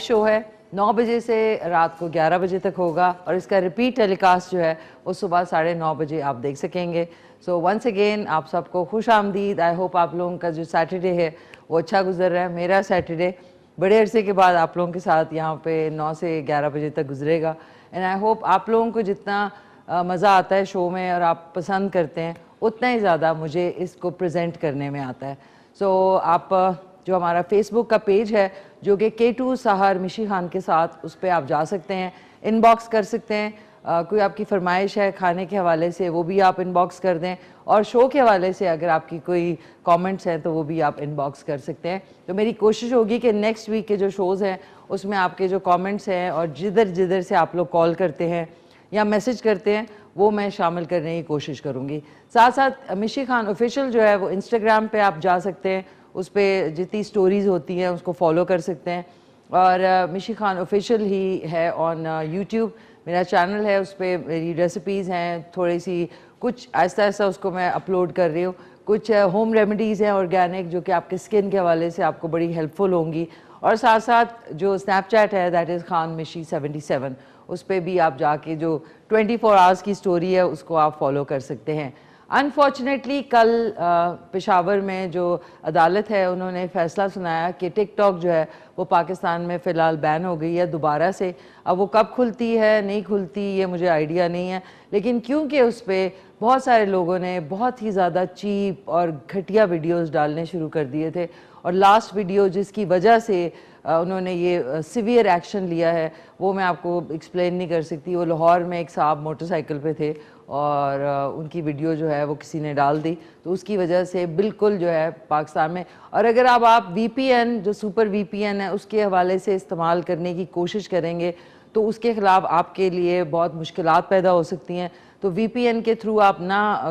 Show है, 9 बजे से रात को 11 बजे तक होगा और इसका रिपीट टेलीकास्ट जो है वो सुबह 9:30 बजे आप देख सकेंगे। सो वंस अगेन आप सबको खुश आमदीद। आई होप आप लोगों का जो सैटरडे है वो अच्छा गुजर रहा है। मेरा सैटरडे बड़े अरसे के बाद आप लोगों के साथ यहाँ पे 9 से 11 बजे तक गुजरेगा एंड आई होप आप लोगों को जितना मज़ा आता है शो में और आप पसंद करते हैं उतना ही ज़्यादा मुझे इसको प्रेजेंट करने में आता है। सो आप जो हमारा फेसबुक का पेज है जो कि K2 सहर मिशी खान के साथ, उस पर आप जा सकते हैं, इनबॉक्स कर सकते हैं। कोई आपकी फरमाइश है खाने के हवाले से वो भी आप इनबॉक्स कर दें और शो के हवाले से अगर आपकी कोई कमेंट्स हैं तो वो भी आप इनबॉक्स कर सकते हैं। तो मेरी कोशिश होगी कि नेक्स्ट वीक के जो शोज़ हैं उसमें आपके जो कमेंट्स हैं और जिधर जिधर से आप लोग कॉल करते हैं या मैसेज करते हैं वो मैं शामिल करने की कोशिश करूँगी। साथ साथ मिशी खान ऑफिशियल जो है वो इंस्टाग्राम पे आप जा सकते हैं, उस पर जितनी स्टोरीज़ होती हैं उसको फॉलो कर सकते हैं और मिशी खान ऑफिशियल ही है ऑन यूट्यूब। मेरा चैनल है, उस पर मेरी रेसिपीज़ हैं, थोड़ी सी कुछ आहिस्ता आहिस्ता उसको मैं अपलोड कर रही हूँ। कुछ होम रेमेडीज़ हैं ऑर्गेनिक जो कि आपके स्किन के हवाले से आपको बड़ी हेल्पफुल होंगी। और साथ साथ जो स्नैपचैट है दैट इज़ खान मिशी 77, उस पर भी आप जाके जो 24 आवर्स की स्टोरी है उसको आप फॉलो कर सकते हैं। अनफॉर्चुनेटली कल पेशावर में जो अदालत है उन्होंने फ़ैसला सुनाया कि टिकटॉक जो है वो पाकिस्तान में फ़िलहाल बैन हो गई है दोबारा से। अब वो कब खुलती है नहीं खुलती ये मुझे आइडिया नहीं है, लेकिन क्योंकि उस पर बहुत सारे लोगों ने बहुत ही ज़्यादा चीप और घटिया वीडियोस डालने शुरू कर दिए थे और लास्ट वीडियो जिसकी वजह से उन्होंने ये सीवियर एक्शन लिया है वो मैं आपको एक्सप्लेन नहीं कर सकती। वो लाहौर में एक साहब मोटरसाइकिल पे थे और उनकी वीडियो जो है वो किसी ने डाल दी, तो उसकी वजह से बिल्कुल जो है पाकिस्तान में। और अगर आप VPN जो सुपर VPN है उसके हवाले से इस्तेमाल करने की कोशिश करेंगे तो उसके ख़िलाफ़ आपके लिए बहुत मुश्किलात पैदा हो सकती हैं। तो VPN के थ्रू आप ना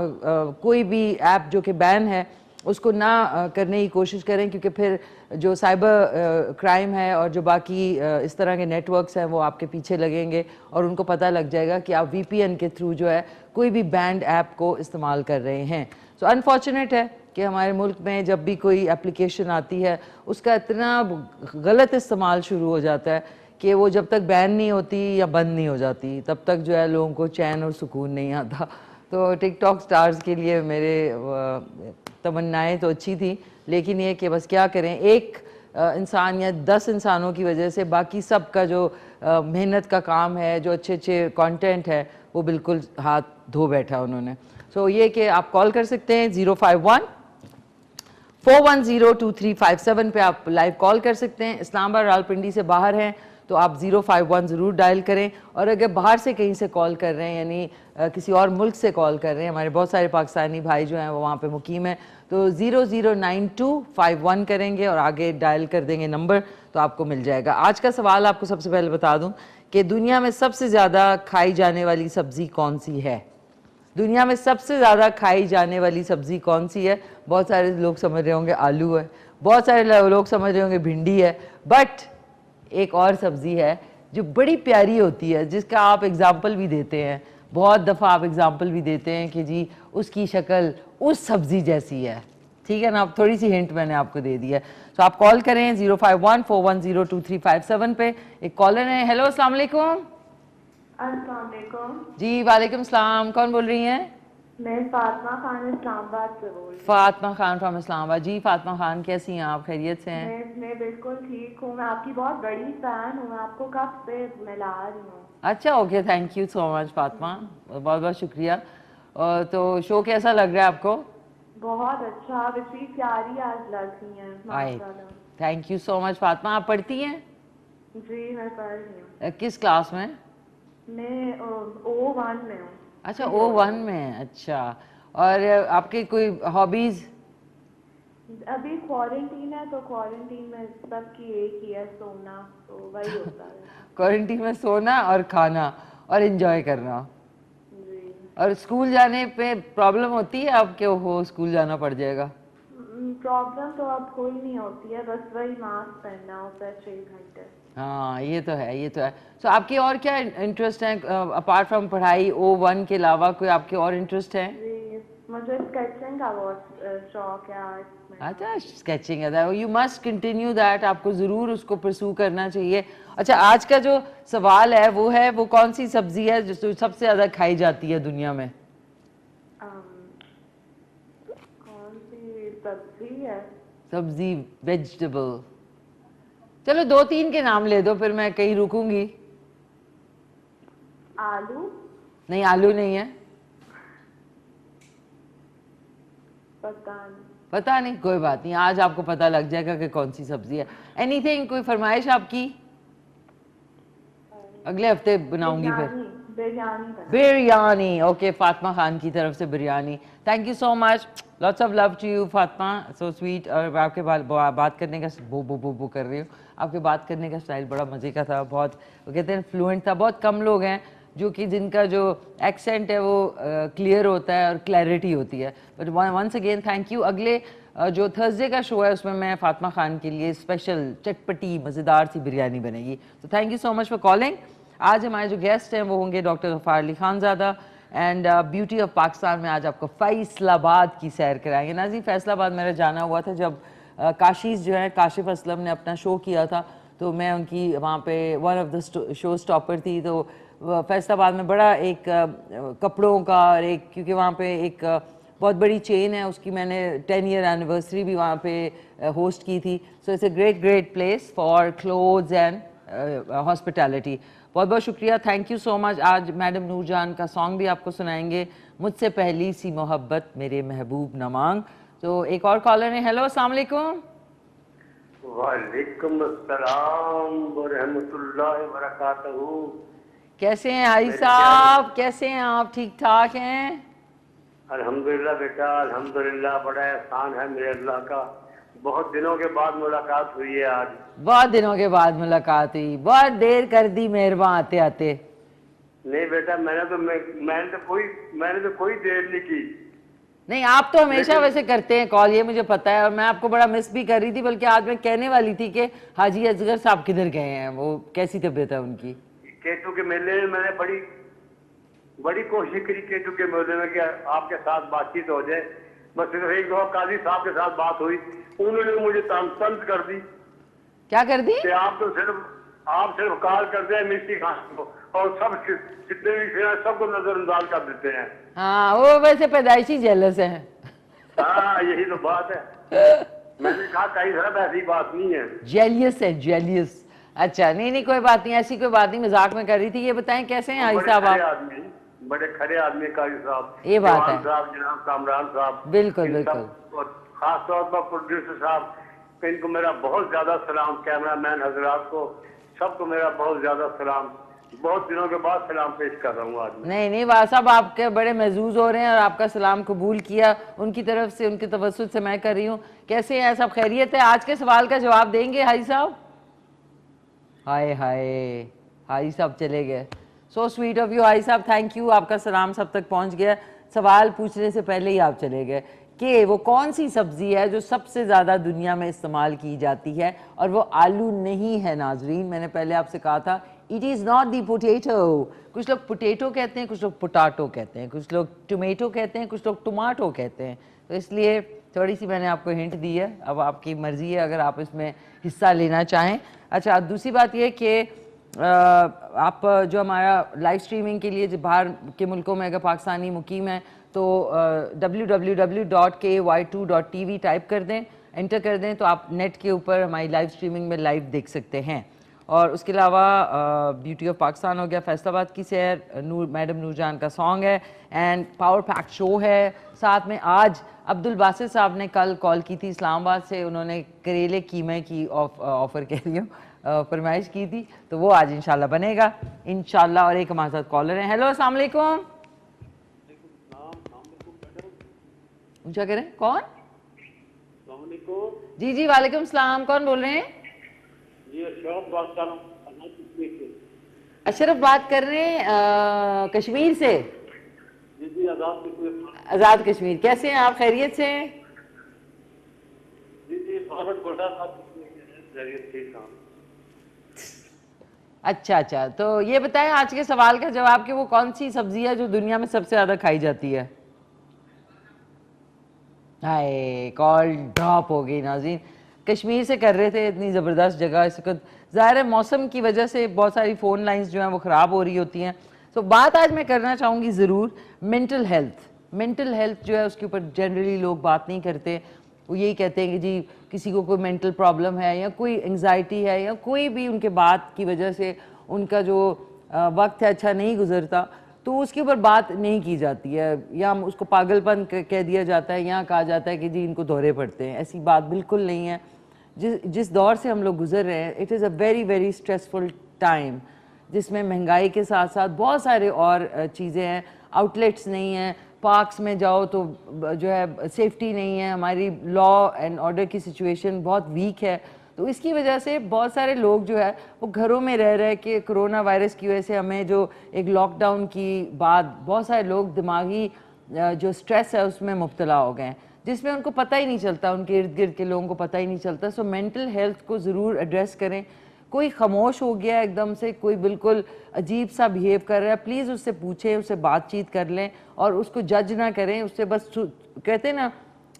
कोई भी ऐप जो कि बैन है उसको ना करने की कोशिश करें, क्योंकि फिर जो साइबर क्राइम है और जो बाकी इस तरह के नेटवर्क्स हैं वो आपके पीछे लगेंगे और उनको पता लग जाएगा कि आप VPN के थ्रू जो है कोई भी बैंड ऐप को इस्तेमाल कर रहे हैं। सो अनफॉर्चुनेट है कि हमारे मुल्क में जब भी कोई एप्लीकेशन आती है उसका इतना गलत इस्तेमाल शुरू हो जाता है कि वो जब तक बैन नहीं होती या बंद नहीं हो जाती तब तक जो है लोगों को चैन और सुकून नहीं आता। तो टिकटॉक स्टार्स के लिए मेरे तमन्नाएं तो अच्छी थी, लेकिन ये कि बस क्या करें, एक इंसान या 10 इंसानों की वजह से बाकी सब का जो मेहनत का काम है, जो अच्छे अच्छे कंटेंट है वो बिल्कुल हाथ धो बैठा उन्होंने। सो ये कि आप कॉल कर सकते हैं 051-410-2357 पे आप लाइव कॉल कर सकते हैं। इस्लामाबाद रावलपिंडी से बाहर हैं तो आप 051 ज़रूर डायल करें, और अगर बाहर से कहीं से कॉल कर रहे हैं यानी किसी और मुल्क से कॉल कर रहे हैं, हमारे बहुत सारे पाकिस्तानी भाई जो हैं वो वहाँ पे मुकीम हैं, तो 009251 करेंगे और आगे डायल कर देंगे नंबर तो आपको मिल जाएगा। आज का सवाल आपको सबसे पहले बता दूं कि दुनिया में सबसे ज़्यादा खाई जाने वाली सब्ज़ी कौन सी है? दुनिया में सबसे ज़्यादा खाई जाने वाली सब्ज़ी कौन सी है? बहुत सारे लोग समझ रहे होंगे आलू है, बहुत सारे लोग समझ रहे होंगे भिंडी है, बट एक और सब्ज़ी है जो बड़ी प्यारी होती है जिसका आप एग्ज़ाम्पल भी देते हैं, बहुत दफ़ा आप एग्ज़ाम्पल भी देते हैं कि जी उसकी शक्ल उस सब्ज़ी जैसी है। ठीक है ना, आप थोड़ी सी हिंट मैंने आपको दे दी है। तो आप कॉल करें 051-410-2357 पे। एक कॉलर है। हेलो, अस्सलाम वालेकुम। अस्सलाम वालेकुम। जी वालेकुम सलाम, कौन बोल रही हैं? मैं फातिमा खान इस्लामाबाद से बोल रही हूँ। फातिमा खान फ्रॉम इस्लामाबाद। जी फातिमा खान, कैसी हैं आप? खैरियत से हैं? मैं बिल्कुल ठीक हूँ। मैं आपकी बहुत बड़ी फैन हूँ, मैं आपको कब से मिला रही हूँ। अच्छा, okay, thank you so much Fatima, बहुत बहुत शुक्रिया। तो शो कैसा लग रहा है आपको? बहुत अच्छा, आप इतनी प्यारी आज लग रही हैं माशाल्लाह। Thank you so much Fatima. आप पढ़ती हैं? जी मैं पढ़ रही हूँ। किस क्लास में? मैं O1 में हूँ। अच्छा, O1 में। अच्छा, और आपके कोई हॉबीज़? अभी क्वारंटीन है तो क्वारंटीन में सबकी एक ही है, सोना, तो वही होता है। क्वारंटीन में सोना और खाना और एंजॉय करना। जी। और स्कूल जाने पे प्रॉब्लम होती है आपके? हो स्कूल जाना पड़ जाएगा? प्रॉब्लम तो अब कोई नहीं होती है, बस वही मास्क पहनना होता है 6 घंटे। हाँ, ये तो है, ये तो है। सो आपके और क्या इंटरेस्ट हैं अपार्ट फ्रॉम पढ़ाई? O1 के अलावा कोई आपके और इंटरेस्ट हैं? जी मुझे स्केचिंग का बहुत शौक है आर्ट में। अच्छा, स्केचिंग है, यू मस्ट कंटिन्यू दैट, आपको ज़रूर उसको परस्यू करना चाहिए। अच्छा, आज का जो सवाल है वो कौन सी सब्जी है जो सबसे ज़्यादा खाई जाती है दुनिया में? कौन सी सब्जी है? सब्जी, वेजिटेबल। चलो 2-3 के नाम ले दो, फिर मैं कहीं रुकूंगी। आलू? नहीं, आलू नहीं है। पता नहीं, कोई बात नहीं, आज आपको पता लग जाएगा कि कौन सी सब्जी है। एनीथिंग, कोई फरमाइश आपकी? अगले हफ्ते बनाऊंगी फिर। बिरयानी, ओके, फातिमा खान की तरफ से biryani. Thank you so much, lots of love to you Fatima, so sweet. और आपके बात करने का बो कर रही हूँ, आपके बात करने का स्टाइल बड़ा मज़े का था, बहुत वो कहते हैं फ्लुएंट था। बहुत कम लोग हैं जो कि जिनका जो एक्सेंट है वो क्लियर होता है और क्लैरिटी होती है। But once again thank you. अगले जो थर्सडे का शो है उसमें मैं फातिमा खान के लिए स्पेशल चटपटी मज़ेदार सी बिरयानी बनेगी। तो thank you so much for calling. आज हमारे जो गेस्ट हैं वो होंगे doctor Ghaffar Ali Khanzada and beauty of Pakistan में आज आपको फैसलाबाद की सैर कराएंगे। नाज़रीन, फैसलाबाद मेरा जाना हुआ था जब काशिश जो है, काशिफ असलम ने अपना शो किया था, तो मैं उनकी वहाँ पे one of the show stopper थी। तो फैसलाबाद में बड़ा एक कपड़ों का और एक, क्योंकि वहाँ पे एक बहुत बड़ी चेन है, उसकी मैंने 10 ईयर एनिवर्सरी भी वहाँ पे होस्ट की थी। So it's a great place for clothes and hospitality. बहुत बहुत शुक्रिया, थैंक यू सो मच। आज मैडम नूरजान का सॉन्ग भी आपको सुनाएंगे, मुझसे पहली सी मोहब्बत मेरे महबूब न मांग। तो एक और कॉलर है। हेलो, अस्सलाम वालेकुम। वालेकुम अस्सलाम व रहमतुल्लाहि व बरकातहू। कैसे हैं हाजी साहब, कैसे हैं आप? ठीक ठाक हैं? अल्हम्दुलिल्लाह बेटा, अल्हम्दुलिल्लाह, बड़ा एहसान है मेरे अल्लाह का। बहुत दिनों के बाद मुलाकात हुई है आज। बहुत दिनों के बाद मुलाकात हुई, बहुत देर कर दी मेहरबान आते आते। नहीं बेटा, मैंने तो कोई देर नहीं की। नहीं, आप तो हमेशा वैसे करते हैं कॉल, ये मुझे पता है, और मैं आपको बड़ा मिस भी कर रही थी। बल्कि आज मैं कहने वाली थी कि हाजी असगर साहब किधर गए हैं, वो कैसी तबीयत है उनकी? केटू के मेले में मैंने बड़ी कोशिश करी केटू के मेले में कि आपके साथ बातचीत हो जाए। बस सिर्फ एक दो काजी साहब के साथ बात हुई, उन्होंने मुझे तंज कर दी। क्या कर दी? कि आप सिर्फ कॉल करते हैं मिस्टी खान को, और सब जितने भी हैं सबको नजरअंदाज कर देते हैं। हाँ, वो वैसे पैदाइशी जेलस है। हाँ, यही तो बात है। मैंने कहा कहीं तरफ ऐसी बात नहीं है, जेलियस है, जेलियस। अच्छा, नहीं कोई बात नहीं, ऐसी कोई बात नहीं, मजाक में कर रही थी। ये बताएं कैसे हैं हाजी साहब आप? बड़े खरे आदमी काजी साहब, ये बात है, साहब, जनाब कामरान साहब, बिल्कुल बिल्कुल, और खास तौर पर प्रोड्यूसर साहब, इनको मेरा बहुत ज्यादा सलाम। कैमरामैन हजरात को, सबको मेरा बहुत ज्यादा सलाम। बहुत दिनों के बाद सलाम पेश कर रहा हूँ आज। नहीं वाह साहब, आपके बड़े महजूज हो रहे हैं और आपका सलाम कबूल किया उनकी तरफ से, उनके तवज्जुह से मैं कर रही हूँ। कैसे हैं सब? खैरियत है? आज के सवाल का जवाब देंगे हाजी साहब? हाय हाय, हाजी साहब चले गए। सो स्वीट ऑफ यू हाजी साहब, थैंक यू, आपका सलाम सब तक पहुँच गया। सवाल पूछने से पहले ही आप चले गए कि वो कौन सी सब्जी है जो सबसे ज़्यादा दुनिया में इस्तेमाल की जाती है, और वो आलू नहीं है। नाजरीन, मैंने पहले आपसे कहा था it is not the potato. कुछ लोग पोटैटो कहते हैं, कुछ लोग पोटाटो कहते हैं, कुछ लोग टोमेटो कहते हैं, कुछ लोग टमाटो कहते हैं। तो इसलिए थोड़ी सी मैंने आपको हिंट दी है, अब आपकी मर्ज़ी है अगर आप इसमें हिस्सा लेना चाहें। अच्छा, दूसरी बात यह कि आप जो हमारा लाइव स्ट्रीमिंग के लिए जो बाहर के मुल्कों में अगर पाकिस्तानी मुकीम है तो www.ky2.tv टाइप कर दें, एंटर कर दें, तो आप नेट के ऊपर हमारी लाइव स्ट्रीमिंग में लाइव देख सकते हैं। और उसके अलावा ब्यूटी ऑफ पाकिस्तान हो गया, फैसलाबाद की सैर, मैडम नूरजान का सॉन्ग है, एंड पावर पैक शो है। साथ में आज अब्दुल बासित साहब ने कल कॉल की थी इस्लामाबाद से, उन्होंने करेले कीमे की ऑफ़र कह रही हूँ फरमाइश की थी, तो वो आज इंशाल्लाह बनेगा इंशाल्लाह। और एक हमारे साथ कॉलर हैं। हेलो, अस्सलाम वालेकुम। ऊंचा करें। कौन? जी जी, वालेकुम सलाम। कौन बोल रहे हैं? जी, अशरफ बात कर रहा हूँ। अशरफ बात कर रहे हैं कश्मीर से? जी जी, आज़ाद कश्मीर। आज़ाद कश्मीर। कैसे हैं आप? खैरियत से? जी जी, ठीक। अच्छा, तो ये बताएं आज के सवाल का जवाब कि वो कौन सी सब्जी है जो दुनिया में सबसे ज़्यादा खाई जाती है? हाय कॉल ड्रॉप हो गई नाज़रीन। कश्मीर से कर रहे थे, इतनी ज़बरदस्त जगह, इस वक्त ज़ाहिर है मौसम की वजह से बहुत सारी फ़ोन लाइंस जो हैं वो ख़राब हो रही होती हैं। तो बात आज मैं करना चाहूँगी ज़रूर मेंटल हेल्थ जो है उसके ऊपर जनरली लोग बात नहीं करते। वो यही कहते हैं कि जी किसी को कोई मेंटल प्रॉब्लम है या कोई एंग्जाइटी है या कोई भी उनके बात की वजह से उनका जो वक्त है अच्छा नहीं गुजरता, तो उसके ऊपर बात नहीं की जाती है या उसको पागलपन कह दिया जाता है या कहा जाता है कि जी इनको दौरे पड़ते हैं। ऐसी बात बिल्कुल नहीं है। जिस दौर से हम लोग गुजर रहे हैं, it is a very very stressful time, जिसमें महंगाई के साथ साथ बहुत सारे और चीज़ें हैं, आउटलेट्स नहीं हैं, पार्क्स में जाओ तो जो है सेफ्टी नहीं है, हमारी लॉ एंड ऑर्डर की सिचुएशन बहुत वीक है। तो इसकी वजह से बहुत सारे लोग जो है वो घरों में रह रहे कि कोरोना वायरस की वजह से हमें जो एक लॉकडाउन की बाद बहुत सारे लोग दिमागी जो स्ट्रेस है उसमें मुब्तला हो गए हैं, जिसमें उनको पता ही नहीं चलता, उनके इर्द गिर्द के लोगों को पता ही नहीं चलता। सो मेंटल हेल्थ को ज़रूर एड्रेस करें। कोई खामोश हो गया एकदम से, कोई बिल्कुल अजीब सा बिहेव कर रहा है, प्लीज़ उससे पूछें, उससे बातचीत कर लें और उसको जज ना करें। उससे बस कहते हैं ना,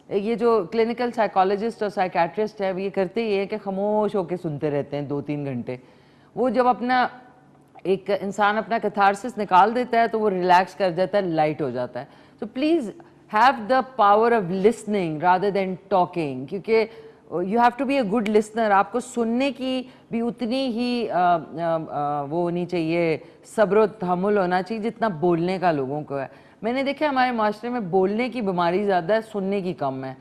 ये जो क्लिनिकल साइकोलॉजिस्ट और साइकेट्रिस्ट है ये करते ही है कि खामोश होकर सुनते रहते हैं 2-3 घंटे। वो जब अपना एक इंसान अपना कैथारसिस निकाल देता है तो वो रिलैक्स कर जाता है, लाइट हो जाता है। तो please have the power of listening rather than talking, क्योंकि you have to be a good listener. आपको सुनने की भी उतनी ही वो होनी चाहिए, सब्र तहम्मुल होना चाहिए जितना बोलने का लोगों को है। मैंने देखा हमारे माशरे में बोलने की बीमारी ज़्यादा है, सुनने की कम है।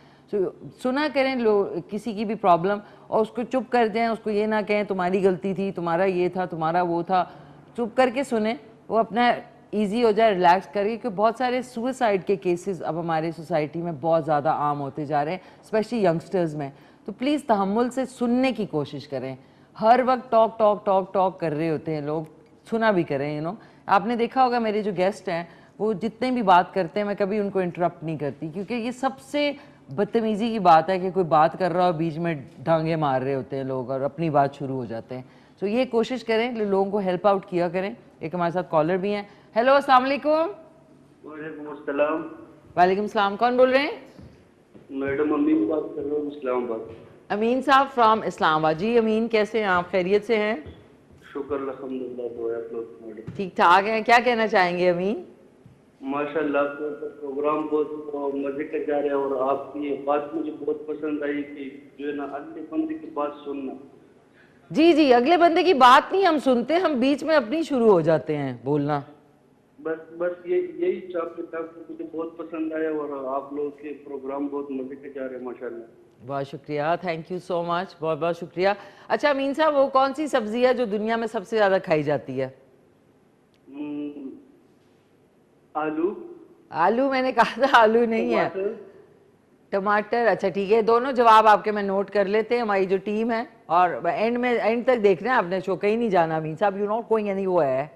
सुना करें किसी की भी प्रॉब्लम और उसको चुप कर दें, उसको ये ना कहें तुम्हारी गलती थी, तुम्हारा ये था, तुम्हारा वो था। चुप करके सुने, वो अपना ईजी हो जाए, रिलैक्स करिए। क्योंकि बहुत सारे सुसाइड के केसेस अब हमारे सोसाइटी में बहुत ज़्यादा आम होते जा रहे हैं, स्पेशली यंगस्टर्स में। तो प्लीज़ तहम्मुल से सुनने की कोशिश करें। हर वक्त टॉक टॉक टॉक टॉक कर रहे होते हैं लोग, सुना भी करें। आपने देखा होगा मेरे जो गेस्ट हैं वो जितने भी बात करते हैं मैं कभी उनको इंटरप्ट नहीं करती, क्योंकि ये सबसे बदतमीज़ी की बात है कि कोई बात कर रहा हो बीच में डांगे मार रहे होते हैं लोग और अपनी बात शुरू हो जाते हैं। तो ये कोशिश करें, लोगों को हेल्प आउट किया करें। एक हमारे साथ कॉलर भी हैं। हेलो, अस्सलाम वालेकुम। वालेकुम सलाम। कौन बोल रहे हैं? मैडम अमीन बात कर रहा हूँ, इस्लामाबाद। अमीन साहब फ्रॉम इस्लामाबाद। जी अमीन, कैसे हैं आप? खैरियत से हैं? शुक्र अल्हम्दुलिल्लाह, दुआ आप लोग मैडम। ठीक ठाक हैं। क्या कहना चाहेंगे अमीन? माशाल्लाह, आपका प्रोग्राम बहुत मजे का जा रहा है और आपकी ये बात मुझे बहुत पसंद आई कि जो है ना अगले बंदे की बात सुनना। जी जी, अगले बंदे की बात नहीं हम सुनते, हम बीच में अपनी शुरू हो जाते हैं बोलना। बस यही चाहते मुझे बहुत पसंद आया और आप लोग के प्रोग्राम बहुत मजे के जा रहे हैं माशाल्लाह। बहुत शुक्रिया, थैंक यू सो मच, बहुत बहुत शुक्रिया। अच्छा अमीन साहब, वो कौन सी सब्जी है जो दुनिया में सबसे ज़्यादा खाई जाती है? आलू। आलू? मैंने कहा था आलू नहीं है, टमाटर। अच्छा ठीक है, दोनों जवाब आपके मैं नोट कर लेते हैं। हमारी जो टीम है, और एंड तक देखना है आपने, शो कहीं नहीं जाना अमीन साहब, यू नॉट गोइंग एनीवेयर।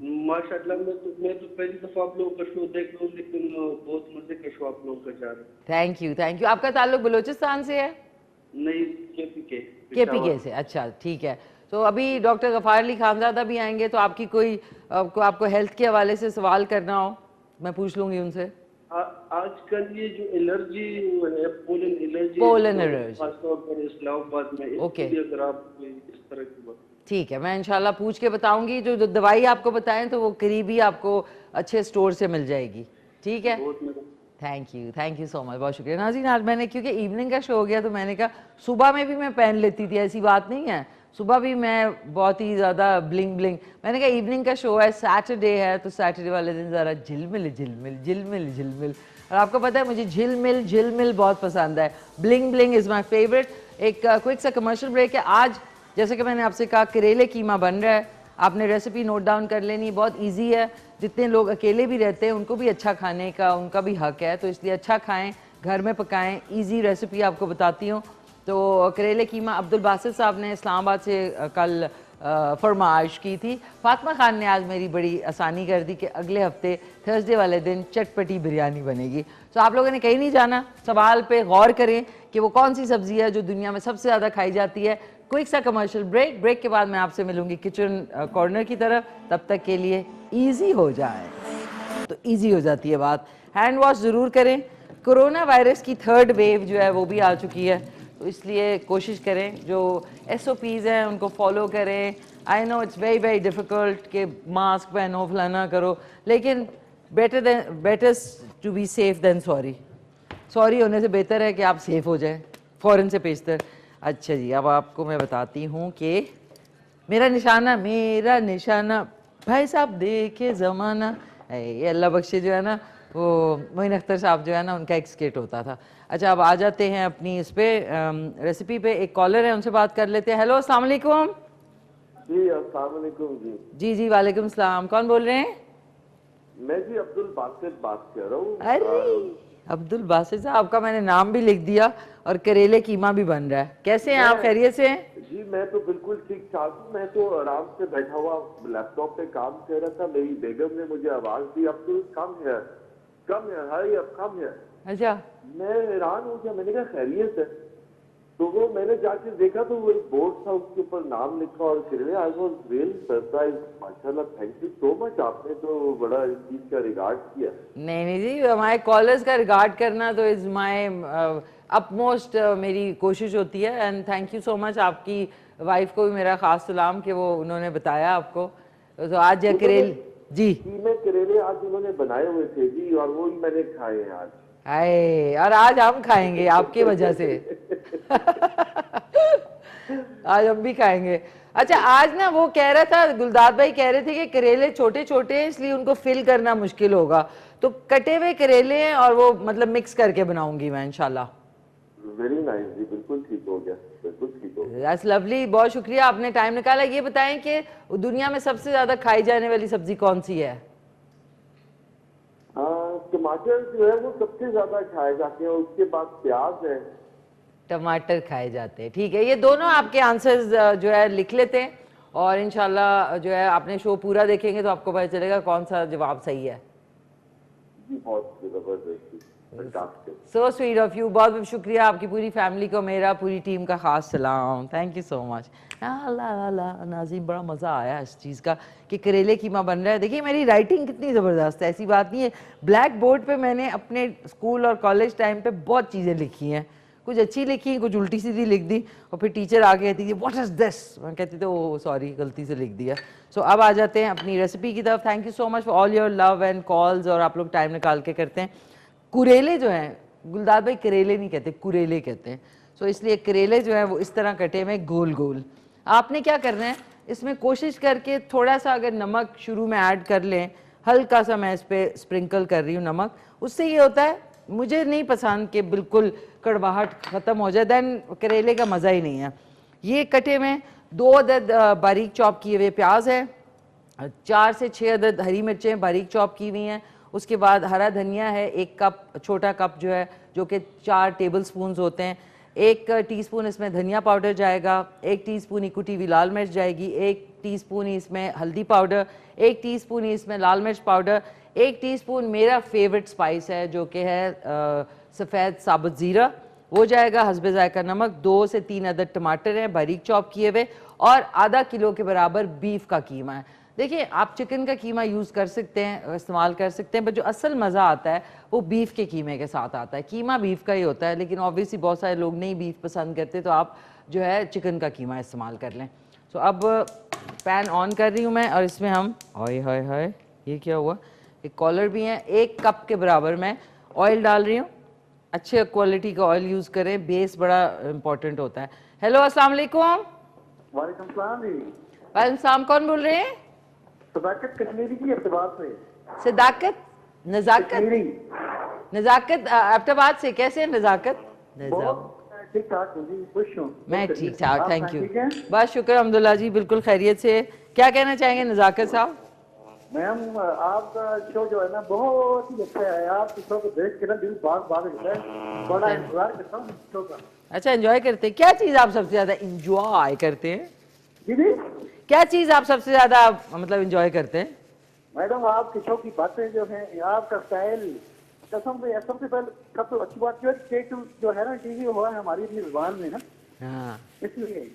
माशाल्लाह, मैं तो पहली दफा आप लोगों का शो देख रहा हूँ, लेकिन बहुत मजे का शो आप लोगों का जा रहा है। Thank you. आपका ताल्लुक बलूचिस्तान से है? नहीं, केपीके से। अच्छा ठीक है। तो अभी डॉक्टर गफ़ार अली खानज़ादा भी आएंगे, तो आपकी कोई आपको हेल्थ के हवाले से सवाल करना हो मैं पूछ लूंगी उनसे। आजकल ये जो एलर्जी है, पोलन एलर्जी खासतौर पर इस्लामाबाद में, ओके, अगर आप इस तरह की बात। ठीक है, मैं इंशाल्लाह पूछ के बताऊंगी। जो दवाई आपको बताएं तो वो करीबी आपको अच्छे स्टोर से मिल जाएगी। ठीक है, थैंक यू सो मच, बहुत शुक्रिया। नाज़रीन, आज मैंने क्योंकि इवनिंग का शो हो गया तो मैंने कहा सुबह में भी मैं पहन लेती थी, ऐसी बात नहीं है, सुबह भी मैं बहुत ही ज़्यादा ब्लिंग मैंने कहा इवनिंग का शो है, सैटरडे है, तो सैटरडे वाले दिन ज़रा झिलमिल। और आपको पता है मुझे झिलमिल बहुत पसंद है। Bling is my favourite. एक क्विक सा कमर्शियल ब्रेक है। आज जैसे कि मैंने आपसे कहा करेले कीमा बन रहा है, आपने रेसिपी नोट डाउन कर लेनी, बहुत ईजी है। जितने लोग अकेले भी रहते हैं उनको भी अच्छा खाने का उनका भी हक है, तो इसलिए अच्छा खाएं, घर में पकाएं। ईजी रेसिपी आपको बताती हूँ। तो करेले कीमा अब्दुल बासित साहब ने इस्लामाबाद से कल फरमाइश की थी। फातिमा खान ने आज मेरी बड़ी आसानी कर दी कि अगले हफ्ते थर्सडे वाले दिन चटपटी बिरयानी बनेगी। तो आप लोगों ने कहीं नहीं जाना, सवाल पे गौर करें कि वो कौन सी सब्जी है जो दुनिया में सबसे ज़्यादा खाई जाती है। क्विक सा कमर्शियल ब्रेक के बाद मैं आपसे मिलूंगी किचन कॉर्नर की तरफ। तब तक के लिए ईजी हो जाए तो ईजी हो जाती है बात। हैंड वॉश ज़रूर करें, कोरोना वायरस की थर्ड वेव जो है वो भी आ चुकी है, तो इसलिए कोशिश करें जो SOPs हैं उनको फॉलो करें। I know it's very very difficult कि मास्क पहनो फलाना करो, लेकिन better to be safe than sorry. Sorry होने से बेहतर है कि आप सेफ हो जाएं, फ़ौरन से पेशतर। अच्छा जी, अब आपको मैं बताती हूँ कि मेरा निशाना भाई साहब देखे ज़माना, ये अल्लाह बख्शे जो है ना, वो मोइन अख्तर साहब जो है ना, उनका एक स्किट होता था। अच्छा, अब आ जाते हैं अपनी इस पे रेसिपी पे। एक कॉलर है, उनसे बात कर लेते हैं। हेलो, अस्सलाम वालेकुम। जी अस्सलाम वालेकुम जी। जी जी वालेकुम सलाम। कौन बोल रहे हैं? मैं जी अब्दुल बासित बात कर रहा हूँ। अरे अब्दुल बासित साहब, आपका मैंने नाम भी लिख दिया और करेले कीमा भी बन रहा है। कैसे हैं आप, खैरियत से हैं? जी मैं तो बिल्कुल ठीक ठाक हूँ। मैं तो आराम से बैठा हुआ लैपटॉप पे काम कर रहा था। मेरी बेगम ने मुझे आवाज दी, अब्दुल कम है हाय अब कम है। अच्छा, मैं हैरान हो गया, मैंने कहा खैरियत है? तो वो मैंने जाके देखा तो वो एक बोर्ड था, उसके ऊपर नाम लिखा और करेले। I was really surprise. माशाल्लाह, थैंक यू सो मच, आपने तो बड़ा इस चीज का रिगार्ड किया। नहीं नहीं जी, हमारे कॉलर्स का रिगार्ड करना तो इज़ माय अपमोस्ट मेरी कोशिश होती है। And thank you so much. आपकी वाइफ को भी मेरा ख़ास सलाम कि वो उन्होंने बताया आपको। तो आज ये करेल जी मैं करेले आज उन्होंने बनाए हुए थे जी, और वो ही मैंने खाए हैं आज। आए, और आज हम खाएंगे आपकी वजह से। आज हम भी खाएंगे। अच्छा, आज ना वो कह रहा था, गुलदार भाई कह रहे थे कि करेले छोटे छोटे हैं इसलिए उनको फिल करना मुश्किल होगा, तो कटे हुए करेले हैं और वो मतलब मिक्स करके बनाऊंगी मैं इंशाल्लाह। वेरी नाइस जी, बिल्कुल ठीक हो गया, बिल्कुल ठीक हो गया। दैट्स लवली, बहुत शुक्रिया आपने टाइम निकाला। ये बताएं कि दुनिया में सबसे ज्यादा खाई जाने वाली सब्जी कौन सी है? टमाटर जो है वो सबसे ज्यादा खाए जाते हैं, उसके बाद प्याज है। टमाटर खाए जाते हैं, ठीक है। ये दोनों आपके आंसर्स जो है लिख लेते हैं और इंशाल्लाह जो है आपने शो पूरा देखेंगे तो आपको पता चलेगा कौन सा जवाब सही है। जी बहुत जबरदस्त, सो स्वीट ऑफ यू, बहुत बहुत शुक्रिया। आपकी पूरी फैमिली को मेरा, पूरी टीम का खास सलाम। Thank you so much. नाज़ीम, बड़ा मज़ा आया इस चीज़ का कि करेले कीमा बन रहा है। देखिए मेरी राइटिंग कितनी ज़बरदस्त है, ऐसी बात नहीं है। ब्लैक बोर्ड पे मैंने अपने स्कूल और कॉलेज टाइम पे बहुत चीज़ें लिखी हैं, कुछ अच्छी लिखी, कुछ उल्टी सीधी लिख दी, और फिर टीचर आके कहती थी व्हाट इज़ दिस, मैं कहती थी ओ सॉरी गलती से लिख दिया। सो अब आ जाते हैं अपनी रेसिपी की तरफ। Thank you so much for all your love and calls, और आप लोग टाइम निकाल के करते हैं। कुरेले जो हैं, गुलदार भाई करेले नहीं कहते, कुरेले कहते हैं। सो इसलिए करेले जो हैं वो इस तरह कटे में गोल गोल। आपने क्या करना है, इसमें कोशिश करके थोड़ा सा अगर नमक शुरू में ऐड कर लें, हल्का सा मैं इस पर स्प्रिंकल कर रही हूँ नमक, उससे ये होता है, मुझे नहीं पसंद कि बिल्कुल कड़वाहट ख़त्म हो जाए, दैन करेले का मज़ा ही नहीं है। ये कटे में 2 अदद बारीक चॉप किए हुए प्याज है, 4 से 6 अदद हरी मिर्चें बारीक चॉप की हुई हैं। उसके बाद हरा धनिया है 1 कप, छोटा कप जो है, जो कि 4 टेबल स्पून होते हैं। 1 टीस्पून इसमें धनिया पाउडर जाएगा, 1 टीस्पून कुटी हुई लाल मिर्च जाएगी, 1 टीस्पून इसमें हल्दी पाउडर, 1 टीस्पून इसमें लाल मिर्च पाउडर, 1 टीस्पून मेरा फेवरेट स्पाइस है जो कि है सफ़ेद साबुत ज़ीरा, वो जाएगा। हस्बे ज़ायका नमक, 2 से 3 अदद टमाटर हैं बारीक चॉप किए हुए, और आधा किलो के बराबर बीफ का कीमा है। देखिए आप चिकन का कीमा यूज़ कर सकते हैं, इस्तेमाल कर सकते हैं, पर जो असल मज़ा आता है वो बीफ के कीमे के साथ आता है। कीमा बीफ का ही होता है, लेकिन ऑब्वियसली बहुत सारे लोग नहीं बीफ पसंद करते, तो आप जो है चिकन का कीमा इस्तेमाल कर लें। सो अब पैन ऑन कर रही हूँ मैं, और इसमें हम हाय हाय हाय, ये क्या हुआ, एक कॉलर भी है, 1 कप के बराबर मैं ऑयल डाल रही हूँ। अच्छे क्वालिटी का ऑयल यूज़ करें, बेस बड़ा इंपॉर्टेंट होता है। हेलो अस्सलाम वालेकुम। वालेकुम सलाम जी। वालेकुम सलाम, कौन बोल रहे हैं? सदाकत कश्मीरी की अहतबार से। सदाकत, नजाकत अहमदाबाद से। कैसे हैं नजाकत? ठीक ठाक हूँ जी, खुश हूँ। मैं ठीक ठाक, थैंक यू, बस शुक्र अल्हम्दुलिल्लाह जी, बिल्कुल खैरियत से। क्या कहना चाहेंगे नजाकत साहब? मैम आपका शो जो है ना बहुत ही अच्छा है, आपके शो को देख के ना दिल बाग बाग होता है, बड़ा इंतजार करता हूँ शो का। अच्छा, एंजॉय करते हैं? क्या चीज़ आप सबसे ज़्यादा इंजॉय करते हैं? जी क्या चीज़ आप सबसे ज़्यादा मतलब इंजॉय करते हैं? मैडम आपके शो की बातें जो है, आपका स्टाइल, कसम से सबसे पहले सबसे अच्छी बात जो है ना टीवी हुआ है हमारी अपनी जुबान में ना, हाँ इसलिए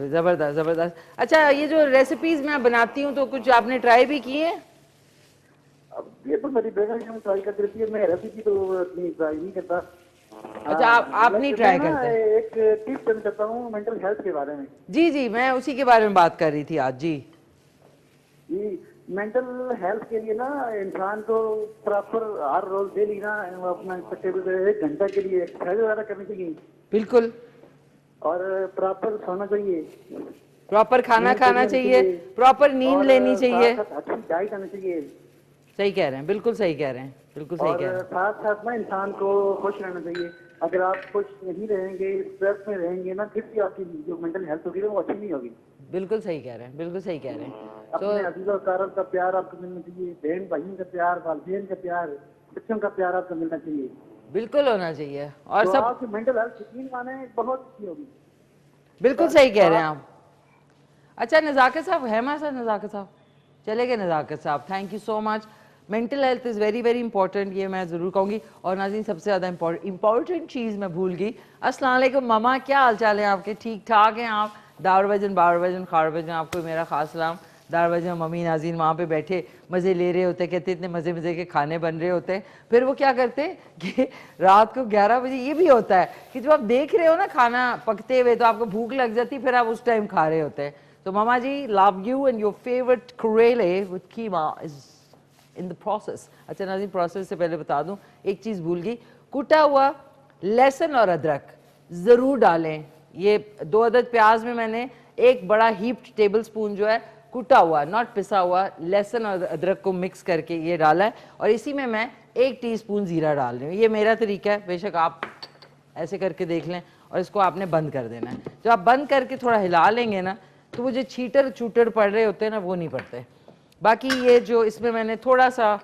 ज़बरदस्त ज़बरदस्त। अच्छा, ये जो रेसिपीज़ मैं बनाती हूँ तो कुछ आपने ट्राई भी की है? अब ये तो मेरी बेगम ट्राई कर देती है, मैं रेसिपी तो इतनी ट्राई नहीं करता। अच्छा, आप नहीं ट्राई मैं ना करते? एक टिप देना चाहता हूँ मेंटल हेल्थ के बारे में। जी जी, मैं उसी के बारे में बात कर रही थी आज। जी जी, मेंटल हेल्थ के लिए ना इंसान को प्रॉपर हर रोज डेली ना अपना तकरीबन 1 घंटा के लिए एक्सरसाइज वगैरह करनी चाहिए बिल्कुल, और प्रॉपर सोना चाहिए, प्रॉपर खाना नींद खाना लेनी चाहिए, प्रॉपर नींद और लेनी चाहिए। साथ साथ अच्छी डाइट आनी चाहिए, सही कह रहे हैं, बिल्कुल सही कह रहे हैं, बिल्कुल सही और कह रहे हैं। साथ साथ ना इंसान को खुश रहना चाहिए। अगर आप खुश नहीं रहेंगे, स्ट्रेस में रहेंगे ना, फिर भी आपकी जो मेंटल हेल्थ होगी ना वो अच्छी नहीं होगी। बिल्कुल सही कह रहे हैं, बिल्कुल सही कह रहे हैं। अपने तो अजीज और कारब का प्यार आपको मिलना चाहिए, बहन भाइयों का प्यार, वालिदैन का प्यार, बच्चों का प्यार आपको मिलना चाहिए। बिल्कुल होना चाहिए, और तो सब आपकी मेंटल हेल्थ यकीन माने बहुत अच्छी होगी। बिल्कुल सही कह रहे हैं आप। अच्छा नज़ाकत साहब है हमारे साथ? नज़ाकत साहब चले गए। नज़ाकत साहब, thank you so much. Mental health is very very important, ये मैं ज़रूर कहूँगी। और नाज़रीन, सबसे ज़्यादा इंपॉर्टेंट चीज़ मैं भूल गई। अस्सलाम वालेकुम मामा, क्या हाल चाल है आपके? ठीक ठाक हैं आप? दार वजन बार वजन खार वजन, आपको मेरा ख़ास सलाम। दार वजन मम्मी नाज़रीन वहाँ पे बैठे मज़े ले रहे होते, कहते इतने मज़े मज़े के खाने बन रहे होते हैं। फिर वो क्या करते कि रात को 11 बजे, ये भी होता है कि जब आप देख रहे हो ना खाना पकते हुए, तो आपको भूख लग जाती, फिर आप उस टाइम खा रहे होते हैं। तो मामा जी, love you and your favourite karele with keema is in the process. अच्छा नाज़रीन, प्रोसेस से पहले बता दूं, एक चीज़ भूल गई, कुटा हुआ लहसुन और अदरक ज़रूर डालें। ये 2 अदद प्याज में मैंने 1 बड़ा हीप्ड टेबल स्पून जो है कुटा हुआ, नॉट पिसा हुआ, लहसुन और अदरक को मिक्स करके ये डाला है। और इसी में मैं 1 टीस्पून ज़ीरा डाल रही हूँ। ये मेरा तरीका है, बेशक आप ऐसे करके देख लें। और इसको आपने बंद कर देना है। जब आप बंद करके थोड़ा हिला लेंगे ना, तो वो जो छीटर चूटर पड़ रहे होते हैं ना, वो नहीं पड़ते। बाकी ये जो इसमें मैंने थोड़ा सा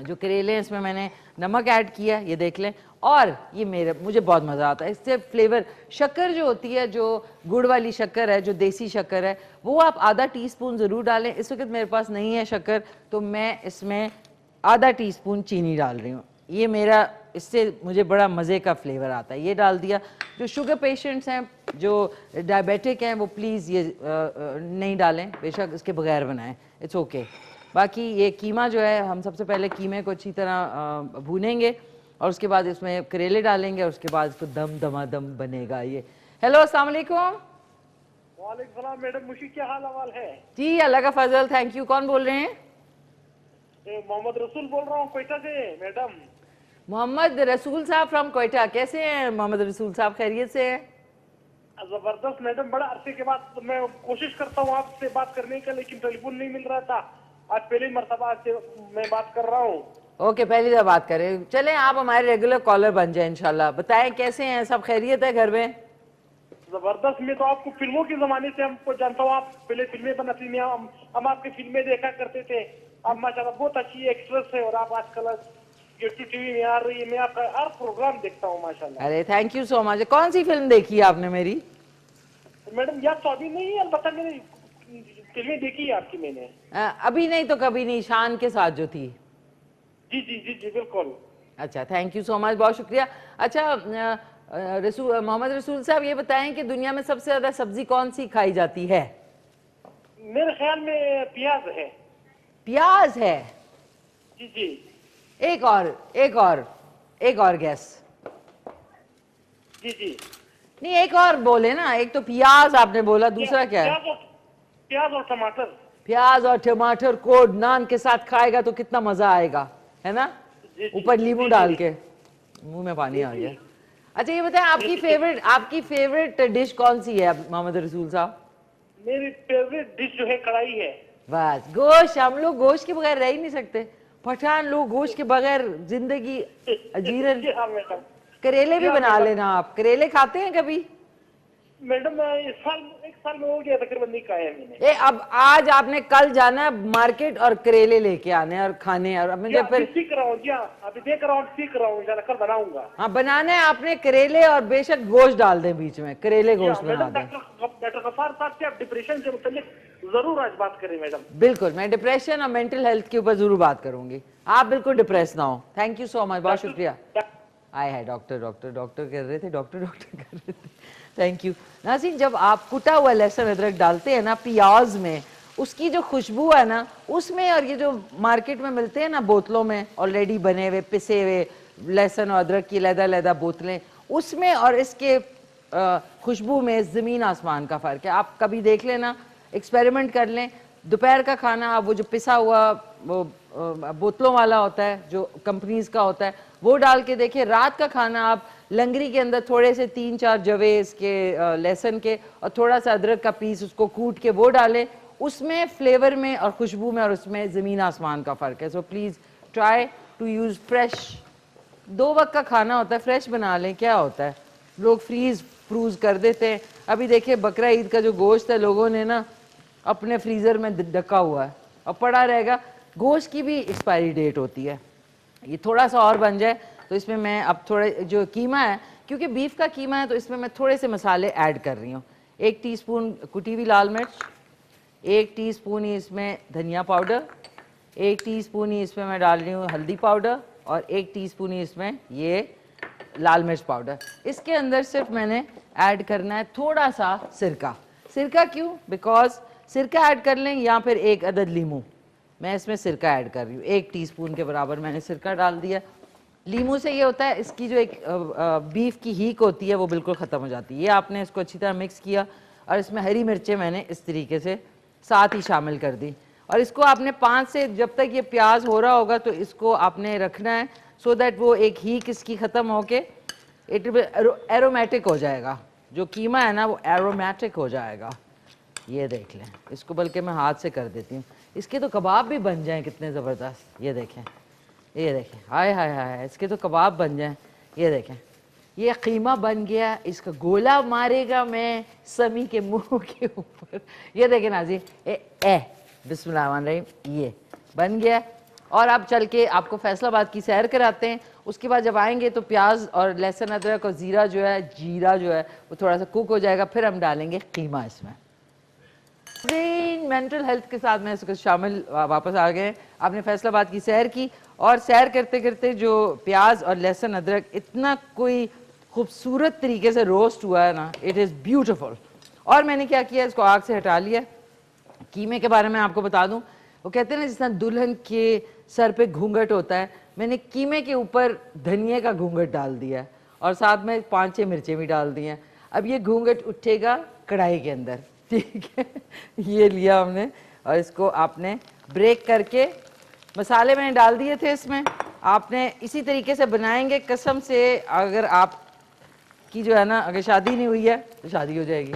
जो करेले हैं, इसमें मैंने नमक ऐड किया, ये देख लें। और ये मुझे बहुत मज़ा आता है इससे। फ्लेवर, शक्कर जो होती है, जो गुड़ वाली शक्कर है, जो देसी शक्कर है, वो आप आधा टीस्पून ज़रूर डालें। इस वक्त मेरे पास नहीं है शक्कर, तो मैं इसमें आधा टीस्पून चीनी डाल रही हूँ। ये मेरा, इससे मुझे बड़ा मज़े का फ्लेवर आता है। ये डाल दिया। जो शुगर पेशेंट्स हैं, जो डायबिटिक हैं, वो प्लीज़ ये नहीं डालें, बेशक इसके बगैर बनाएं, इट्स ओके। बाकी ये कीमा जो है, हम सबसे पहले कीमे को अच्छी तरह भूनेंगे और उसके बाद इसमें करेले डालेंगे और उसके बाद इसको दम दमादम बनेगा ये। हेलो, अस्सलाम वालेकुम। वालेकुम सलाम मैडम, मुशी क्या हाल अहवाल है? जी अल्लाह का फजल, थैंक यू। कौन बोल रहे हैं? मोहम्मद रसूल बोल रहा हूँ कोयटा से मैडम। मोहम्मद रसूल साहब फ्रॉम कोयटा। कैसे हैं मोहम्मद रसूल साहब, खैरियत से हैं? जबरदस्त मैडम, बड़ा अरसे के बाद तो मैं कोशिश करता हूँ आपसे बात करने का, लेकिन टेलीफोन नहीं मिल रहा था। आज पहली मरतबा से मैं बात कर रहा हूँ। ओके, पहली दफा बात करें। चलें, आप हमारे रेगुलर कॉलर बन जाए इंशाल्लाह। बताएं कैसे हैं, सब खैरियत है घर में? जबरदस्त। मैं तो आपको फिल्मों के जमाने से हमको जानता हूँ। आप पहले फिल्में बनाती थी, हम आपकी फिल्में देखा करते थे। आप माशाल्लाह बहुत अच्छी एक्ट्रेस है और आप आजकल यूट्यूब टीवी में आ रही है। मैं आपका हर प्रोग्राम देखता हूँ माशाल्लाह। अरे थैंक यू सो मच। कौन सी फिल्म देखी है आपने मेरी? मैडम याद तो अभी नहीं है, अलबत्ता मैंने फिल्में देखी है आपकी मैंने। अभी नहीं तो कभी नहीं, शान के साथ जो थी। जी जी जी जी बिल्कुल। अच्छा, थैंक यू सो मच, बहुत शुक्रिया। अच्छा मोहम्मद रसूल साहब, ये बताएं कि दुनिया में सबसे ज्यादा सब्जी कौन सी खाई जाती है? मेरे ख्याल में प्याज है। प्याज है? जी जी। एक और गैस। जी जी। नहीं, एक और बोले ना। एक तो प्याज आपने बोला, दूसरा क्या है? प्याज और टमाटर। प्याज और टमाटर को नान के साथ खाएगा तो कितना मजा आएगा, है ना? ऊपर नींबू डाल के, मुंह में पानी आ गया। अच्छा ये बताएं, आपकी फेवरेट डिश कौन सी है मोहम्मद रसूल साहब? मेरी फेवरेट डिश जो है कढ़ाई है। बस, गोश्त। हम लोग गोश्त के बगैर रह ही नहीं सकते। पठान लोग गोश्त के बगैर जिंदगी अजीरन। करेले भी बना लेना आप। करेले खाते हैं कभी? मैडम एक साल में हो गया तकरीबन, नहीं खाया मैंने। अब आज आपने कल जाना है मार्केट और करेले लेके आने और खाने। और मुझे फिर सीख रहा हूँ जी, अभी देख रहा हूँ, सीख रहा हूँ, इंशाल्लाह कल बनाऊंगा। हाँ, बनाना है आपने करेले और बेशक गोश्त डाल दें बीच में, करेले गोश्त बना दें। डॉक्टर गफ्फार साहब से आप डिप्रेशन के मुतालिक जरूर आज बात करें मैडम। बिल्कुल, मैं डिप्रेशन और मेंटल हेल्थ के ऊपर जरूर बात करूंगी। आप बिल्कुल डिप्रेस ना हो। थैंक यू सो मच, बहुत शुक्रिया। आए है डॉक्टर कर रहे थे, डॉक्टर कर रहे थे। थैंक यू नाज़रीन। जब आप कुटा हुआ लहसुन अदरक डालते हैं ना प्याज में, उसकी जो खुशबू है ना उसमें, और ये जो मार्केट में मिलते हैं ना बोतलों में ऑलरेडी बने हुए पिसे हुए लहसुन और अदरक की लहदा बोतलें, उसमें और इसके खुशबू में ज़मीन आसमान का फ़र्क है। आप कभी देख लेना, एक्सपेरिमेंट कर लें। दोपहर का खाना आप वो जो पिसा हुआ वो बोतलों वाला होता है जो कंपनीज का होता है वो डाल के देखिए। रात का खाना आप लंगरी के अंदर थोड़े से 3-4 जवे इसके लहसुन के और थोड़ा सा अदरक का पीस उसको कूट के वो डालें, उसमें फ्लेवर में और खुशबू में और उसमें ज़मीन आसमान का फ़र्क है। So please try to use fresh. 2 वक्त का खाना होता है, फ्रेश बना लें। क्या होता है, लोग फ्रूज कर देते हैं। अभी देखिए बकरा ईद का जो गोश्त है लोगों ने ना अपने फ्रीज़र में ढका हुआ है और पड़ा रहेगा। गोश्त की भी एक्सपायरी डेट होती है। ये थोड़ा सा और बन जाए तो इसमें मैं अब थोड़े जो कीमा है, क्योंकि बीफ का कीमा है तो इसमें मैं थोड़े से मसाले ऐड कर रही हूँ। 1 टीस्पून कुटी हुई लाल मिर्च, 1 टीस्पून ही इसमें धनिया पाउडर, 1 टीस्पून ही इसमें मैं डाल रही हूँ हल्दी पाउडर और 1 टीस्पून ही इसमें ये लाल मिर्च पाउडर। इसके अंदर सिर्फ मैंने ऐड करना है थोड़ा सा सिरका। सिरका क्यों? बिकॉज सिरका ऐड कर लें या फिर 1 अदद लीमू, मैं इसमें सिरका ऐड कर रही हूँ। 1 टीस्पून के बराबर मैंने सिरका डाल दिया। लीमू से ये होता है इसकी जो एक बीफ की हीक होती है वो बिल्कुल ख़त्म हो जाती है। ये आपने इसको अच्छी तरह मिक्स किया और इसमें हरी मिर्चें मैंने इस तरीके से साथ ही शामिल कर दी और इसको आपने 5 से, जब तक ये प्याज हो रहा होगा तो इसको आपने रखना है सो दैट वो एक हीक इसकी ख़त्म होके इट एरोमेटिक हो जाएगा। जो कीमा है ना वो एरोमेटिक हो जाएगा। ये देख लें, इसको बल्कि मैं हाथ से कर देती हूँ। इसके तो कबाब भी बन जाएं कितने ज़बरदस्त। ये देखें, ये देखें, हाय हाय हाय, इसके तो कबाब बन जाएं। ये देखें, ये कीमा बन गया। इसका गोला मारेगा मैं समी के मुंह के ऊपर। ये देखें नाज़ी, बिस्मिल्लाहिर्रहमानिर्रहीम, ये बन गया। और अब चल के आपको फैसलाबाद की सैर कराते हैं। उसके बाद जब आएंगे तो प्याज और लहसुन अदरक और जीरा जो है वो थोड़ा सा कुक हो जाएगा, फिर हम डालेंगे कीमा इसमें। मेंटल हेल्थ के साथ में इसको शामिल वापस आ गए। आपने फैसलाबाद की सैर की और सैर करते करते जो प्याज और लहसुन अदरक इतना कोई खूबसूरत तरीके से रोस्ट हुआ है ना, इट इज़ ब्यूटिफुल। और मैंने क्या किया, इसको आग से हटा लिया। कीमे के बारे में आपको बता दूं, वो कहते हैं ना जिस तरह दुल्हन के सर पे घूंघट होता है, मैंने कीमे के ऊपर धनिए का घूंघट डाल दिया और साथ में 5-6 मिर्चें भी डाल दी हैं। अब ये घूंघट उठेगा कढ़ाई के अंदर, ठीक है। ये लिया हमने और इसको आपने ब्रेक करके, मसाले मैंने डाल दिए थे इसमें। आपने इसी तरीके से बनाएंगे कसम से। अगर आप की जो है ना, अगर शादी नहीं हुई है तो शादी हो जाएगी।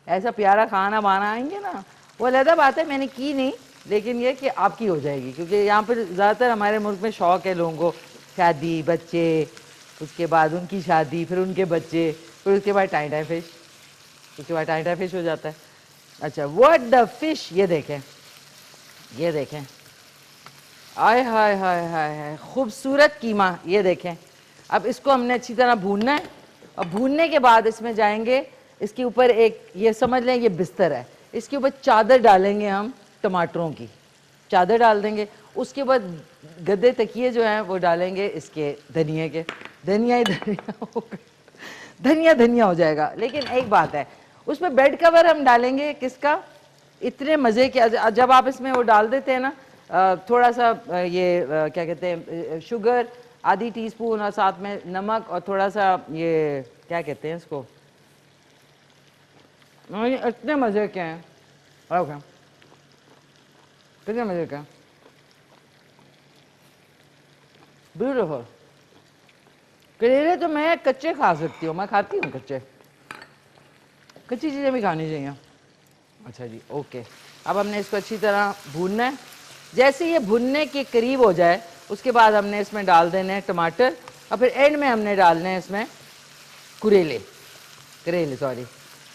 ऐसा प्यारा खाना बनाएंगे ना, वो अलग बात है, मैंने की नहीं, लेकिन ये कि आपकी हो जाएगी। क्योंकि यहाँ पर ज़्यादातर हमारे मुल्क में शौक़ है लोगों को, शादी, बच्चे, उसके बाद उनकी शादी, फिर उनके बच्चे, फिर उसके बाद टाई फिश, उसके बाद टाई फिश हो जाता है। अच्छा, व्हाट द फिश, ये देखें, ये देखें, आय हाय हाय हाय हाय, खूबसूरत कीमा। ये देखें, अब इसको हमने अच्छी तरह भूनना है और भूनने के बाद इसमें जाएंगे, इसके ऊपर एक, ये समझ लें ये बिस्तर है, इसके ऊपर चादर डालेंगे हम, टमाटरों की चादर डाल देंगे। उसके बाद गद्दे तकिए जो हैं वो डालेंगे इसके धनिया के, धनिया ही धनिया होगा, धनिया धनिया हो जाएगा। लेकिन एक बात है, उसमें बेड कवर हम डालेंगे किसका, इतने मज़े के। जब आप इसमें वो डाल देते हैं ना थोड़ा सा ये क्या कहते हैं, शुगर आधी टीस्पून और साथ में नमक और थोड़ा सा ये क्या कहते हैं इसको, इतने मज़े के हैं। ओके, कितने मज़े का, ब्यूटीफुल। करेले तो मैं कच्चे खा सकती हूँ, मैं खाती हूँ कच्चे, कच्ची चीज़ें भी खानी चाहिए। अच्छा जी, ओके। अब हमने इसको अच्छी तरह भूनना है। जैसे ये भुनने के करीब हो जाए उसके बाद हमने इसमें डाल देने हैं टमाटर और फिर एंड में हमने डालने हैं इसमें करेले सॉरी,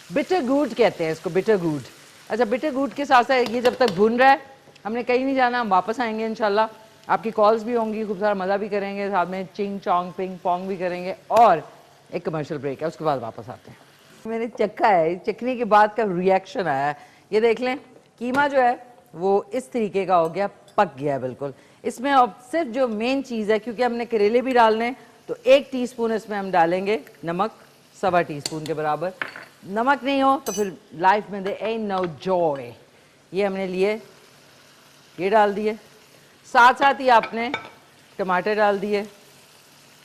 बिटर गुड कहते हैं इसको, बिटर गुड। अच्छा, बिटर गुड के साथ साथ ये जब तक भुन रहा है, हमने कहीं नहीं जाना, हम वापस आएंगे इंशाल्लाह। आपकी कॉल्स भी होंगी, खूब सारा मज़ा भी करेंगे, साथ में चिंग चोंग पिंग पोंग भी करेंगे और एक कमर्शियल ब्रेक है, उसके बाद वापस आते हैं। मैंने चखा है, चखने के बाद का रिएक्शन आया है। ये देख लें, कीमा जो है वो इस तरीके का हो गया, पक गया है बिल्कुल। इसमें अब सिर्फ जो मेन चीज़ है, क्योंकि हमने करेले भी डालने हैं, तो 1 टीस्पून इसमें हम डालेंगे नमक, 1.25 टीस्पून के बराबर। नमक नहीं हो तो फिर लाइफ में दे ain't no joy। ये हमने लिए, ये डाल दिए, साथ साथ ही आपने टमाटर डाल दिए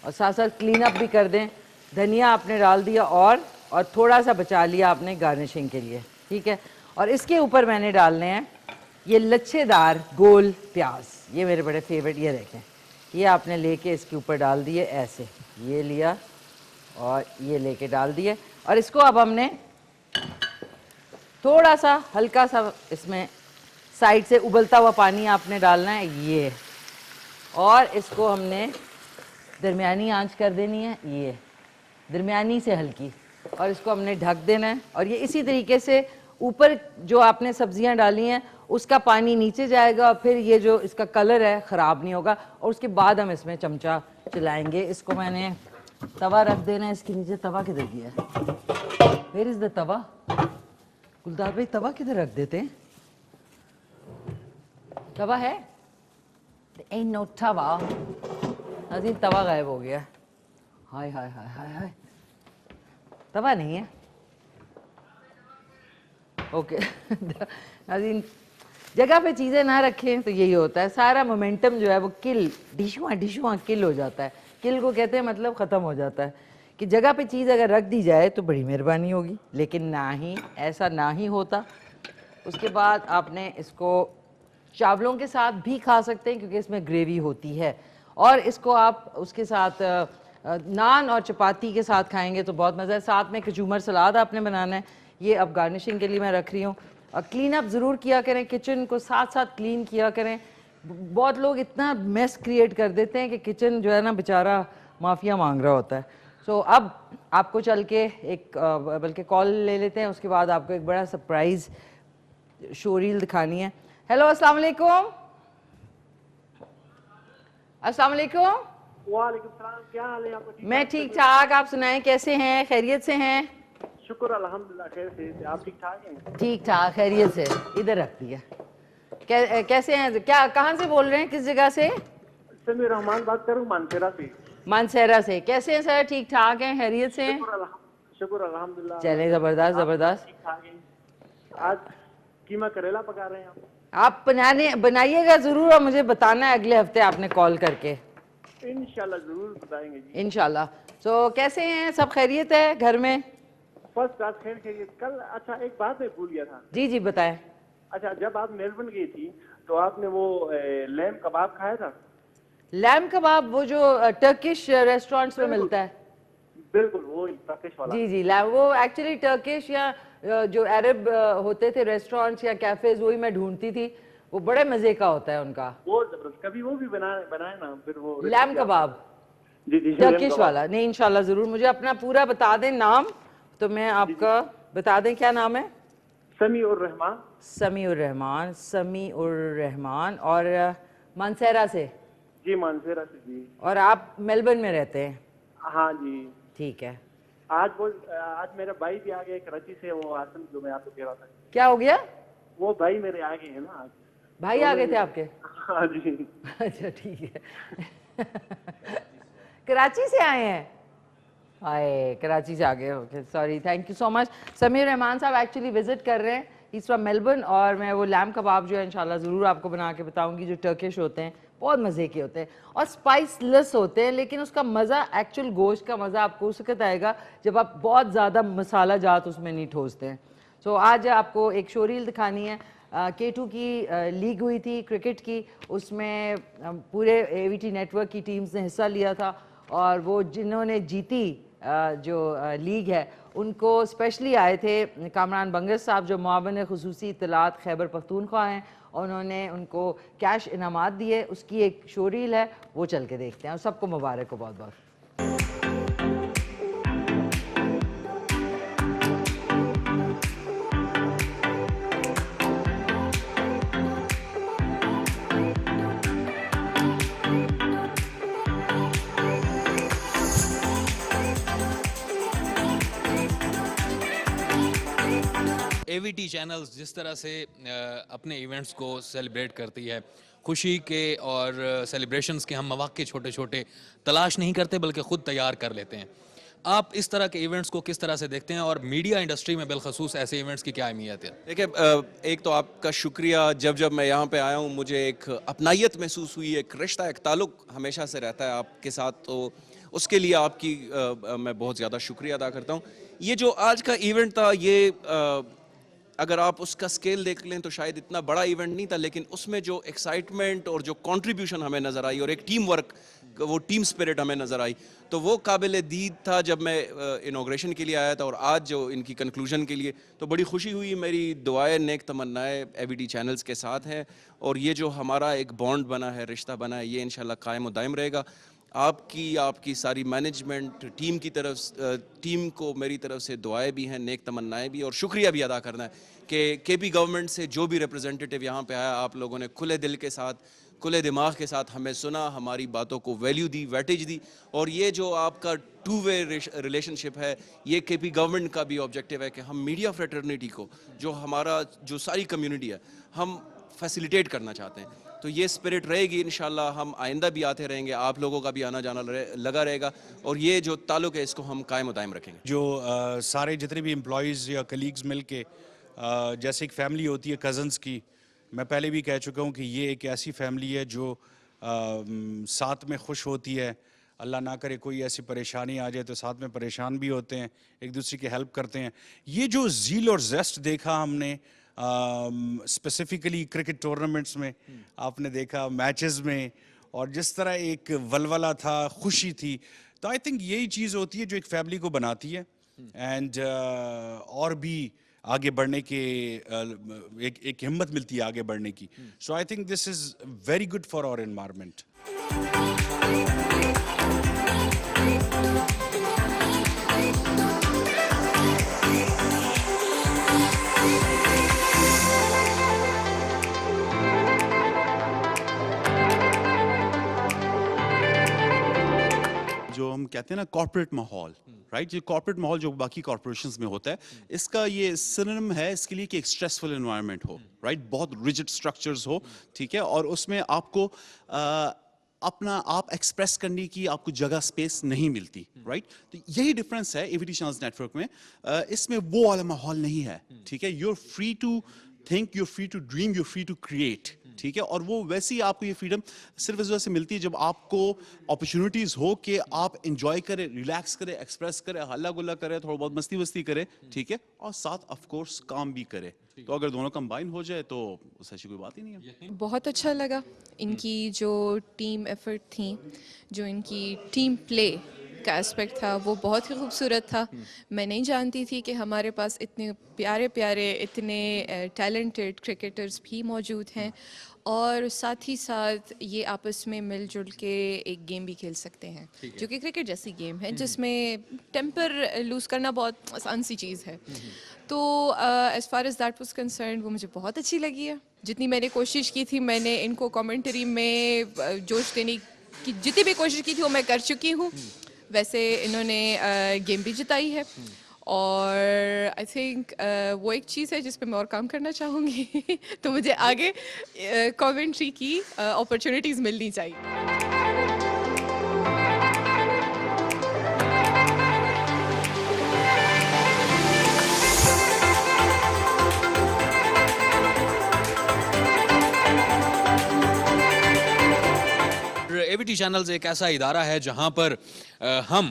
और साथ साथ क्लीन अप भी कर दें। धनिया आपने डाल दिया और थोड़ा सा बचा लिया आपने गार्निशिंग के लिए, ठीक है। और इसके ऊपर मैंने डालने हैं ये लच्छेदार गोल प्याज, ये मेरे बड़े फेवरेट, ये देखें, ये आपने लेके इसके ऊपर डाल दिए ऐसे, ये लिया और ये लेके डाल दिए। और इसको अब हमने थोड़ा सा हल्का सा इसमें साइड से उबलता हुआ पानी आपने डालना है ये, और इसको हमने दरमियानी आंच कर देनी है, ये दरमियानी से हल्की, और इसको हमने ढक देना है। और ये इसी तरीके से ऊपर जो आपने सब्जियां डाली हैं उसका पानी नीचे जाएगा और फिर ये जो इसका कलर है ख़राब नहीं होगा। और उसके बाद हम इसमें चमचा चलाएंगे। इसको मैंने तवा रख देना है इसके नीचे। तवा किधर गया है? वेयर इज़ द तवा? गुलदार भाई तवा किधर रख देते हैं? तवा है? ain't no तवा। नाज़रीन तवा गायब हो गया। हाय हाय हाय हाय हाय, तवा नहीं है। ओके नाज़रीन, जगह पे चीज़ें ना रखें तो यही होता है, सारा मोमेंटम जो है वो डिशुआ किल हो जाता है। किल को कहते हैं मतलब ख़त्म हो जाता है कि जगह पे चीज़ अगर रख दी जाए तो बड़ी मेहरबानी होगी, लेकिन ना ही, ऐसा ना ही होता। उसके बाद आपने इसको चावलों के साथ भी खा सकते हैं क्योंकि इसमें ग्रेवी होती है, और इसको आप उसके साथ नान और चपाती के साथ खाएंगे तो बहुत मज़ा है। साथ में कचूमर सलाद आपने बनाना है, ये अब गार्निशिंग के लिए मैं रख रही हूँ। और क्लीन अप ज़रूर किया करें, किचन को साथ साथ क्लीन किया करें। बहुत लोग इतना मेस क्रिएट कर देते हैं कि किचन जो है ना बेचारा माफिया मांग रहा होता है। सो अब आपको चल के एक बल्कि कॉल ले लेते हैं, उसके बाद आपको एक बड़ा सरप्राइज़ शोरील दिखानी है। हेलो, अस्सलाम वालेकुम। अस्सलाम वालेकुम। वालेकुम सलाम, क्या हाल है आपका? मैं ठीक ठाक, आप सुनाएं कैसे हैं? खैरियत से हैं? शुक्र अल्हम्दुलिल्लाह, खैर से। आप ठीक ठाक हैं? ठीक ठाक, खैरियत से। इधर रख दिया। कैसे हैं? क्या, कहाँ से बोल रहे हैं, किस जगह से? समीर रहमान बात करूँ, मानसेरा से। मानसेरा से। कैसे हैं सर? ठीक ठाक हैं, खैरियत से हैं? शुक्र अल्हम्दुलिल्लाह। चलें, ज़बरदस्त ज़बरदस्त। ठीक ठाक हैं। आज कीमा करेला पका रहे हैं आप बनाइएगा ज़रूर और मुझे बताना है अगले हफ्ते आपने कॉल करके। इंशाल्लाह जरूर बताएंगे जी। इंशाल्लाह। तो कैसे हैं, सब खैरियत है घर में? फर्स्ट क्लास, खैर खैरियत। कल अच्छा एक बात मैं भूल गया था। जी जी बताएं। अच्छा, जब आप मेलबर्न गई थी तो आपने वो लैम कबाब खाया था? लैम कबाब, वो जो टर्किश रेस्टोरेंट्स में मिलता है? बिल्कुल वो टर्किश वाला। जी जी, लैम वो एक्चुअली टर्किश या जो अरब होते थे रेस्टोरेंट्स या कैफेज, वही मैं ढूंढती थी। वो बड़े मजे का होता है उनका। वो जबरदस्त, कभी वो भी बनाए ना फिर वो लैम कबाब। जी जी, टर्किश वाला। नहीं, इंशाल्लाह जरूर। मुझे अपना पूरा बता दें नाम, तो मैं आपका बता दें। क्या नाम है? समी उर रहमान। समी उर रहमान। समी उर रहमान। और मानसेरा से? जी मानसेरा से जी। और आप मेलबर्न में रहते हैं? हाँ जी। ठीक है। आज मेरा भाई भी आ गया कराची से, वो आसन जो मैं आपको कह रहा था। क्या हो गया? वो भाई मेरे आ गए हैं ना आज। भाई आ गए थे आपके? हाँ जी। अच्छा ठीक है। कराची से आए हैं? हाय, कराची से आ गए। Okay, sorry, thank you so much. Sameer Rahman साहब एक्चुअली विजिट कर रहे हैं, इस फ्रॉम मेलबर्न, और मैं वो लैम कबाब जो है इंशाल्लाह ज़रूर आपको बना के बताऊंगी, जो टर्किश होते हैं, बहुत मज़े के होते हैं और स्पाइसलेस होते हैं, लेकिन उसका मज़ा, एक्चुअल गोश्त का मज़ा आपको उस वक्त आएगा जब आप बहुत ज़्यादा मसाला जात उसमें नहीं ठोसते हैं। सो आज आपको एक शोरील दिखानी है। K2 की लीग हुई थी क्रिकेट की, उसमें पूरे AVT नेटवर्क की टीम्स ने हिस्सा लिया था, और वो जिन्होंने जीती जो लीग है उनको स्पेशली आए थे कामरान बंगस साहब, जो मुआवन खुसूसी इत्तलात खैबर पख्तूनख्वा हैं, और उन्होंने उनको कैश इनामात दिए। उसकी एक शोरील है, वो चल के देखते हैं। और सबको मुबारक हो बहुत बहुत। AVT चैनल्स जिस तरह से अपने इवेंट्स को सेलिब्रेट करती है, खुशी के और सेलिब्रेशंस के हम मौके छोटे छोटे तलाश नहीं करते बल्कि ख़ुद तैयार कर लेते हैं। आप इस तरह के इवेंट्स को किस तरह से देखते हैं और मीडिया इंडस्ट्री में बिलखसूस ऐसे इवेंट्स की क्या अहमियत है? देखिए, एक तो आपका शुक्रिया। जब जब मैं यहाँ पे आया हूँ मुझे एक अपनायत महसूस हुई, एक रिश्ता, एक ताल्लुक हमेशा से रहता है आपके साथ, तो उसके लिए आपकी मैं बहुत ज़्यादा शुक्रिया अदा करता हूँ। ये जो आज का इवेंट था, ये अगर आप उसका स्केल देख लें तो शायद इतना बड़ा इवेंट नहीं था, लेकिन उसमें जो एक्साइटमेंट और जो कंट्रीब्यूशन हमें नज़र आई और एक टीम वर्क, वो टीम स्पिरिट हमें नज़र आई, तो वो काबिल दीद था जब मैं इनॉग्रेशन के लिए आया था और आज जो इनकी कंक्लूजन के लिए, तो बड़ी खुशी हुई। मेरी दुआएं, नेक तमन्नाएं एवीटी चैनल्स के साथ हैं और ये जो हमारा एक बॉन्ड बना है, रिश्ता बना है, ये इंशाल्लाह कायम व दायम रहेगा। आपकी सारी मैनेजमेंट टीम की तरफ, टीम को मेरी तरफ से दुआएं भी हैं, नेक तमन्नाएं भी, और शुक्रिया भी अदा करना है कि केपी गवर्नमेंट से जो भी रिप्रेजेंटेटिव यहाँ पे आया, आप लोगों ने खुले दिल के साथ, खुले दिमाग के साथ हमें सुना, हमारी बातों को वैल्यू दी, वेटेज दी। और ये जो आपका टू वे रिलेशनशिप है, ये केपी गवर्नमेंट का भी ऑब्जेक्टिव है कि हम मीडिया फ्रेटर्निटी को, जो हमारा जो सारी कम्युनिटी है, हम फैसिलिटेट करना चाहते हैं। तो ये स्पिरिट रहेगी इंशाल्लाह। हम आइंदा भी आते रहेंगे, आप लोगों का भी आना जाना लगा रहेगा और ये जो ताल्लुक है इसको हम कायम दायम रखेंगे। जो सारे जितने भी एम्प्लॉयज़ या कलीग्स मिल के जैसे एक फैमिली होती है कज़न्स की, मैं पहले भी कह चुका हूँ कि ये एक ऐसी फैमिली है जो साथ में खुश होती है। अल्लाह ना करे कोई ऐसी परेशानी आ जाए तो साथ में परेशान भी होते हैं, एक दूसरे की हेल्प करते हैं। ये जो ज़ील और ज़ेस्ट देखा हमने स्पेसिफिकली क्रिकेट टूर्नामेंट्स में, आपने देखा मैचेस में, और जिस तरह एक वलवला था, खुशी थी, तो आई थिंक यही चीज़ होती है जो एक फैमिली को बनाती है एंड और भी आगे बढ़ने के एक हिम्मत मिलती है आगे बढ़ने की। So I think this is very good for our environment. जो हम कहते हैं ना कॉर्पोरेट माहौल, राइट, ये कॉर्पोरेट माहौल जो बाकी कॉर्पोरेशंस में होता है, इसका ये सिनोनिम है इसके लिए कि एक स्ट्रेसफुल एनवायरनमेंट हो, राइट, बहुत रिजिड स्ट्रक्चर्स हो, ठीक है, और उसमें आपको अपना आप एक्सप्रेस करने की आपको जगह स्पेस नहीं मिलती, राइट। तो यही डिफरेंस है एवीटी चैनल्स नेटवर्क में। इसमें वो वाला माहौल नहीं है, ठीक है। You are free to think, you are free to dream, you are free to create, ठीक है। और वो वैसे ही आपको ये फ्रीडम सिर्फ इस वजह से मिलती है जब आपको अपॉर्चुनिटीज हो कि आप इंजॉय करें, रिलैक्स करें, एक्सप्रेस करें, हल्ला गुल्ला करें, थोड़ा बहुत मस्ती वस्ती करें, ठीक है, और साथ ऑफ कोर्स काम भी करें। तो अगर दोनों कंबाइन हो जाए तो उससे ऐसी कोई बात ही नहीं है। बहुत अच्छा लगा इनकी जो टीम एफर्ट थी, जो इनकी टीम प्ले का एस्पेक्ट था, वो बहुत ही खूबसूरत था। मैं नहीं जानती थी कि हमारे पास इतने प्यारे प्यारे, इतने टैलेंटेड क्रिकेटर्स भी मौजूद हैं और साथ ही साथ ये आपस में मिलजुल के एक गेम भी खेल सकते हैं, जो कि क्रिकेट जैसी गेम है जिसमें टेम्पर लूज़ करना बहुत आसान सी चीज़ है। तो as far as that was concern वो मुझे बहुत अच्छी लगी है। जितनी मैंने कोशिश की थी, मैंने इनको कमेंट्री में जोश देने की जितनी भी कोशिश की थी वो मैं कर चुकी हूँ। वैसे इन्होंने गेम भी जिताई है और आई थिंक वो एक चीज़ है जिस पे मैं और काम करना चाहूँगी तो मुझे आगे कमेंट्री की अपॉर्चुनिटीज़ मिलनी चाहिए। एवीटी चैनल्स एक ऐसा इदारा है जहां पर हम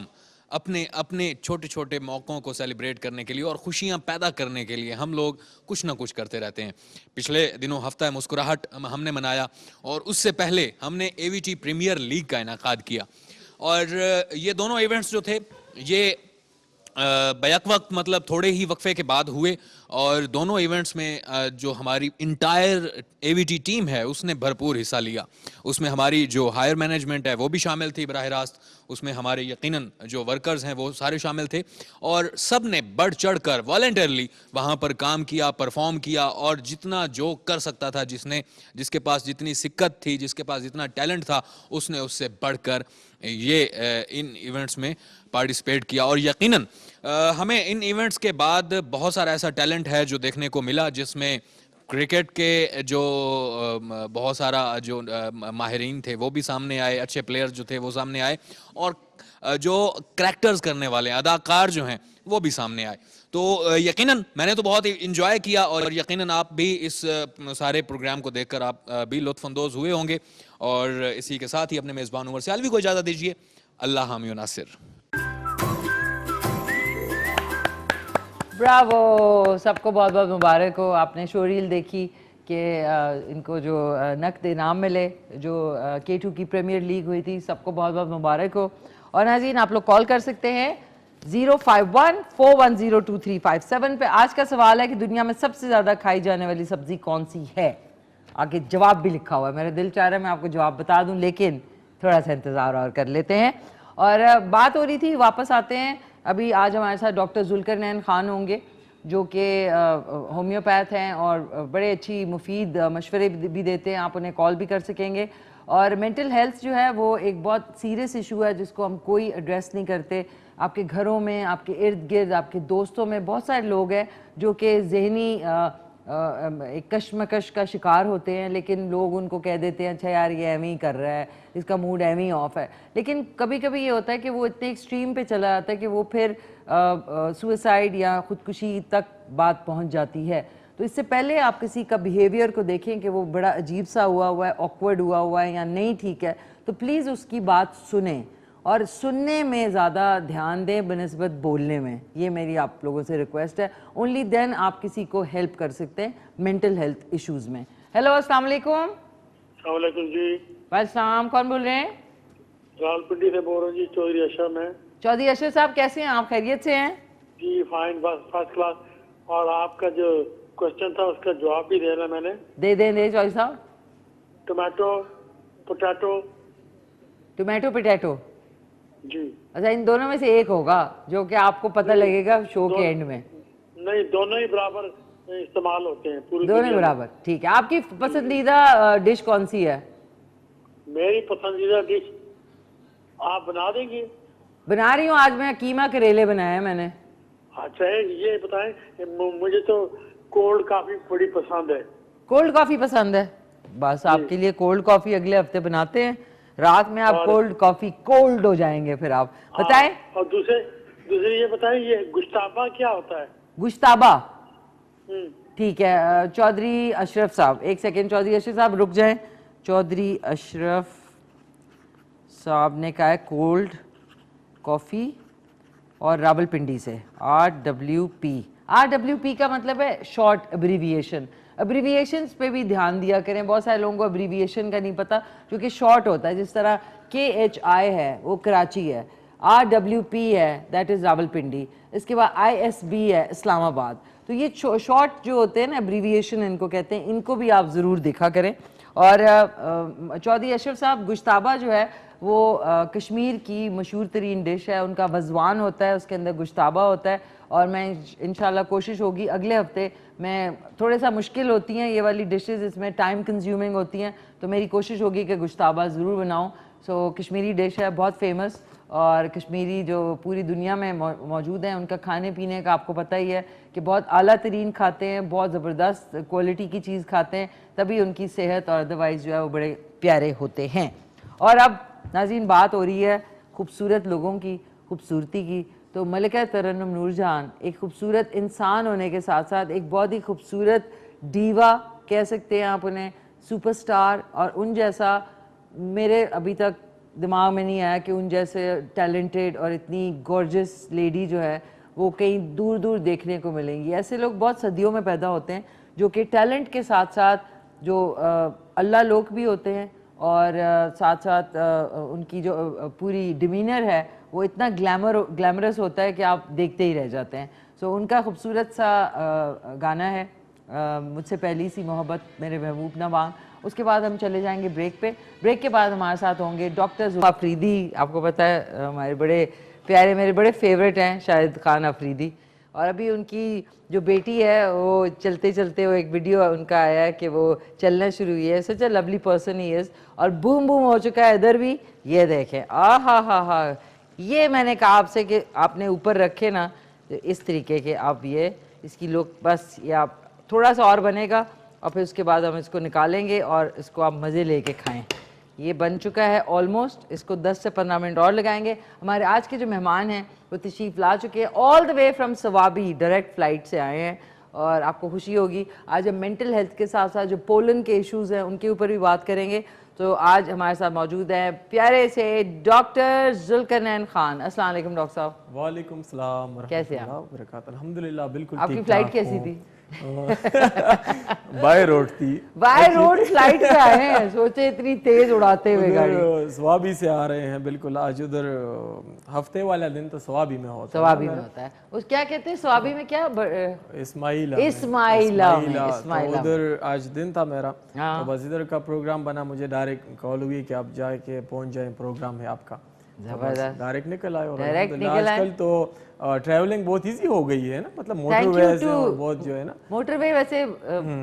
अपने अपने छोटे छोटे मौक़ों को सेलिब्रेट करने के लिए और खुशियां पैदा करने के लिए हम लोग कुछ ना कुछ करते रहते हैं। पिछले दिनों हफ्ता मुस्कुराहट हमने मनाया और उससे पहले हमने एवीटी प्रीमियर लीग का इनाकाद किया और ये दोनों इवेंट्स जो थे ये बैक वक्त मतलब थोड़े ही वक्फे के बाद हुए और दोनों इवेंट्स में जो हमारी इंटायर एवीटी टीम है उसने भरपूर हिस्सा लिया। उसमें हमारी जो हायर मैनेजमेंट है वो भी शामिल थी बराह रास्त, उसमें हमारे यकीनन जो वर्कर्स हैं वो सारे शामिल थे और सब ने बढ़ चढ़ कर वॉलंटियरली वहाँ पर काम किया, परफॉर्म किया और जितना जो कर सकता था, जिसके पास जितनी सिक्कत थी, जिसके पास जितना टैलेंट था, उसने उससे बढ़कर ये इन इवेंट्स में पार्टिसिपेट किया। और यकीनन हमें इन इवेंट्स के बाद बहुत सारा ऐसा टैलेंट है जो देखने को मिला जिसमें क्रिकेट के जो बहुत सारा जो माहिरीन थे वो भी सामने आए, अच्छे प्लेयर्स जो थे वो सामने आए और जो करैक्टर्स करने वाले हैं, अदाकार जो हैं, वो भी सामने आए। तो यकीनन मैंने तो बहुत इंजॉय किया और यकीनन आप भी इस सारे प्रोग्राम को देखकर आप भी लुत्फानंदोज हुए होंगे। और इसी के साथ ही अपने मेज़बान उमर सियालवी को इजाज़त दीजिए। अल्लाह हामी व नासिर। ब्रावो, सबको बहुत बहुत मुबारक हो। आपने शो रील देखी कि इनको जो नकद इनाम मिले, जो K2 की प्रीमियर लीग हुई थी, सबको बहुत बहुत मुबारक हो। और नाज़रीन, आप लोग कॉल कर सकते हैं 05141023557 पे। आज का सवाल है कि दुनिया में सबसे ज़्यादा खाई जाने वाली सब्ज़ी कौन सी है। आगे जवाब भी लिखा हुआ है, मेरा दिल चाह रहा है मैं आपको जवाब बता दूं, लेकिन थोड़ा सा इंतज़ार और कर लेते हैं। और बात हो रही थी, वापस आते हैं। अभी आज हमारे साथ डॉक्टर जुल्करनैन खान होंगे, जो कि होम्योपैथ हैं और बड़े अच्छी मुफीद मशवरे भी देते हैं। आप उन्हें कॉल भी कर सकेंगे। और मेंटल हेल्थ जो है वो एक बहुत सीरियस इशू है जिसको हम कोई एड्रेस नहीं करते। आपके घरों में, आपके इर्द गिर्द, आपके दोस्तों में बहुत सारे लोग हैं जो कि जहनी एक कशमकश का शिकार होते हैं, लेकिन लोग उनको कह देते हैं अच्छा यार ये एम ही कर रहा है, इसका मूड एम ही ऑफ है। लेकिन कभी कभी ये होता है कि वो इतने एक्सट्रीम पे चला जाता है कि वो फिर सुसाइड या ख़ुदकुशी तक बात पहुंच जाती है। तो इससे पहले आप किसी का बिहेवियर को देखें कि वो बड़ा अजीब सा हुआ है, ऑकवर्ड हुआ है या नहीं ठीक है, तो प्लीज़ उसकी बात सुने और सुनने में ज़्यादा ध्यान दें बनस्बत बोलने में। ये मेरी आप लोगों से रिक्वेस्ट है। ओनली देन आप किसी को हेल्प कर सकते हैं मेंटल हेल्थ इश्यूज़ में। हेलो, अस्सलाम वालेकुम। अस्सलाम वालेकुम जी। वालेकुम, कौन बोल रहे हैं? रावलपिंडी से बोल रहा हूँ जी, चौधरी अशरफ है। चौधरी अशरफ साहब, कैसे हैं आप? खैरियत से हैं? जी फाइन, बस फर्स्ट क्लास। और आपका जो क्वेश्चन था उसका जवाब भी देना मैंने। दे चौधरी साहब। Tomato potato. टोमेटो पोटैटो जी। अच्छा, इन दोनों में से एक होगा जो कि आपको पता लगेगा शो के एंड में। नहीं, दोनों ही बराबर इस्तेमाल होते हैं पूरी दोनों दुनिया में। बराबर, ठीक है। आपकी पसंदीदा डिश कौन सी है? मेरी पसंदीदा डिश आप बना देंगे? बना रही हूँ, आज मैं कीमा करेले बनाया है मैंने। अच्छा, ये बताएं, मुझे तो कोल्ड कॉफी बड़ी पसंद है। कोल्ड कॉफी पसंद है? बस आपके लिए कोल्ड कॉफी अगले हफ्ते बनाते हैं। रात में आप कोल्ड कॉफी कोल्ड हो जाएंगे। फिर आप बताएं। और दूसरे ये बताएं, ये गुश्ताबा क्या होता है? गुश्ताबा, ठीक है। चौधरी अशरफ साहब, एक सेकेंड, चौधरी अशरफ साहब रुक जाएं। चौधरी अशरफ साहब ने कहा है कोल्ड कॉफ़ी और रावलपिंडी से। RWP का मतलब है शॉर्ट अब्रीविएशन। अब्रीविएशंस पे भी ध्यान दिया करें। बहुत सारे लोगों को अब्रीविएशन का नहीं पता, जो कि शॉर्ट होता है। जिस तरह KHI है वो कराची है, RWP है दैट इज़ रावलपिंडी, इसके बाद ISB है इस्लामाबाद। तो ये शॉर्ट जो होते हैं ना, अब्रीविएशन इनको कहते हैं, इनको भी आप ज़रूर देखा करें। और चौधरी अशरफ साहब, गुश्ताबा जो है वो कश्मीर की मशहूर तरीन डिश है। उनका वज़वान होता है, उसके अंदर गुश्ताबा होता है। और मैं इंशाल्लाह कोशिश होगी अगले हफ्ते, मैं थोड़े सा मुश्किल होती हैं ये वाली डिशेस, इसमें टाइम कंज्यूमिंग होती हैं, तो मेरी कोशिश होगी कि गुश्ताबा ज़रूर बनाऊं। सो कश्मीरी डिश है, बहुत फेमस, और कश्मीरी जो पूरी दुनिया में मौजूद हैं, उनका खाने पीने का आपको पता ही है कि बहुत आला तरीन खाते हैं, बहुत ज़बरदस्त क्वालिटी की चीज़ खाते हैं, तभी उनकी सेहत और अदरवाइज़ जो है वो बड़े प्यारे होते हैं। और अब नाज़रीन, बात हो रही है खूबसूरत लोगों की, खूबसूरती की। तो मलिका तरन्नुम नूरजहान एक खूबसूरत इंसान होने के साथ साथ एक बहुत ही खूबसूरत डीवा कह सकते हैं आप उन्हें, सुपरस्टार। और उन जैसा मेरे अभी तक दिमाग में नहीं आया कि उन जैसे टैलेंटेड और इतनी गॉर्जियस लेडी जो है वो कहीं दूर दूर देखने को मिलेंगी। ऐसे लोग बहुत सदियों में पैदा होते हैं जो कि टैलेंट के साथ साथ जो अल्लाह लोग भी होते हैं, और साथ साथ उनकी जो पूरी डिमीनर है वो इतना ग्लैमरस होता है कि आप देखते ही रह जाते हैं। सो उनका खूबसूरत सा गाना है मुझसे पहली सी मोहब्बत, मेरे महबूब नवांग। उसके बाद हम चले जाएंगे ब्रेक पे। ब्रेक के बाद हमारे साथ होंगे डॉक्टर जुल्फा अफरीदी। आपको पता है हमारे बड़े प्यारे, मेरे बड़े फेवरेट हैं शाहिद खान अफरीदी। और अभी उनकी जो बेटी है वो चलते चलते, वो एक वीडियो उनका आया है कि वो चलना शुरू हुई है। Such a lovely person he is, और बूम बूम हो चुका है इधर भी। ये देखें, हा, ये मैंने कहा आपसे कि आपने ऊपर रखे ना तो इस तरीके के आप ये इसकी लुक, बस ये आप थोड़ा सा और बनेगा और फिर उसके बाद हम इसको निकालेंगे और इसको आप मज़े लेके खाएं। ये बन चुका है ऑलमोस्ट, इसको 10 से 15 मिनट और लगाएंगे। हमारे आज के जो मेहमान हैं वो तशरीफ़ ला चुके हैं all the way from Swabi, direct flight से आए हैं। और आपको खुशी होगी आज हम मेंटल हेल्थ के साथ साथ जो पोलन के इश्यूज़ हैं उनके ऊपर भी बात करेंगे। तो आज हमारे साथ मौजूद हैं प्यारे से डॉक्टर जुल्करनैन खान। अस्सलाम वालेकुम डॉक्टर साहब। वालेकुम सलाम। कैसे हैं आप? अल्हम्दुलिल्लाह बिल्कुल। आपकी फ्लाइट कैसी थी? बाय रोड थी। बाय रोड फ्लाइट से आए हैं, सोचे इतनी तेज उड़ाते हुए गाड़ी। स्वाबी से आ रहे हैं बिल्कुल। आज उधर हफ्ते वाला दिन तो स्वाबी में होता है। स्वाबी में होता है। उस क्या कहते हैं स्वाबी में, क्या इस्माइला। इस्माइला उधर आज दिन था मेरा, तो बस इधर का प्रोग्राम बना, मुझे डायरेक्ट कॉल हुई कि आप जाके पहुंच जाए, प्रोग्राम है आपका। जबरदस्त। डायरेक्ट निकल आए। और निकल आजकल तो ट्रैवलिंग बहुत इजी हो गई है ना, मतलब मोटरवे से और बहुत जो है ना, मोटरवे वैसे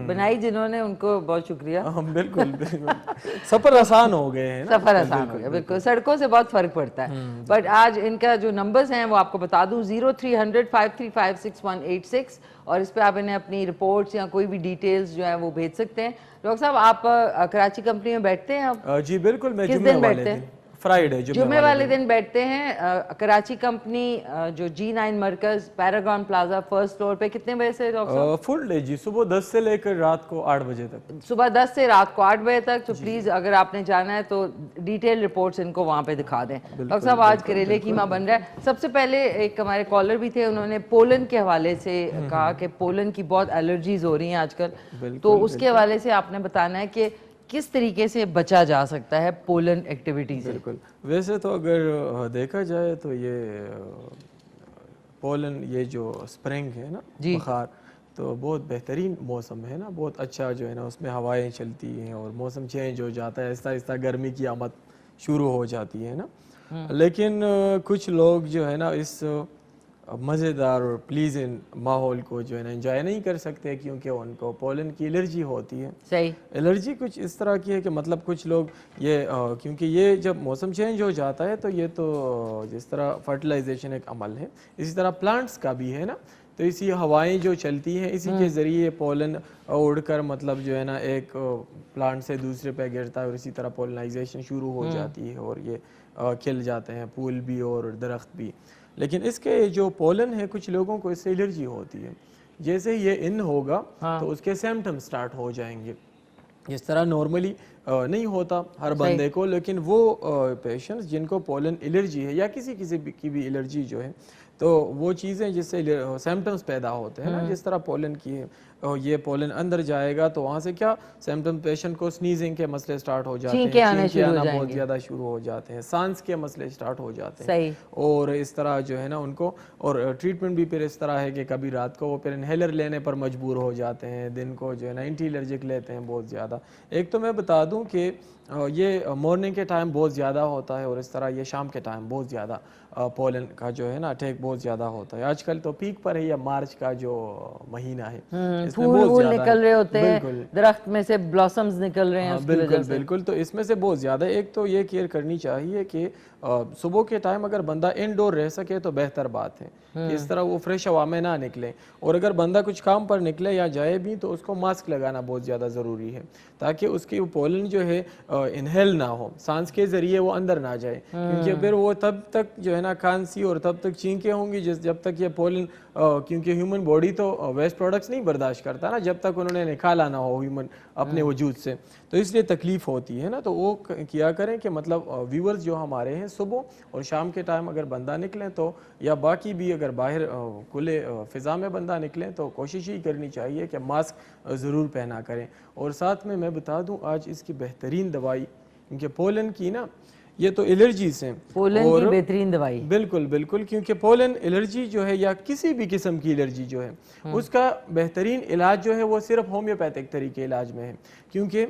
बनाई जिन्होंने, उनको बहुत शुक्रिया। बिल्कुल सफर आसान हो गए हैं ना, सफर आसान हो गया बिल्कुल। सड़कों से बहुत फर्क पड़ता है। बट आज इनका जो नंबर्स हैं वो आपको बता दूं, 0300 535 6186, और इस पे आप इन्हें अपनी रिपोर्ट्स या कोई भी डिटेल्स जो है वो भेज सकते हैं। डॉक्टर साहब आप कराची कंपनी में बैठते हैं आप? जी बिल्कुल। मैं किस दिन बैठते हैं? फ्राइडे, जुम्मे वाले दिन बैठते हैं। कराची कंपनी जो G9 मरकज पैरागॉन प्लाजा फर्स्ट फ्लोर पे कितने बजे से डॉक्टर साहब? फुल डे जी, सुबह 10 से लेकर रात को 8 बजे तक। सुबह 10 से रात को 8 बजे तक। तो प्लीज अगर आपने जाना है तो डिटेल रिपोर्ट्स इनको वहाँ पे दिखा दें। डॉक्टर साहब आज करेले कीमा बन रहा है। सबसे पहले एक हमारे कॉलर भी थे, उन्होंने पोलन के हवाले से कहा कि पोलन की बहुत एलर्जीज हो रही हैं आजकल, तो उसके हवाले से आपने बताना है कि किस तरीके से बचा जा सकता है पोलन एक्टिविटी से। बिल्कुल। वैसे तो अगर देखा जाए तो ये पोलन, ये जो स्प्रिंग है ना, बुखार, तो बहुत बेहतरीन मौसम है ना, बहुत अच्छा जो है ना, उसमें हवाएं चलती हैं और मौसम चेंज हो जाता है, आहिस्ता आहिस्ता गर्मी की आमद शुरू हो जाती है ना। लेकिन कुछ लोग जो है ना इस मज़ेदार और प्लीजेंट माहौल को जो है ना एंजॉय नहीं कर सकते, क्योंकि उनको पोलन की एलर्जी होती है। सही। एलर्जी कुछ इस तरह की है कि मतलब कुछ लोग ये क्योंकि ये जब मौसम चेंज हो जाता है तो ये तो जिस तरह फर्टिलाइजेशन एक अमल है, इसी तरह प्लांट्स का भी है ना, तो इसी हवाएं जो चलती हैं इसी के ज़रिए पोलन उड़कर मतलब जो है ना एक प्लांट से दूसरे पे गिरता है और इसी तरह पोलनाइजेशन शुरू हो जाती है और ये खिल जाते हैं फूल भी और दरख्त भी। लेकिन इसके जो पोलन है कुछ लोगों को इससे एलर्जी होती है, जैसे ये इन होगा तो उसके सिम्टम स्टार्ट हो जाएंगे। इस तरह नॉर्मली नहीं होता हर बंदे को, लेकिन वो पेशेंट्स जिनको पोलन एलर्जी है या किसी की भी एलर्जी जो है, तो वो चीज़ें जिससे सिम्टम्स पैदा होते हैं ना, जिस तरह पोलन की है, ये पोलन अंदर जाएगा तो वहाँ से क्या सिम्टम, पेशेंट को स्नीजिंग के मसले स्टार्ट हो जाते हैं, छींके आना बहुत ज़्यादा शुरू हो जाते हैं, सांस के मसले स्टार्ट हो जाते हैं, और इस तरह जो है ना उनको, और ट्रीटमेंट भी फिर इस तरह है कि कभी रात को वो फिर इनहेलर लेने पर मजबूर हो जाते हैं, दिन को जो है ना एंटी एलर्जिक लेते हैं बहुत ज़्यादा। एक तो मैं बता दूँ कि ये मॉर्निंग के टाइम बहुत ज़्यादा होता है और इस तरह ये शाम के टाइम बहुत ज़्यादा पोलन का जो है ना अटैक बहुत ज़्यादा होता है। आजकल तो पीक पर है, या मार्च का जो महीना है, इसमें फूल निकल रहे होते हैं, दरख्त में से ब्लॉसम्स निकल रहे हैं। बिल्कुल बिल्कुल। तो इसमें से बहुत ज़्यादा एक तो ये केयर करनी चाहिए कि सुबह के टाइम अगर बंदा इनडोर रह सके तो बेहतर बात है, इस तरह वो फ्रेश हवा में ना निकले, और अगर बंदा कुछ काम पर निकले या जाए भी तो उसको मास्क लगाना बहुत ज़्यादा ज़रूरी है, ताकि उसकी पोलन जो है इनहेल ना हो, सांस के ज़रिए वो अंदर ना जाए, क्योंकि फिर वो तब तक जो है ना खांसी और तब तक छींकें होंगी जब तक ये पोलन, क्योंकि ह्यूमन बॉडी तो वेस्ट प्रोडक्ट्स नहीं बर्दाश्त करता ना जब तक उन्होंने निकाला ना हो ह्यूमन अपने वजूद से, तो इसलिए तकलीफ होती है ना। तो वो किया करें कि मतलब व्यूअर्स जो हमारे हैं सुबह और शाम के टाइम अगर बंदा निकले तो, या बाकी भी अगर बाहर खुले फ़िज़ा में बंदा निकले तो कोशिश ही करनी चाहिए कि मास्क ज़रूर पहना करें। और साथ में मैं बता दूं आज इसकी बेहतरीन दवाई, क्योंकि पोलन की ना ये तो एलर्जीज हैं, पोलन की बेहतरीन दवाई। बिल्कुल बिल्कुल, क्योंकि पोलन एलर्जी जो है या किसी भी किस्म की एलर्जी जो है उसका बेहतरीन इलाज जो है वो सिर्फ होम्योपैथिक तरीके इलाज में है, क्योंकि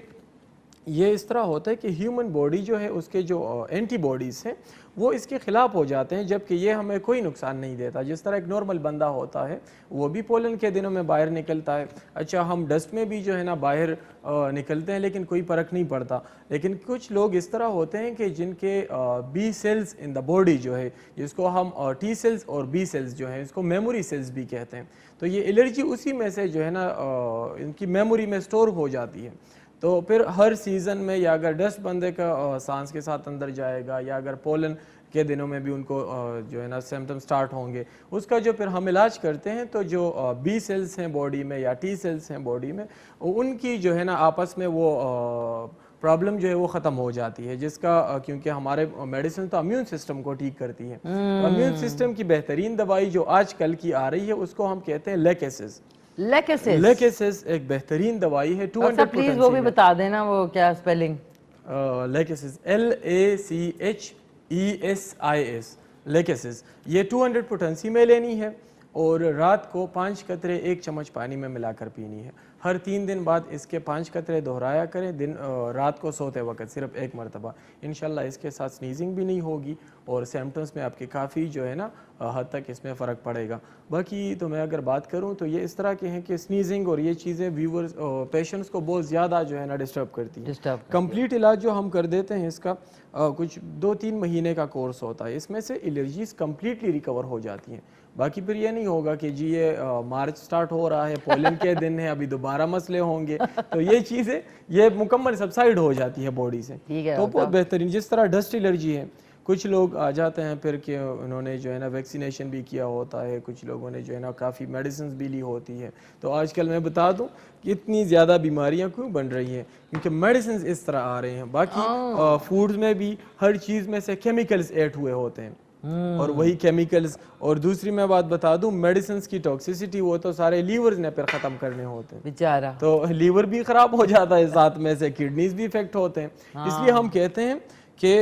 ये इस तरह होता है कि ह्यूमन बॉडी जो है उसके जो एंटीबॉडीज़ हैं वो इसके ख़िलाफ़ हो जाते हैं, जबकि ये हमें कोई नुकसान नहीं देता। जिस तरह एक नॉर्मल बंदा होता है वो भी पोलन के दिनों में बाहर निकलता है, अच्छा हम डस्ट में भी जो है ना बाहर निकलते हैं लेकिन कोई फ़र्क नहीं पड़ता। लेकिन कुछ लोग इस तरह होते हैं कि जिनके B cells in the body जो है, जिसको हम टी सेल्स और बी सेल्स जो हैं इसको मेमोरी सेल्स भी कहते हैं, तो ये एलर्जी उसी में से जो है ना इनकी मेमोरी में स्टोर हो जाती है। तो फिर हर सीज़न में या अगर डस्ट बंदे का सांस के साथ अंदर जाएगा या अगर पोलन के दिनों में भी उनको जो है ना सिम्टम स्टार्ट होंगे, उसका जो फिर हम इलाज करते हैं तो जो बी सेल्स हैं बॉडी में या टी सेल्स हैं बॉडी में, उनकी जो है ना आपस में वो प्रॉब्लम जो है वो ख़त्म हो जाती है, जिसका क्योंकि हमारे मेडिसिन तो इम्यून सिस्टम को ठीक करती है। तो इम्यून सिस्टम की बेहतरीन दवाई जो आजकल की आ रही है उसको हम कहते हैं लेकेसिस। लेकेसिस एक बेहतरीन दवाई है। 200 प्लीज वो भी बता देना वो क्या स्पेलिंग। Lachesis LACHESIS lachesis. ये 200 पोटेंसी में लेनी है और रात को 5 कतरे 1 चम्मच पानी में मिलाकर पीनी है। हर 3 दिन बाद इसके 5 कतरे दोहराया करें, दिन रात को सोते वक्त सिर्फ 1 मरतबा। इंशाल्लाह इसके साथ स्नीजिंग भी नहीं होगी और सिम्टम्स में आपके काफ़ी जो है ना हद तक इसमें फ़र्क पड़ेगा। बाकी तो मैं अगर बात करूं तो ये इस तरह के हैं कि स्नीजिंग और ये चीज़ें व्यूवर्स पेशेंट्स को बहुत ज़्यादा जो है ना डिस्टर्ब करती है। कंप्लीट इलाज जो हम कर देते हैं इसका कुछ 2-3 महीने का कोर्स होता है, इसमें से एलर्जीज कम्प्लीटली रिकवर हो जाती हैं। बाकी फिर ये नहीं होगा कि जी ये मार्च स्टार्ट हो रहा है, पोलन के दिन है, अभी दोबारा मसले होंगे, तो ये चीज़ें ये मुकम्मल सबसाइड हो जाती है बॉडी से। तो बहुत बेहतरीन। जिस तरह डस्ट एलर्जी है, कुछ लोग आ जाते हैं फिर कि उन्होंने जो है ना वैक्सीनेशन भी किया होता है, कुछ लोगों ने जो है ना काफ़ी मेडिसिन भी ली होती है। तो आजकल मैं बता दूं कि इतनी ज़्यादा बीमारियां क्यों बन रही हैं, क्योंकि मेडिसिन इस तरह आ रहे हैं। बाकी फूड्स में भी हर चीज़ में से केमिकल्स ऐड हुए होते हैं और वही केमिकल्स। और दूसरी मैं बात बता दूं, मेडिसिन की टॉक्सिसिटी वो तो सारे लीवर्स ने फिर ख़त्म करने होते हैं बेचारा, तो लीवर भी ख़राब हो जाता है, साथ में से किडनीज भी इफेक्ट होते हैं। इसलिए हम कहते हैं कि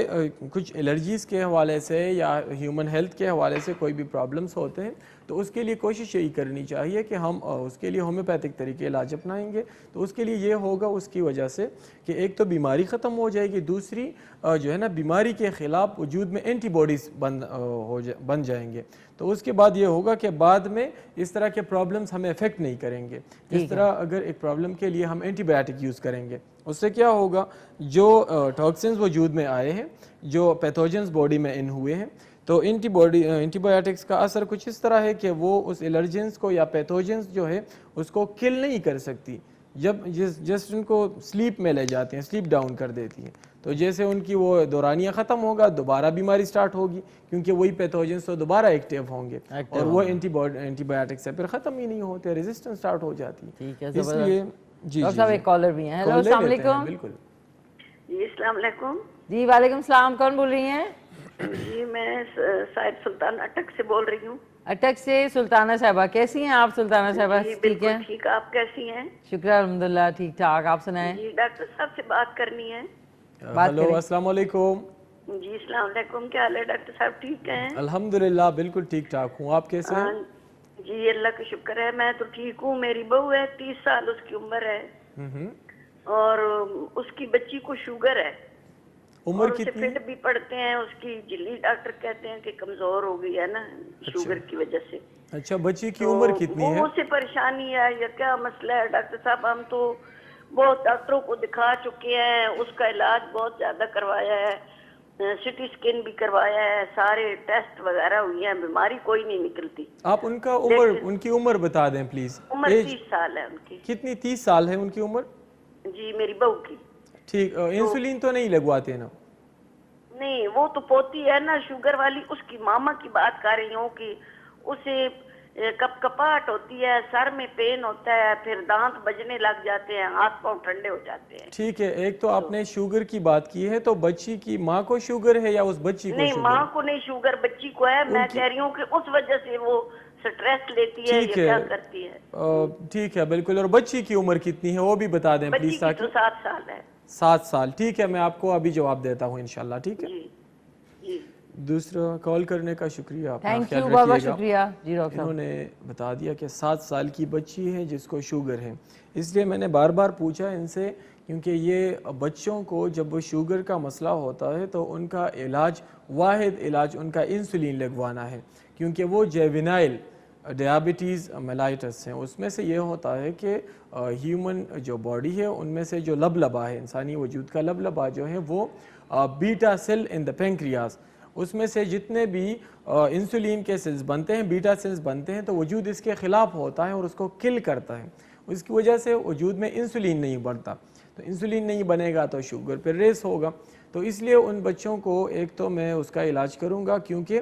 कुछ एलर्जीज़ के हवाले से या ह्यूमन हेल्थ के हवाले से कोई भी प्रॉब्लम्स होते हैं तो उसके लिए कोशिश यही करनी चाहिए कि हम उसके लिए होम्योपैथिक तरीके इलाज अपनाएंगे। तो उसके लिए ये होगा उसकी वजह से कि एक तो बीमारी ख़त्म हो जाएगी, दूसरी जो है ना बीमारी के ख़िलाफ़ वजूद में एंटीबॉडीज़ बन जाएंगे। तो उसके बाद ये होगा कि बाद में इस तरह के प्रॉब्लम्स हमें अफेक्ट नहीं करेंगे। इस तरह अगर एक प्रॉब्लम के लिए हम एंटीबायोटिक यूज़ करेंगे, उससे क्या होगा, जो टॉक्सिन्स वजूद में आए हैं, जो पैथोजेंस बॉडी में इन हुए हैं, तो एंटीबायोटिक्स का असर कुछ इस तरह है कि वो उस एलर्जेंस को या पैथोजेंस जो है उसको किल नहीं कर सकती। जब जस्ट उनको स्लीप में ले जाते हैं, स्लीप डाउन कर देती है, तो जैसे उनकी वो दौरानिया ख़त्म होगा, दोबारा बीमारी स्टार्ट होगी, क्योंकि वही पैथोजेंस तो दोबारा एक्टिव होंगे और वो एंटीबायोटिक से फिर ख़त्म ही नहीं होते, रेजिस्टेंस स्टार्ट हो जाती है। इसलिए जी साहब एक कॉलर भी हैं। हेलो, अस्सलाम वालेकुम। बिल्कुल जी, अस्सलाम वालेकुम। जी वालेकुम सलाम। कौन बोल रही हैं? जी मैं साहिब सुल्तान अटक से बोल रही हूँ। अटक से सुल्ताना साहिबा, कैसी हैं आप सुल्ताना साहिबा? ठीक है, ठीक। आप कैसी हैं? शुक्र अल्हम्दुलिल्लाह, ठीक ठाक। आप सुनाएं। जी डॉक्टर साहब से बात करनी है। हेलो, अस्सलाम वालेकुम। जी अस्सलाम वालेकुम। क्या हाल है डॉक्टर साहब? ठीक हैं? अल्हम्दुलिल्लाह बिल्कुल ठीक ठाक हूँ। आप कैसे हैं? जी अल्लाह का शुक्र है, मैं तो ठीक हूँ। मेरी बहू है, 30 साल उसकी उम्र है और उसकी बच्ची को शुगर है। उम्र कितनी? फिट भी पड़ते हैं, उसकी झिल्ली डॉक्टर कहते हैं कि कमजोर हो गई है ना शुगर की वजह से। अच्छा, बच्ची की उम्र कितनी है? उससे परेशानी है या क्या मसला है डॉक्टर साहब? हम तो बहुत डॉक्टरों को दिखा चुके हैं, उसका इलाज बहुत ज्यादा करवाया है, सिटी स्कैन भी करवाया है, सारे टेस्ट वगैरह हुई हैं, बीमारी कोई नहीं निकलती। आप उनकी उम्र बता दें प्लीज। उम्र 30 साल है उनकी। कितनी? 30 साल है उनकी उम्र? जी मेरी बहू की। ठीक। इंसुलिन तो नहीं लगवाते ना? नहीं, वो तो पोती है ना शुगर वाली, उसकी मामा की बात कर रही हूँ कि उसे कपकपाहट होती है, सर में पेन होता है, फिर दांत बजने लग जाते हैं, हाथ पांव ठंडे हो जाते हैं। ठीक है, एक तो आपने शुगर की बात की है, तो बच्ची की माँ को शुगर है या उस बच्ची को? नहीं, माँ को नहीं शुगर, बच्ची को है। मैं कह रही हूँ कि उस वजह से वो स्ट्रेस लेती है या क्या करती है। ठीक है, बिल्कुल। और बच्ची की उम्र कितनी है वो भी बता दें प्लीज। बच्ची की तो 7 साल है। 7 साल, ठीक है, मैं आपको अभी जवाब देता हूँ इंशाल्लाह। ठीक है जी, जी। दूसरा कॉल करने का शुक्रिया, थैंक यू, बहुत शुक्रिया जी डॉक्टर। इन्होंने बता दिया कि 7 साल की बच्ची है जिसको शुगर है। इसलिए मैंने बार बार पूछा इनसे, क्योंकि ये बच्चों को जब वो शुगर का मसला होता है तो उनका इलाज, वाहिद इलाज उनका इंसुलिन लगवाना है, क्योंकि वो जेविनाइल डायबिटीज़ मेलाइटस हैं। उसमें से ये होता है कि ह्यूमन जो बॉडी है उनमें से जो लबलबा है, इंसानी वजूद का लबलबा जो है वो beta cell in the pancreas, उसमें से जितने भी इंसुलिन के सेल्स बनते हैं, बीटा सेल्स बनते हैं, तो वजूद इसके ख़िलाफ़ होता है और उसको किल करता है। उसकी वजह से वजूद में इंसुलिन नहीं बढ़ता। तो इंसुलिन नहीं बनेगा तो शुगर पर रेस होगा। तो इसलिए उन बच्चों को एक तो मैं उसका इलाज करूँगा, क्योंकि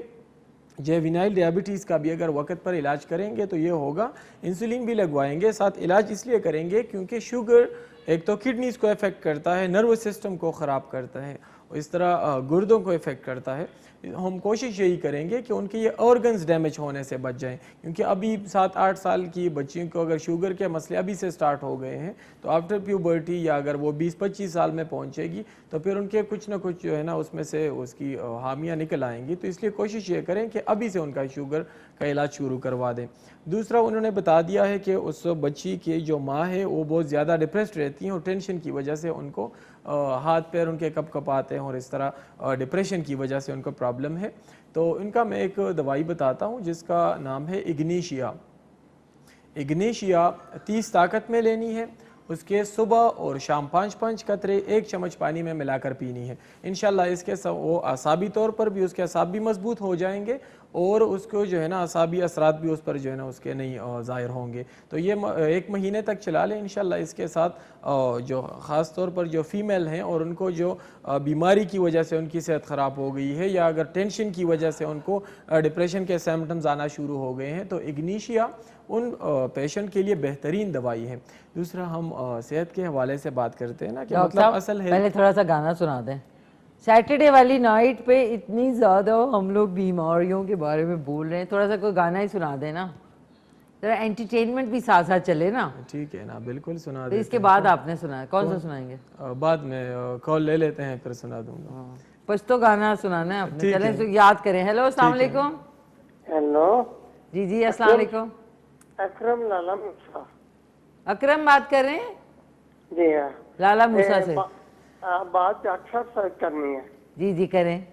जुवेनाइल डायबिटीज़ का भी अगर वक्त पर इलाज करेंगे तो ये होगा, इंसुलिन भी लगवाएंगे, साथ इलाज इसलिए करेंगे क्योंकि शुगर एक तो किडनीज़ को इफ़ेक्ट करता है, नर्वस सिस्टम को ख़राब करता है, इस तरह गुर्दों को इफ़ेक्ट करता है। हम कोशिश यही करेंगे कि उनके ये ऑर्गन्स डैमेज होने से बच जाएं, क्योंकि अभी 7-8 साल की बच्चियों को अगर शुगर के मसले अभी से स्टार्ट हो गए हैं तो आफ्टर प्यूबर्टी या अगर वो 20-25 साल में पहुंचेगी तो फिर उनके कुछ ना कुछ जो है ना उसमें से उसकी हामियाँ निकल आएंगी। तो इसलिए कोशिश ये करें कि अभी से उनका शुगर का इलाज शुरू करवा दें। दूसरा, उन्होंने बता दिया है कि उस बच्ची की जो माँ है वो बहुत ज़्यादा डिप्रेस्ड रहती हैं और टेंशन की वजह से उनको हाथ पैर उनके कप कपाते हैं और इस तरह डिप्रेशन की वजह से उनको प्रॉब्लम है। तो इनका मैं एक दवाई बताता हूँ जिसका नाम है इग्नीशिया। इग्नीशिया 30 ताकत में लेनी है, उसके सुबह और शाम 5-5 कतरे 1 चम्मच पानी में मिलाकर पीनी है। इंशाल्लाह इसके वो आसाबी तौर पर भी उसके असाब भी मजबूत हो जाएंगे और उसको जो है ना असाबी असरात भी उस पर जो है ना उसके नहीं ज़ाहिर होंगे। तो ये 1 महीने तक चला लें इंशाल्लाह। इसके साथ जो ख़ास तौर पर जो फ़ीमेल हैं और उनको जो बीमारी की वजह से उनकी सेहत ख़राब हो गई है या अगर टेंशन की वजह से उनको डिप्रेशन के सिम्टम्स आना शुरू हो गए हैं तो इग्नीशिया उन पेशेंट के लिए बेहतरीन दवाई है। दूसरा, हम सेहत के हवाले से बात करते हैं ना कि मतलब असल है। पहले थोड़ा सा गाना सुना दें। सैटरडे वाली नाइट पे इतनी ज़्यादा हम लोग बीमारियों के बारे में बोल रहे हैं, थोड़ा सा कोई गाना ही सुना देना, जरा एंटरटेनमेंट भी साथ साथ चले ना। ठीक है ना, बिल्कुल सुना तो इसके बाद आपने सुना, कौन सा सुनाएंगे? बाद में कॉल ले लेते हैं फिर सुना दूंगा। पछतो गाना सुनाना है आपने, चलें तो याद करें। हेलो, अस्सलाम वालेकुम। हेलो जी, अस्सलाम वालेकुम। अकरम लाला मूसा। अकरम बात कर रहे हैं? जी हाँ, लाला मूसा से। बात डॉक्टर साहब से करनी है। जी करें।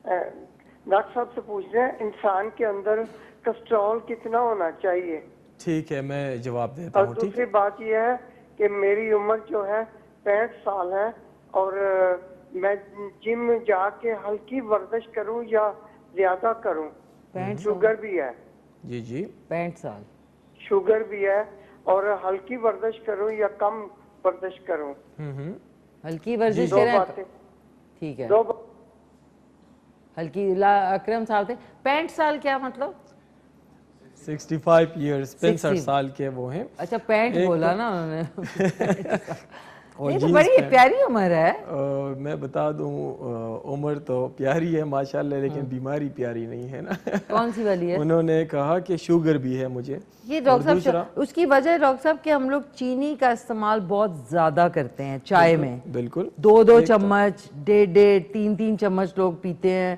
डॉक्टर साहब से पूछ रहे हैं इंसान के अंदर कोलेस्ट्रॉल कितना होना चाहिए? ठीक है, मैं जवाब देता हूँ। और दूसरी बात यह है कि मेरी उम्र जो है 65 साल है और मैं जिम जाके हल्की वर्जिश करूँ या ज्यादा करूँ? शुगर भी है। जी 65 साल शुगर भी है और हल्की वर्जिश करूं या कम वर्जिश करूं? हल्की वर्जिश करें, ठीक है। हल्की अकरम साहब थे 65 साल, क्या मतलब? 65 ईयर्स, 65 साल के वो हैं। अच्छा 65 बोला ना उन्होंने। ये तो बड़ी प्यारी उम्र है। मैं बता दूं उम्र तो प्यारी है माशाल्लाह, लेकिन बीमारी प्यारी नहीं है ना। कौन सी वाली है? उन्होंने कहा कि शुगर भी है मुझे। ये डॉक्टर साहब, उसकी वजह डॉक्टर साहब कि हम लोग चीनी का इस्तेमाल बहुत ज्यादा करते हैं चाय में। बिल्कुल 2-2 चम्मच, 1.5-1.5, 3-3 चम्मच लोग पीते हैं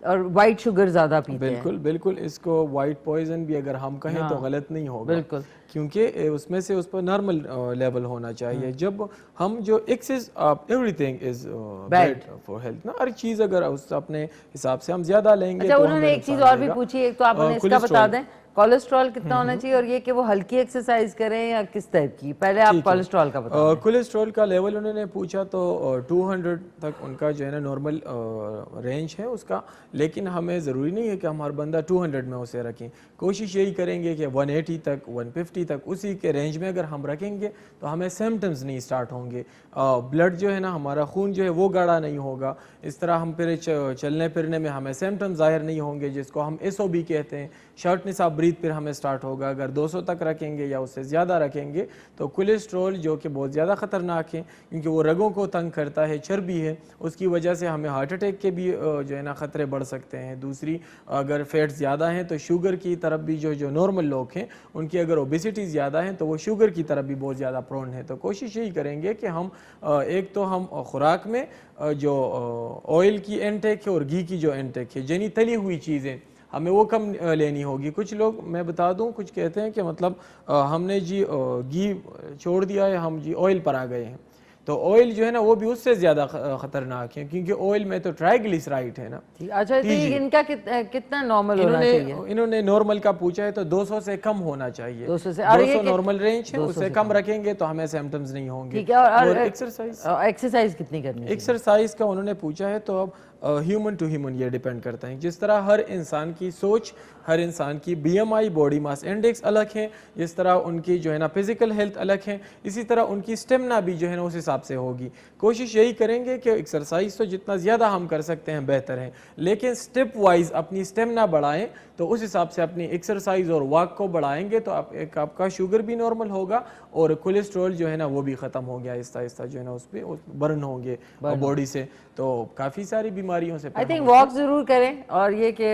और वाइट शुगर ज्यादा पीते हैं। बिल्कुल इसको वाइट पॉइजन भी अगर हम कहें तो गलत नहीं होगा, बिल्कुल, क्योंकि उसमें से उस पर नॉर्मल लेवल होना चाहिए। जब हम जो excess of everything is bad for health ना, हर चीज अगर उस अपने हिसाब से हम ज्यादा लेंगे। अच्छा, उन्होंने एक चीज और भी पूछी, एक तो आप हमें इसका बता दें कोलेस्ट्रॉल कितना होना चाहिए और ये कि वो हल्की एक्सरसाइज करें या किस टाइप की। पहले आप कोलेस्ट्रॉल का बताओ। कोलेस्ट्रॉल का लेवल उन्होंने पूछा तो 200 तक उनका जो है ना नॉर्मल रेंज है उसका, लेकिन हमें ज़रूरी नहीं है कि हम हर बंदा 200 में उसे रखें। कोशिश यही करेंगे कि 180 तक 150 तक उसी के रेंज में अगर हम रखेंगे तो हमें सिम्टम्स नहीं स्टार्ट होंगे। ब्लड जो है ना हमारा खून जो है वो गाढ़ा नहीं होगा, इस तरह हम फिर चलने फिरने में हमें सिम्टम्स ज़ाहिर नहीं होंगे, जिसको हम SOB कहते हैं, शॉर्टनेस ऑफ ब्रीथ फिर हमें स्टार्ट होगा। अगर 200 तक रखेंगे या उससे ज़्यादा रखेंगे तो कोलेस्ट्रॉल जो कि बहुत ज़्यादा ख़तरनाक है क्योंकि वो रगों को तंग करता है, चर्बी है, उसकी वजह से हमें हार्ट अटैक के भी जो है ना ख़तरे बढ़ सकते हैं। दूसरी, अगर फैट ज़्यादा हैं तो शुगर की तरफ भी जो नॉर्मल लोग हैं उनकी अगर ओबेसिटी ज़्यादा है तो वो शुगर की तरफ भी बहुत ज़्यादा प्रोन है। तो कोशिश यही करेंगे कि हम एक तो हम खुराक में जो ऑयल की इनटेक है और घी की जो इनटेक है, यानी तली हुई चीज़ें हमें वो कम लेनी होगी। कुछ लोग, मैं बता दूं, कुछ कहते हैं कि मतलब हमने जी घी छोड़ दिया है, हम जी ऑयल पर आ गए हैं, तो ऑयल जो है ना वो भी उससे ज़्यादा ख़तरनाक है क्योंकि ऑयल में तो ट्राइग्लिसराइड है ना। अच्छा, तो इनका कितना नॉर्मल होना चाहिए? इन्होंने नॉर्मल का पूछा है तो 200 से कम होना चाहिए। 200 से 200 नॉर्मल रेंज है, उससे कम रखेंगे तो हमें सिम्टम्स नहीं होंगे। ठीक है। और एक्सरसाइज कितनी करनी है? एक्सरसाइज का उन्होंने पूछा है तो अब ह्यूमन टू ह्यूमन ये डिपेंड करता है। जिस तरह हर इंसान की सोच, हर इंसान की BMI बॉडी मास इंडेक्स अलग है, जिस तरह उनकी जो है ना फिजिकल हेल्थ अलग है, इसी तरह उनकी स्टेमिना भी जो है ना उस हिसाब से होगी। कोशिश यही करेंगे कि एक्सरसाइज तो जितना ज़्यादा हम कर सकते हैं बेहतर है, लेकिन स्टेप वाइज अपनी स्टेमिना बढ़ाएं, तो उस हिसाब से अपनी एक्सरसाइज और वॉक को बढ़ाएंगे तो आपका शुगर भी नॉर्मल होगा और कोलेस्ट्रॉल जो है ना वो भी ख़त्म हो गया आहिस्ता आहिस्ता जो है ना उस पर बर्न होंगे बॉडी से, तो काफ़ी सारी बीमारियों से आई थिंक वॉक ज़रूर करें और ये कि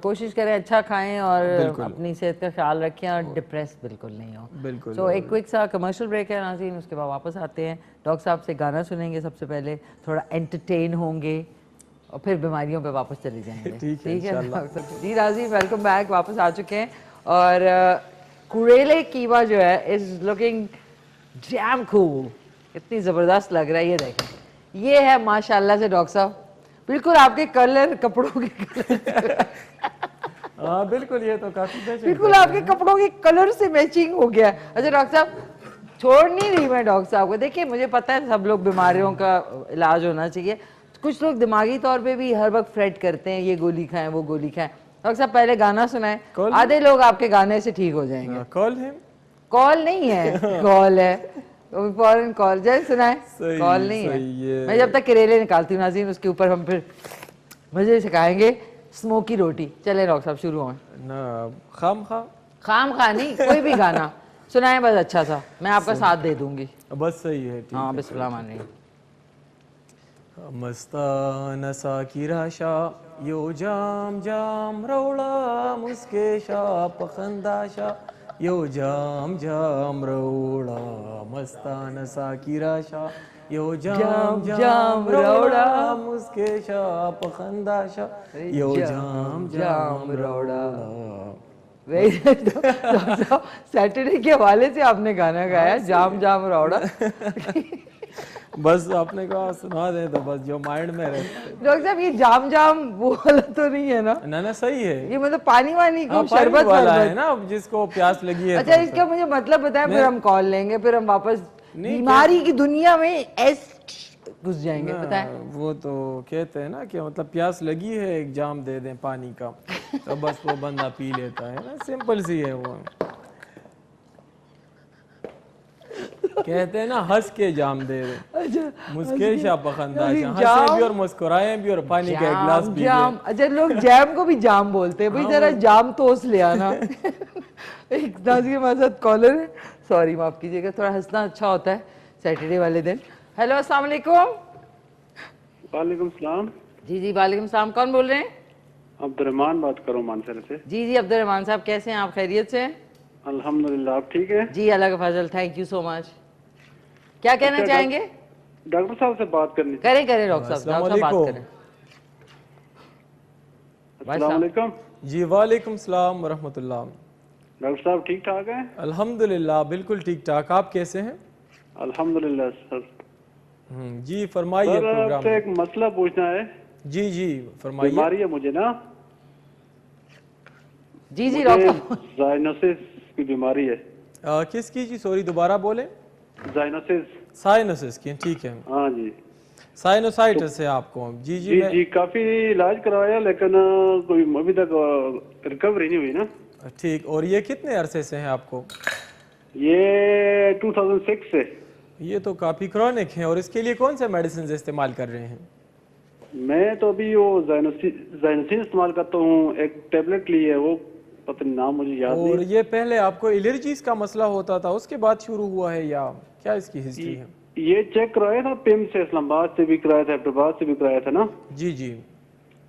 कोशिश करें अच्छा खाएं और अपनी सेहत का ख्याल रखें और डिप्रेस बिल्कुल नहीं हो। बिल्कुल। तो एक क्विक सा कमर्शियल ब्रेक है नाज़रीन, उसके बाद वापस आते हैं, डॉक्टर साहब से गाना सुनेंगे सबसे पहले, थोड़ा एंटरटेन होंगे और फिर बीमारियों पे वापस चले जाएंगे। ठीक है जी राजी, वेलकम बैक, वापस आ चुके हैं। और कुरेले कीमा जो है इज लुकिंग डैम कूल, इतनी ज़बरदस्त लग रहा है। ये देखें, ये है माशाल्लाह से डॉक्टर साहब, बिल्कुल आपके कलर कपड़ों के कलर हाँ बिल्कुल, ये तो काफ़ी बिल्कुल आपके कपड़ों के कलर से मैचिंग हो गया। अच्छा डॉक्टर साहब, छोड़ नहीं रही मैं डॉक्टर साहब को। देखिए मुझे पता है सब लोग बीमारियों का इलाज होना चाहिए, कुछ लोग दिमागी तौर पे भी हर वक्त फ्रेट करते हैं, ये गोली खाएं वो गोली खाएं। डॉक्टर साहब पहले गाना सुनाएं, आधे लोग आपके गाने से ठीक हो जाएंगे। कॉल है? कॉल नहीं है, कॉल है, फॉरन कॉल। जय सुनाएं, कॉल नहीं है। मैं जब तक करेले निकालती हूँ नाज़रीन, उसके ऊपर हम फिर मजे से खाएंगे स्मोकी रोटी। चले डॉक्टर साहब शुरू हों। खाम खा नहीं, कोई भी गाना सुनाएं बस अच्छा सा, मैं आपका साथ दे दूंगी। बस सही है। हाँ बिस्मिल्लाह मान रही। मस्तान सा की राशा यो जाम जाम रौला मुस्केशा पखंदाशा यो जाम जाम रौला मस्तान सा की राशा यो जाम जाम रौला मुस्केशा पखंदाशा यो जाम जाम रौला। सैटरडे के हवाले से आपने गाना गाया जाम जाम रौड़ा। बस आपने कहा सुना दे तो बस जो माइंड में रहे। डॉक्टर साहब ये जाम जाम वो वाला तो नहीं है ना? ना सही है, ये मतलब पानी वानी को शरबत वाला है ना जिसको प्यास लगी है। अच्छा इसका मुझे मतलब बताएं, फिर हम कॉल लेंगे, फिर हम वापस बीमारी की दुनिया में घुस जाएंगे। पता है वो तो कहते हैं ना कि मतलब प्यास लगी है एक जाम दे दें पानी का, तो बस वो बंदा पी लेता है ना, सिंपल सी है वो। कहते हैं ना हंस के जाम दे दे, मुस्केशा पखंदाशा, हंसे भी और मुस्कुराए भी और पानी का एक गिलास पी जाम। अच्छा लोग जैम को भी जाम बोलते हैं, भाई जरा जाम तोस ले आना। एक नाज़रीन के हमारे साथ कॉलर है, सॉरी माफ कीजिएगा, थोड़ा हंसना अच्छा होता है सैटरडे वाले दिन। हेलो अस्सलाम वालेकुम। वालेकुम सलाम। जी वालेकुम सलाम, कौन बोल रहे हैं? अब्दुर्रहमान बात करो मानसर से। जी अब्दुर्रहमान साहब कैसे हैं आप, खैरियत से? अल्हम्दुलिल्लाह, आप ठीक है? जी अल्लाह का फजल, थैंक यू सो मच। क्या कहना चाहेंगे? डॉक्टर साहब से बात करनी करें डॉक्टर साहब बात करें। अस्सलाम वालेकुम। जी वालेकुम सलाम व रहमतुल्लाह। डॉक्टर साहब ठीक ठाक हैं? अल्हम्दुलिल्लाह बिल्कुल ठीक ठाक, आप कैसे हैं? अल्हम्दुलिल्लाह सर। जी फरमाइए। प्रोग्राम से एक मसला पूछना है। जी फरमाइए। बीमारी है मुझे ना। जी डॉक्टर। साइनोसिस की बीमारी है। किसकी जी, सॉरी दोबारा बोले। साइनोसिस की, ठीक है। हाँ जी। साइनोसाइटिस है आपको? जी काफी इलाज करवाया लेकिन कोई अभी तक रिकवरी नहीं हुई ना। ठीक, और ये कितने अरसे से है आपको? ये 2006 से। ये तो काफी क्रॉनिक है, और इसके लिए कौन से मेडिसिन इस्तेमाल कर रहे हैं? मैं तो अभी वो ज़ाइनोसिन इस्तेमाल करता हूँ, एक टेबलेट ली है, वो पता नहीं नाम मुझे याद नहीं। और ये पहले आपको एलर्जीज का मसला होता था, उसके बाद शुरू हुआ है या क्या इसकी हिस्ट्री है? ये चेक करवाया था पिम से, इस्लामाबाद से भी कराया था, हैदराबाद से भी कराया था ना। जी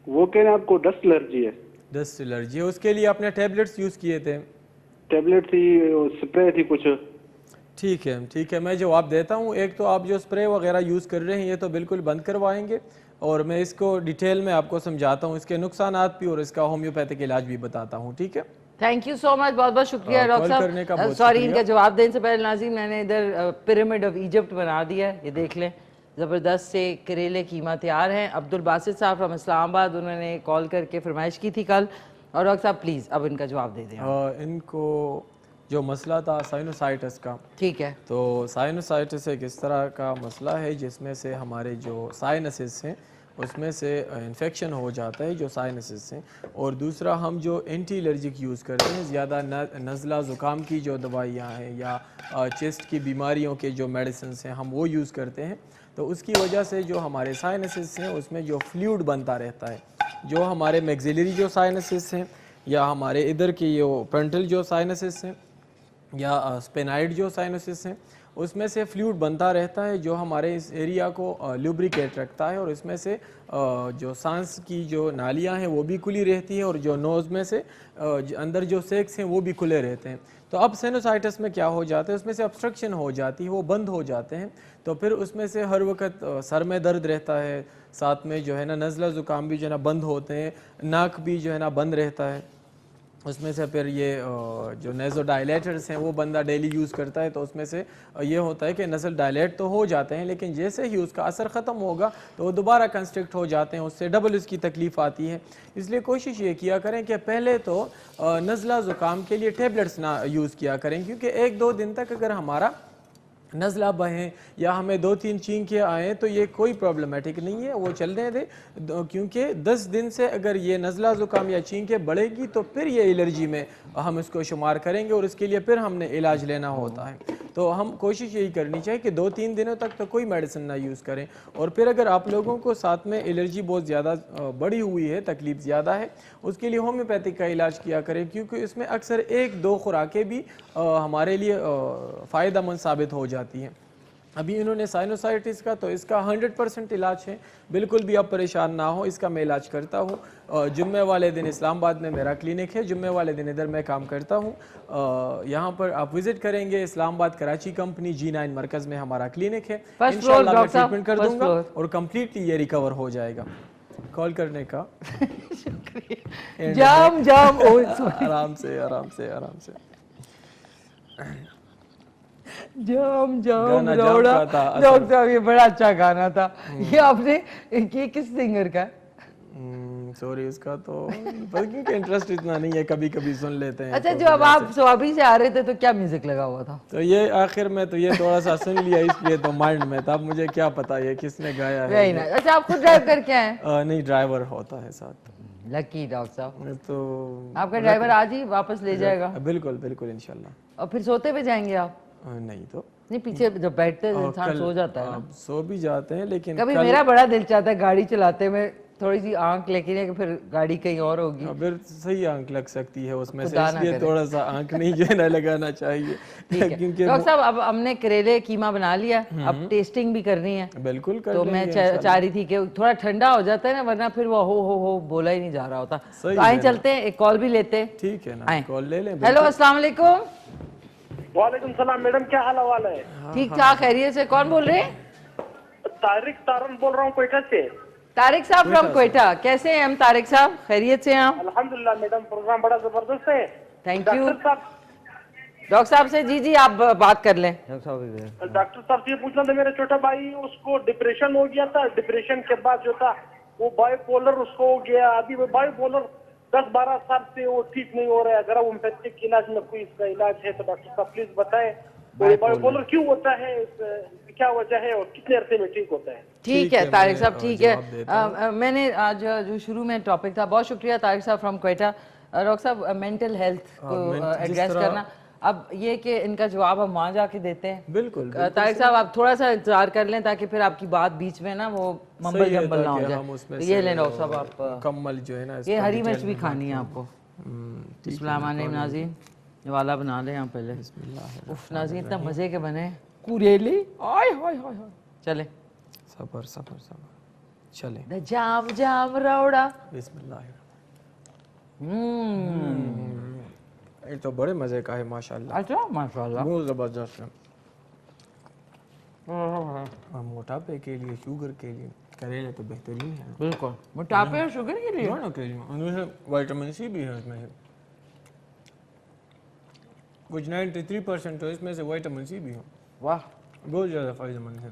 वो कह रहे हैं आपको डस्ट एलर्जी है। डस्ट एलर्जी है, उसके लिए आपने टेबलेट्स यूज किए थे? टेबलेट थी, स्प्रे थी कुछ। ठीक है, मैं जवाब देता हूँ। एक तो आप जो स्प्रे वगैरह यूज़ कर रहे हैं ये तो बिल्कुल बंद करवाएंगे, और मैं इसको डिटेल में आपको समझाता हूँ, इसके नुकसानात भी और इसका होम्योपैथिक इलाज भी बताता हूँ। ठीक है, थैंक यू सो मच, बहुत बहुत शुक्रिया डॉक्टर साहब। सॉरी इनका जवाब देने से पहले नाज़रीन, मैंने इधर पिरामिड ऑफ इजिप्ट बना दिया है, ये देख लें, ज़बरदस्त से करेले कीमा तैयार हैं। अब्दुल बासित साहब फ्रॉम इस्लामाबाद, उन्होंने कॉल करके फरमाइश की थी कल, और डॉक्टर साहब प्लीज़ अब इनका जवाब दे दें। इनको जो मसला था साइनोसाइटिस का, ठीक है, तो साइनोसाइटिस एक इस तरह का मसला है जिसमें से हमारे जो साइनसेस हैं उसमें से इन्फेक्शन हो जाता है जो साइनसेस हैं। और दूसरा हम जो एंटी एलर्जिक यूज़ करते हैं, ज़्यादा नज़ला ज़ुकाम की जो दवाइयाँ हैं या चेस्ट की बीमारियों के जो मेडिसिन हैं हम वो यूज़ करते हैं, तो उसकी वजह से जो हमारे साइनसेस हैं उसमें जो फ्लूइड बनता रहता है, जो हमारे मैक्सिलरी जो साइनसेस हैं या हमारे इधर की जो फ्रंटल जो साइनसेस हैं या स्पेनाइड जो साइनसेस हैं, उसमें से फ्लूइड बनता रहता है जो हमारे इस एरिया को लुब्रिकेट रखता है और इसमें से जो सांस की जो नालियां हैं वो भी खुली रहती हैं और जो नोज़ में से अंदर जो सेक्स हैं वो भी खुले रहते हैं। तो अब साइनोसाइटिस में क्या हो जाता है, उसमें से ऑब्स्ट्रक्शन हो जाती है, वो बंद हो जाते हैं, तो फिर उसमें से हर वक्त सर में दर्द रहता है, साथ में जो है ना नज़ला ज़ुकाम भी जो है ना बंद होते हैं, नाक भी जो है ना बंद रहता है। उसमें से फिर ये जो नेज़ो डायलेटर्स हैं वो बंदा डेली यूज़ करता है, तो उसमें से ये होता है कि नसल डायलेट तो हो जाते हैं, लेकिन जैसे ही उसका असर ख़त्म होगा तो वो दोबारा कंस्ट्रिक्ट हो जाते हैं, उससे डबल उसकी तकलीफ़ आती है। इसलिए कोशिश ये किया करें कि पहले तो नज़ला ज़ुकाम के लिए टेबलेट्स ना यूज़ किया करें, क्योंकि 1-2 दिन तक अगर हमारा नज़ला बहें या हमें 2-3 छींके आएँ तो ये कोई प्रॉब्लमेटिक नहीं है, वो चलने दें, क्योंकि 10 दिन से अगर ये नज़ला ज़ुकाम या छींके बढ़ेगी तो फिर ये एलर्जी में हम इसको शुमार करेंगे और इसके लिए फिर हमने इलाज लेना होता है। तो हम कोशिश यही करनी चाहिए कि 2-3 दिनों तक तो कोई मेडिसिन ना यूज़ करें। और फिर अगर आप लोगों को साथ में एलर्जी बहुत ज़्यादा बढ़ी हुई है, तकलीफ़ ज़्यादा है, उसके लिए होम्योपैथिक का इलाज किया करें, क्योंकि इसमें अक्सर 1-2 खुराकें भी हमारे लिए फ़ायदेमंद साबित हो जाती हैं। अभी इन्होंने साइनोसाइटिस का तो इसका 100% इलाज है, बिल्कुल भी आप परेशान ना हो, इसका मैं इलाज करता हूँ। जुम्मे वाले दिन इस्लामाबाद में मेरा क्लिनिक है, जुम्मे वाले दिन इधर मैं काम करता हूँ। यहाँ पर आप विजिट करेंगे, इस्लामाबाद कराची कंपनी G9 मरकज़ में हमारा क्लिनिक है। इंशाल्लाह मैं ट्रीटमेंट कर दूंगा और कम्प्लीटली ये रिकवर हो जाएगा। कॉल करने का शुक्रिया। जाम जाम आराम से आराम से आराम से। जाम जाम गाना जाम रौड़ा का था असल। डॉक्टर साहब, ये बड़ा अच्छा गाना था। ये आपने ये किस सिंगर का है? सॉरी, उसका तो क्योंकि इंटरेस्ट इतना नहीं है, कभी कभी सुन लेते हैं। अच्छा, तो जो अब आप स्वाबी से आ रहे थे तो क्या म्यूजिक लगा हुआ था? तो ये आखिर में तो ये थोड़ा सा सुन लिया, इसलिए तो माइंड में था, मुझे क्या पता ये किसने गाया है। Very nice. अच्छा, आप खुद ड्राइव करके आए? नहीं, ड्राइवर होता है साथ। लकी डॉक्टर साहब। तो आपका ड्राइवर आज ही वापस ले जाएगा? बिल्कुल बिल्कुल इंशाल्लाह। और फिर सोते हुए जाएंगे आप? नहीं तो नहीं, पीछे जब बैठते हैं इंसान सो जाता है ना। सो भी जाते हैं, लेकिन कभी मेरा बड़ा दिल चाहता है गाड़ी चलाते में थोड़ी सी आंख, लेकिन फिर गाड़ी कहीं और होगी, फिर सही आंख लग सकती है उसमें से, इसलिए थोड़ा सा आंख नहीं जो है ना लगाना चाहिए। क्योंकि डॉक्टर साहब, अब हमने करेले कीमा बना लिया, अब टेस्टिंग भी करनी है। बिल्कुल कर तो मैं चाह रही थी कि थोड़ा ठंडा हो जाता है ना, वरना फिर वो हो बोला ही नहीं जा रहा होता। तो आए चलते हैं, एक कॉल भी लेते हैं। ठीक है ना, कॉल ले लें। हेलो, अस्सलाम वालेकुम। वालेकुम सलाम मैडम, क्या हाल हवाल है? ठीक ठाक, खैरियत से। कौन बोल रहे हैं? तारिक तारन बोल रहा हूँ कोयटा से। तारिक साहब फ्रॉम कोयटा, कैसे हैं हम तारिक साहब? खैरियत से हैं आप? अल्हम्दुलिल्लाह मैडम, प्रोग्राम बड़ा जबरदस्त है। Thank you. डॉक्टर साहब से जी आप बात कर लें। डॉक्टर साहब से ये पूछना था, मेरा छोटा भाई उसको डिप्रेशन हो गया था, डिप्रेशन के बाद जो था वो बायोपोलर उसको हो गया। अभी वो बायोपोलर 10-12 साल से वो ठीक नहीं हो रहा है। अगर होम्योपैथिक इलाज में कोई इसका इलाज है तो डॉक्टर साहब प्लीज बताएं, बायोपोलर क्यों होता है, क्या वजह है और कितने अरसे में ठीक होता है? ठीक है तारिक साहब, ठीक है। मैंने आज जो शुरू में टॉपिक था, बहुत शुक्रिया तारिक साहब फ्रॉम कोयटा। डॉक्टर साहब, मेंटल हेल्थ को एड्रेस करना, अब ये कि इनका जवाब हम वहाँ जाके देते हैं। बिल्कुल तारिक साहब, आप थोड़ा सा इंतजार कर लें ताकि फिर आपकी बात बीच में ना वो मम्बल जम्बल ना हो जाए। तो ये लें डॉक्टर साहब, आप कम्मल जो है ना, ये हरी मिर्च भी खानी है आपको। बिस्मिल्लाह नाज़ीन, वाला बना लें आप पहले। उफ नाज़ीन, इतना मजे के बने कुरेले, आय हाय हाय हाय। चले, सबर सबर सबर, चले। जाम जाम रौड़ा। बिस्मिल्लाह। ये तो बड़े मजे का है माशाल्लाह। अच्छा, माशाल्लाह, बहुत जबरदस्त है। मोटापे के लिए, शुगर के लिए करेले तो बेहतरीन है। बिल्कुल, मोटापे और शुगर के लिए दोनों के लिए। विटामिन सी भी है इसमें, कुछ 93% तो इसमें से विटामिन सी भी है। वाह, बहुत ज़्यादा फायदेमंद है।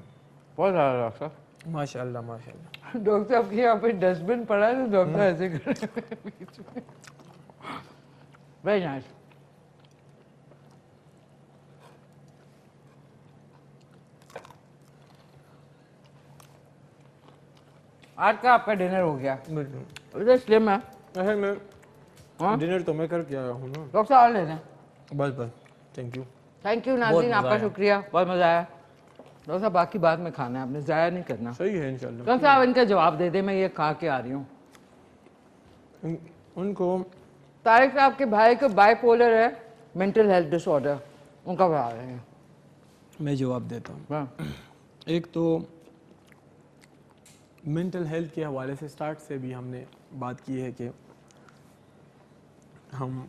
बहुत ज़्यादा डॉक्टर माशाल्लाह माशाल्लाह। डॉक्टर साहब के यहाँ पे डस्टबिन पड़ा है तो डॉक्टर ऐसे कर बीच में। Very nice. आज का आपका डिनर हो गया, बिल्कुल। इधर स्लिम है। असल में डिनर तो मैं करके आया हूँ ना। डॉक्टर साहब और ले लें। बस थैंक यू। थैंक यू बहुत नाज़रीन, मज़ा आपका आया। शुक्रिया, बहुत मज़ा आया। डॉक्टर साहब बाकी बाद में खाना है, आपने ज़ाया नहीं करना। सही है इंशाल्लाह। डॉक्टर साहब इनका जवाब दे दे, मैं ये खा के आ रही हूँ। उनको तारिक साहब के भाई को बाइपोलर है, मेंटल हेल्थ डिसऑर्डर, उनका बता रहे हैं। मैं जवाब देता हूँ। एक तो मेंटल हेल्थ के हवाले से स्टार्ट से भी हमने बात की है कि हम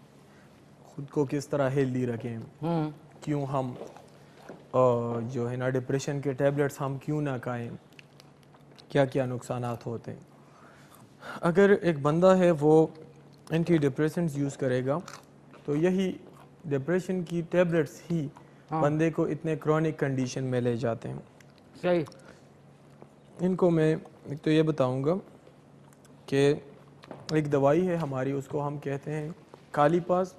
खुद को किस तरह हेल्दी रखें, क्यों हम जो है ना डिप्रेशन के टैबलेट्स हम क्यों ना खाएं, क्या क्या नुकसानात होते हैं। अगर एक बंदा है वो एंटी डिप्रेसेंट्स यूज़ करेगा तो यही डिप्रेशन की टैबलेट्स ही बंदे को इतने क्रॉनिक कंडीशन में ले जाते हैं। सही। इनको मैं एक तो ये बताऊंगा कि एक दवाई है हमारी, उसको हम कहते हैं कालीपास,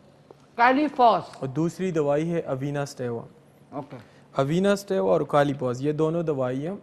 और दूसरी दवाई है अवीनास्टेवा। ओके। अवीनास्टेवा और कालीपास ये दोनों दवाइयाँ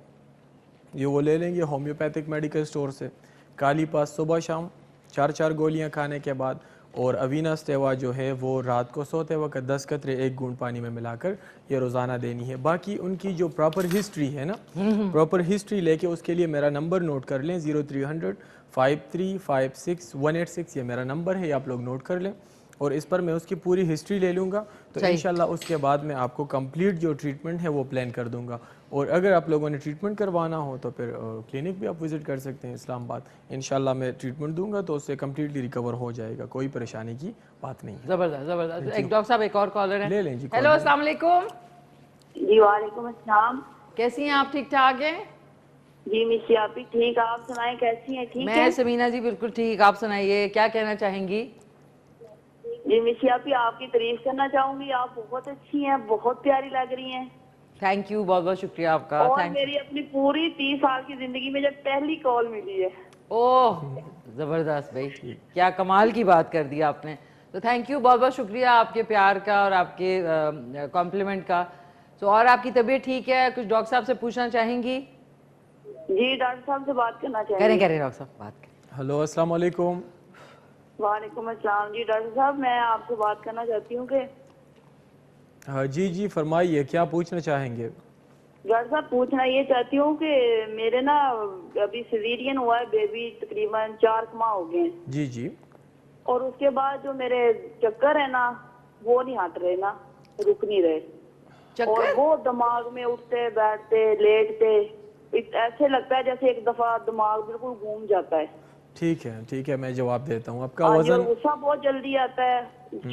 ये वो ले लेंगे होम्योपैथिक मेडिकल स्टोर से। कालीपास सुबह शाम 4-4 गोलियाँ खाने के बाद, और अवीनास्टेवा जो है वो रात को सोते वक्त 10 कतरे 1 घूंट पानी में मिलाकर ये रोज़ाना देनी है। बाकी उनकी जो प्रॉपर हिस्ट्री है ना, प्रॉपर हिस्ट्री लेके उसके लिए मेरा नंबर नोट कर लें, 0300 5356 186, ये मेरा नंबर है, ये आप लोग नोट कर लें। और इस पर मैं उसकी पूरी हिस्ट्री ले लूँगा, तो इंशाल्लाह उसके बाद मैं आपको कंप्लीट जो ट्रीटमेंट है वो प्लान कर दूँगा। और अगर आप लोगों ने ट्रीटमेंट करवाना हो तो फिर क्लिनिक भी आप विज़िट कर सकते हैं इस्लामाबाद। इंशाल्लाह मैं ट्रीटमेंट दूंगा तो उससे कम्प्लीटली रिकवर हो जाएगा, कोई परेशानी की बात नहीं है। ज़बरदस्त ज़बरदस्त। एक डॉक्टर साहब एक और कॉलर है, ले लें जी। हेलो अस्सलाम वालेकुम। जी वालेकुम अस्सलाम। कैसी हैं आप? ठीक ठाक हैं जी मिसी आप भी ठीक, आप सुनाएं कैसी हैं? ठीक है मैं समीना जी बिल्कुल ठीक, आप सुनाइए क्या कहना चाहेंगी? जी मिसी आप ही आपकी तारीफ करना चाहूंगी, आप बहुत अच्छी हैं, बहुत प्यारी लग रही हैं। थैंक यू, बहुत बहुत शुक्रिया आपका। और मेरी अपनी पूरी 30 साल की जिंदगी में जब पहली कॉल मिली है। ओह जबरदस्त भाई, क्या कमाल की बात कर दी आपने। तो थैंक यू, बहुत बहुत शुक्रिया आपके प्यार का और आपके कॉम्प्लीमेंट का। तो और आपकी तबीयत ठीक है? कुछ डॉक्टर साहब से पूछना चाहेंगी? जी डॉक्टर साहब से बात करना चाहेंगे। करें डॉक्टर साहब बात करें। हेलो अस्सलाम वालेकुम। वालेकुम अस्सलाम। जी डॉक्टर साहब मैं आपसे बात करना चाहती हूँ कि हाँ जी फरमाइए, क्या पूछना चाहेंगे? डॉक्टर साहब पूछना ये चाहती हूँ कि मेरे ना अभी सिजेरियन हुआ है, बेबी तकरीबन 4 माह हो गए हैं। जी और उसके बाद जो मेरे चक्कर है ना वो नहीं हट रहे ना, रुक नहीं रहे। और वो दिमाग में उठते बैठते लेटते ऐसे लगता है जैसे एक दफा दिमाग बिल्कुल घूम जाता है। ठीक है मैं जवाब देता हूँ। आपका वजन? गुस्सा बहुत जल्दी आता है,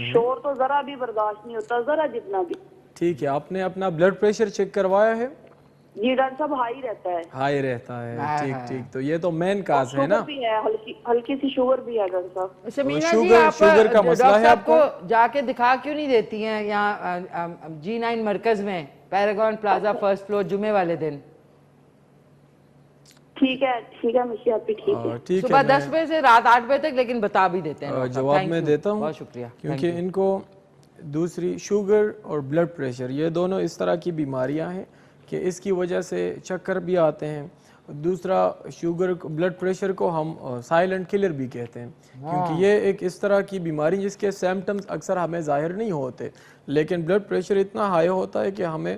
शोर तो जरा भी बर्दाश्त नहीं होता, जरा जितना भी। ठीक है, आपने अपना ब्लड प्रेशर चेक करवाया है? जी डॉक्टर साहब हाई रहता है। हाई रहता है, ठीक तो ये तो मेन काज है ना। भी है, हल्की सी शुगर भी है डॉक्टर साहब। समीना जी आप शुगर का मसला है आपको? जाके दिखा क्यों नहीं देती हैं यहाँ G9 मरकज में, पैरागॉन प्लाजा फर्स्ट फ्लोर, जुमे वाले दिन? ठीक है मिशी आप भी ठीक है। सुबह 10 बजे से रात 8 बजे तक, लेकिन बता भी देते हैं। जवाब मैं देता हूँ, बहुत शुक्रिया। क्योंकि इनको दूसरी शुगर और ब्लड प्रेशर ये दोनों इस तरह की बीमारियां हैं कि इसकी वजह से चक्कर भी आते हैं। दूसरा शुगर ब्लड प्रेशर को हम साइलेंट किलर भी कहते हैं, क्योंकि ये एक इस तरह की बीमारी जिसके सिम्टम्स अक्सर हमें जाहिर नहीं होते, लेकिन ब्लड प्रेशर इतना हाई होता है कि हमें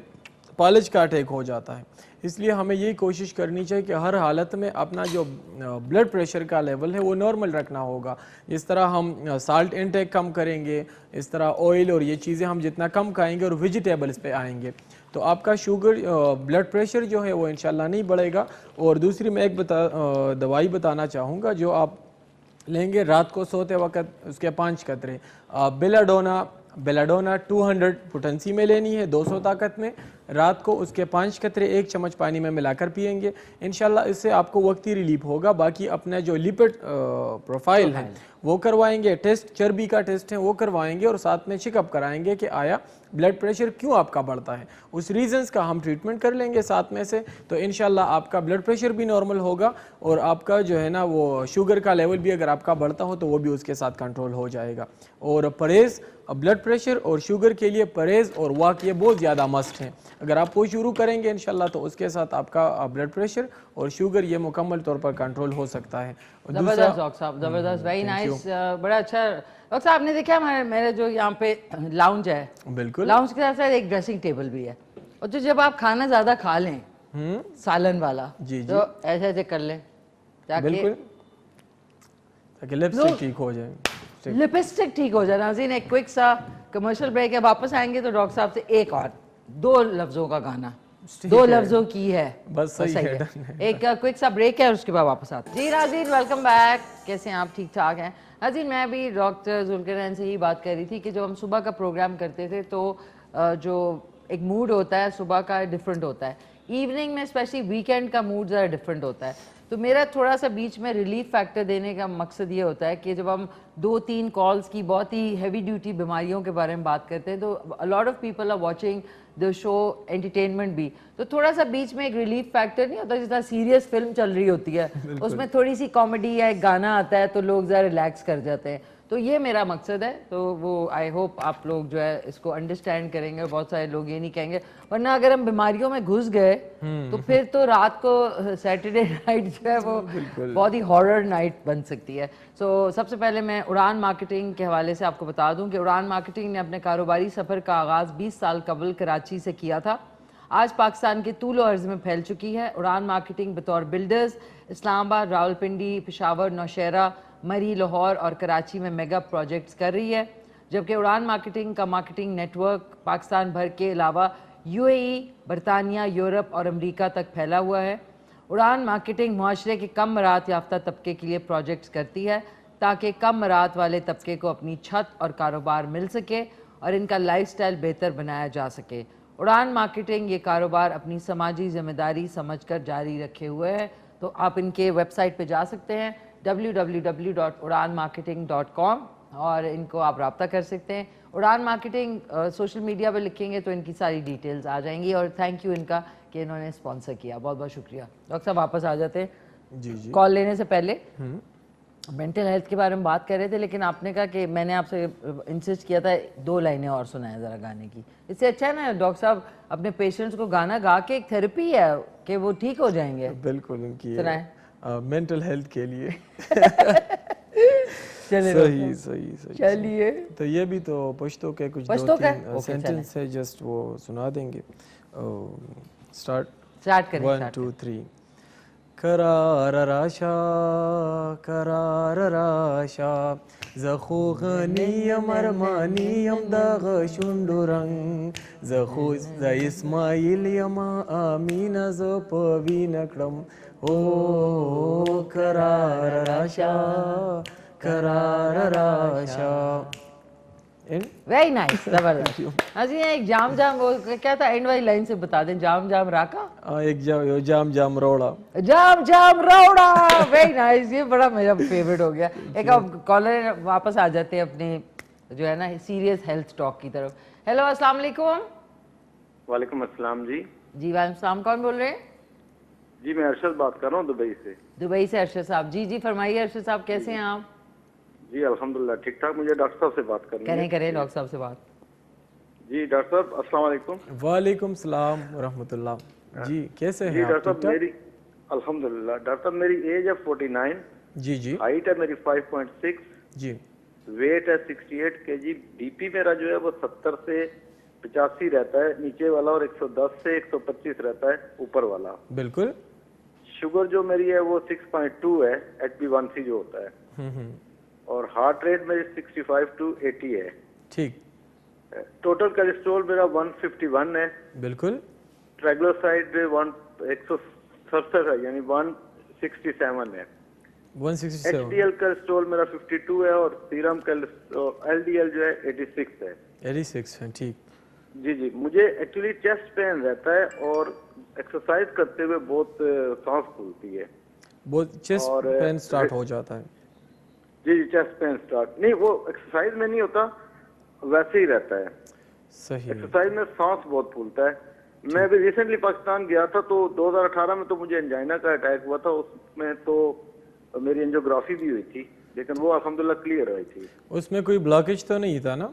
पालज का अटैक हो जाता है। इसलिए हमें यही कोशिश करनी चाहिए कि हर हालत में अपना जो ब्लड प्रेशर का लेवल है वो नॉर्मल रखना होगा। जिस तरह हम साल्ट इनटेक कम करेंगे, इस तरह ऑयल और ये चीज़ें हम जितना कम खाएंगे और वेजिटेबल्स पे आएंगे तो आपका शुगर ब्लड प्रेशर जो है वो इंशाल्लाह नहीं बढ़ेगा। और दूसरी मैं एक दवाई बताना चाहूँगा जो आप लेंगे रात को सोते वक्त, उसके 5 कतरे बेलाडोना 200 पोटेंसी में लेनी है, 200 ताकत में। रात को उसके 5 कतरे 1 चम्मच पानी में मिलाकर पिएंगे, इंशाल्लाह इससे आपको वक्ती रिलीफ होगा। बाकी अपना जो लिपिड प्रोफाइल है वो करवाएंगे, टेस्ट चर्बी का टेस्ट है वो करवाएंगे, और साथ में चेकअप कराएंगे कि आया ब्लड प्रेशर क्यों आपका बढ़ता है, उस रीजंस का हम ट्रीटमेंट कर लेंगे साथ में से। तो इंशाल्लाह आपका ब्लड प्रेशर भी नॉर्मल होगा और आपका जो है ना वो शुगर का लेवल भी अगर आपका बढ़ता हो तो वो भी उसके साथ कंट्रोल हो जाएगा। और परहेज़, ब्लड प्रेशर और शुगर के लिए परहेज़ और वॉक ये बहुत ज़्यादा मस्ट हैं। अगर आप वो शुरू करेंगे इंशाल्लाह तो उसके साथ आपका ब्लड प्रेशर और शुगर ये मुकम्मल तौर पर कंट्रोल हो सकता है। और जबरदस्त डॉक्टर साहब, जबरदस्त, वेरी नाइस, बड़ा अच्छा। डॉक्टर साहब आपने देखा मेरे जो यहाँ पे लाउंज है, बिल्कुल लाउंज के साथ एक ड्रेसिंग टेबल भी है, और जो जब आप खाना ज्यादा खा लें सालन वाला जी तो ऐसे ऐसे कर लें बिल्कुल, ताकि लिपस्टिक ठीक हो जाए, लिपस्टिक ठीक हो जाए। नाज़रीन एक क्विक सा कमर्शियल ब्रेक है, वापस आएंगे तो डॉक्टर साहब से एक और 2 लफ्जों का गाना, 2 लफ्जों की है बस सही है। एक क्विक सा ब्रेक है और उसके बाद वापस आते हैं। जी नाज़रीन वेलकम बैक, कैसे हैं आप? ठीक ठाक हैं नाज़रीन। मैं अभी डॉक्टर जुल्करनैन से ही बात कर रही थी कि जब हम सुबह का प्रोग्राम करते थे तो जो एक मूड होता है सुबह का डिफरेंट होता है, इवनिंग में स्पेशली वीकेंड का मूड ज़रा डिफरेंट होता है। तो मेरा थोड़ा सा बीच में रिलीफ फैक्टर देने का मकसद ये होता है कि जब हम 2-3 कॉल्स की बहुत ही हैवी ड्यूटी बीमारियों के बारे में बात करते हैं तो a lot of people are watching the show, entertainment भी, तो थोड़ा सा बीच में एक रिलीफ फैक्टर नहीं होता, जितना सीरियस फिल्म चल रही होती है उसमें थोड़ी सी कॉमेडी या एक गाना आता है तो लोग ज़रा रिलैक्स कर जाते हैं। तो ये मेरा मकसद है, तो वो आई होप आप लोग जो है इसको अंडरस्टैंड करेंगे। बहुत सारे लोग ये नहीं कहेंगे, वरना अगर हम बीमारियों में घुस गए तो फिर तो रात को सैटरडे नाइट जो है वो बहुत ही हॉरर नाइट बन सकती है। सो सबसे पहले मैं उड़ान मार्केटिंग के हवाले से आपको बता दूं कि उड़ान मार्केटिंग ने अपने कारोबारी सफ़र का आगाज़ 20 साल कबल कराची से किया था। आज पाकिस्तान के तूल अर्ज़ में फैल चुकी है। उड़ान मार्केटिंग बतौर बिल्डर्स इस्लामाबाद, रावलपिंडी, पेशावर, नौशहरा, मरी, लाहौर और कराची में मेगा प्रोजेक्ट्स कर रही है, जबकि उड़ान मार्केटिंग का मार्केटिंग नेटवर्क पाकिस्तान भर के अलावा यूएई, बरतानिया, यूरोप और अमेरिका तक फैला हुआ है। उड़ान मार्केटिंग मुआशरे के कम मराहत याफ्ता तबके के लिए प्रोजेक्ट्स करती है ताकि कम मराहत वाले तबके को अपनी छत और कारोबार मिल सके और इनका लाइफस्टाइल बेहतर बनाया जा सके। उड़ान मार्केटिंग ये कारोबार अपनी समाजी जिम्मेदारी समझकर जारी रखे हुए है। तो आप इनके वेबसाइट पे जा सकते हैं www.udanmarketing.com और इनको आप रब्ता कर सकते हैं। उड़ान मार्केटिंग सोशल मीडिया पे लिखेंगे तो इनकी सारी डिटेल्स आ जाएंगी। और थैंक यू इनका कि इन्होंने स्पॉन्सर किया, बहुत बहुत शुक्रिया। डॉक्टर साहब वापस आ जाते हैं। जी कॉल लेने से पहले मेंटल हेल्थ के बारे में बात कर रहे थे, लेकिन आपने कहा कि मैंने आपसे इंसिस्ट किया था 2 लाइनें और सुनाएं ज़रा गाने की। इससे अच्छा है ना डॉक्टर साहब अपने पेशेंट्स को गाना गा के एक थेरेपी है कि वो ठीक हो जाएंगे। बिल्कुल, उनकी सुनाएं मेंटल हेल्थ के लिए सही सही चलिए। तो ये भी तो पश्तो के कुछ 2-3 सेंटेंस है, जस्ट वो सुना देंगे। स्टार्ट करें 1 2 3 करार राशा करार राशा जखुगनियम अरमानियम दाग शुंडुरंग जखु ज इस्माइल यमा आमीना ज पवीनक्रम ओ करार राशा करार राशा। वेरी नाइस, जबरदस्त। अजी एक जाम जाम वो क्या था, एंड वाली लाइन से बता दें। जाम जाम राका, एक जाम जाम रोड़ा, जाम जाम रोड़ा। वेरी नाइस, ये बड़ा मेरा फेवरेट हो गया। एक अब कॉलर वापस आ जाते हैं अपने जो है ना सीरियस हेल्थ टॉक की तरफ। हेलो अस्सलाम वालेकुम। वालेकुम अस्सलाम जी। जी वालेकुम सलाम, कौन बोल रहे हैं? जी मैं अरशद बात कर रहा हूँ दुबई से। दुबई से अरशद साहब, जी फरमाइए अरशद साहब, कैसे हैं आप? जी अल्हम्दुलिल्लाह ठीक ठाक। मुझे डॉक्टर साहब से बात करनी है। करें डॉक्टर साहब से बात। जी डॉक्टर साहब अस्सलाम वालेकुम। वालेकुम सलाम रहमतुल्लाह। जी कैसे हैं जी आप? डॉक्टर साहब मेरी अल्हम्दुलिल्लाह। डॉक्टर साहब मेरी एज है 49। जी हाइट है मेरी 5.6 जी। वेट है 68 kg। बीपी मेरा जो है वो 70 से 85 रहता है नीचे वाला, और 110 से 125 रहता है ऊपर वाला। बिल्कुल। शुगर जो मेरी है वो 6.2 है, HbA1c जो होता है। और हार्ट रेट मेरी 65 to 80 है। ठीक। टोटल कोलेस्ट्रॉल मेरा 151 है। बिल्कुल। ट्राइग्लिसराइड 167 है, यानी 167 है। 167। HDL कोलेस्ट्रॉल मेरा 52 है और सीरम LDL जो है 86 है। 86 है, ठीक। जी मुझे एक्चुअली चेस्ट पेन रहता है और एक्सरसाइज करते हुए बहुत सांस फूलती है। बहुत चेस्ट पेन स्टार्ट हो जाता है। जी चेस्ट पेन स्टार्ट नहीं, वो एक्सरसाइज में नहीं होता, वैसे ही रहता है। सही। एक्सरसाइज में सांस बहुत फूलता है। मैं अभी रिसेंटली पाकिस्तान गया था तो 2018 में तो मुझे एंजाइना का अटैक हुआ था, उसमें तो मेरी एंजियोग्राफी भी हुई थी, लेकिन वो अल्हम्दुलिल्लाह क्लियर हुई थी। उसमें कोई ब्लॉकेज तो नहीं था ना?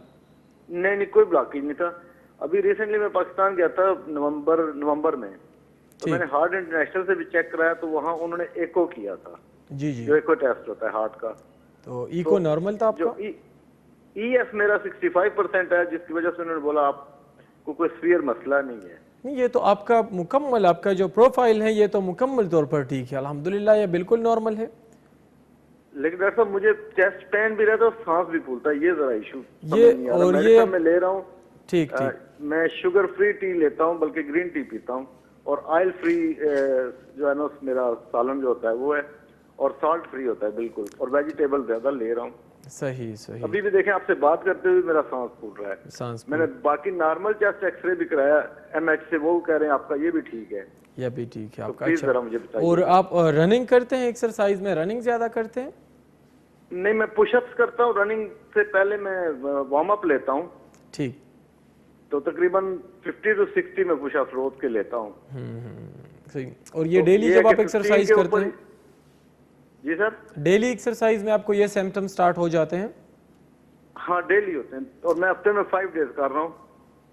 नहीं कोई ब्लॉकेज नहीं था। अभी रिसेंटली मैं पाकिस्तान गया था नवंबर में, तो मैंने हार्ट इंटरनेशनल से भी चेक कराया, तो वहाँ उन्होंने एको किया था, जी जी, जो एको टेस्ट होता है हार्ट का। तो इको नॉर्मल था आपका? EF मेरा 65% है, जिसकी वजह से उन्होंने बोला आपको कोई सीवियर मसला नहीं है। नहीं, ये तो आपका मुकम्मल, आपका जो प्रोफाइल है ये तो मुकम्मल तौर पर ठीक है अल्हम्दुलिल्लाह, ये बिल्कुल नॉर्मल है। लेकिन डॉक्टर साहब मुझे चेस्ट पेन भी रहता है और सांस भी फूलता है, ये जरा इशू ये और ये मैं ले रहा हूँ। ठीक ठीक, मैं शुगर फ्री टी लेता हूँ, बल्कि ग्रीन टी पीता हूँ, और ऑयल फ्री जो है ना मेरा सालन जो होता है वो है, और सॉल्ट फ्री होता है बिल्कुल, और वेजिटेबल ज्यादा ले रहा हूँ। सही सही। अभी भी देखें आपसे बात करते हुए मेरा सांस फूल रहा है। सांस मैंने बाकी नॉर्मल चेस्ट एक्सरे भी कराया MH से, वो कह रहे हैं आपका ये भी ठीक है। ये भी ठीक है आपका। प्लीज जरा मुझे बताइए। और आप रनिंग करते हैं, एक्सरसाइज में रनिंग ज्यादा करते हैं? नहीं, मैं पुशअप्स करता हूँ, रनिंग से पहले मैं वार्म अप लेता हूँ। ठीक, तो तकरीबन 50 to 60 में पुशअप्स रोज के लेता हूँ। सही। और ये डेली जब आप एक्सरसाइज करते हैं? जी सर, डेली एक्सरसाइज में आपको ये सिम्टम स्टार्ट हो जाते हैं? हाँ डेली होते हैं, और मैं हफ्ते में 5 डेज कर रहा हूँ,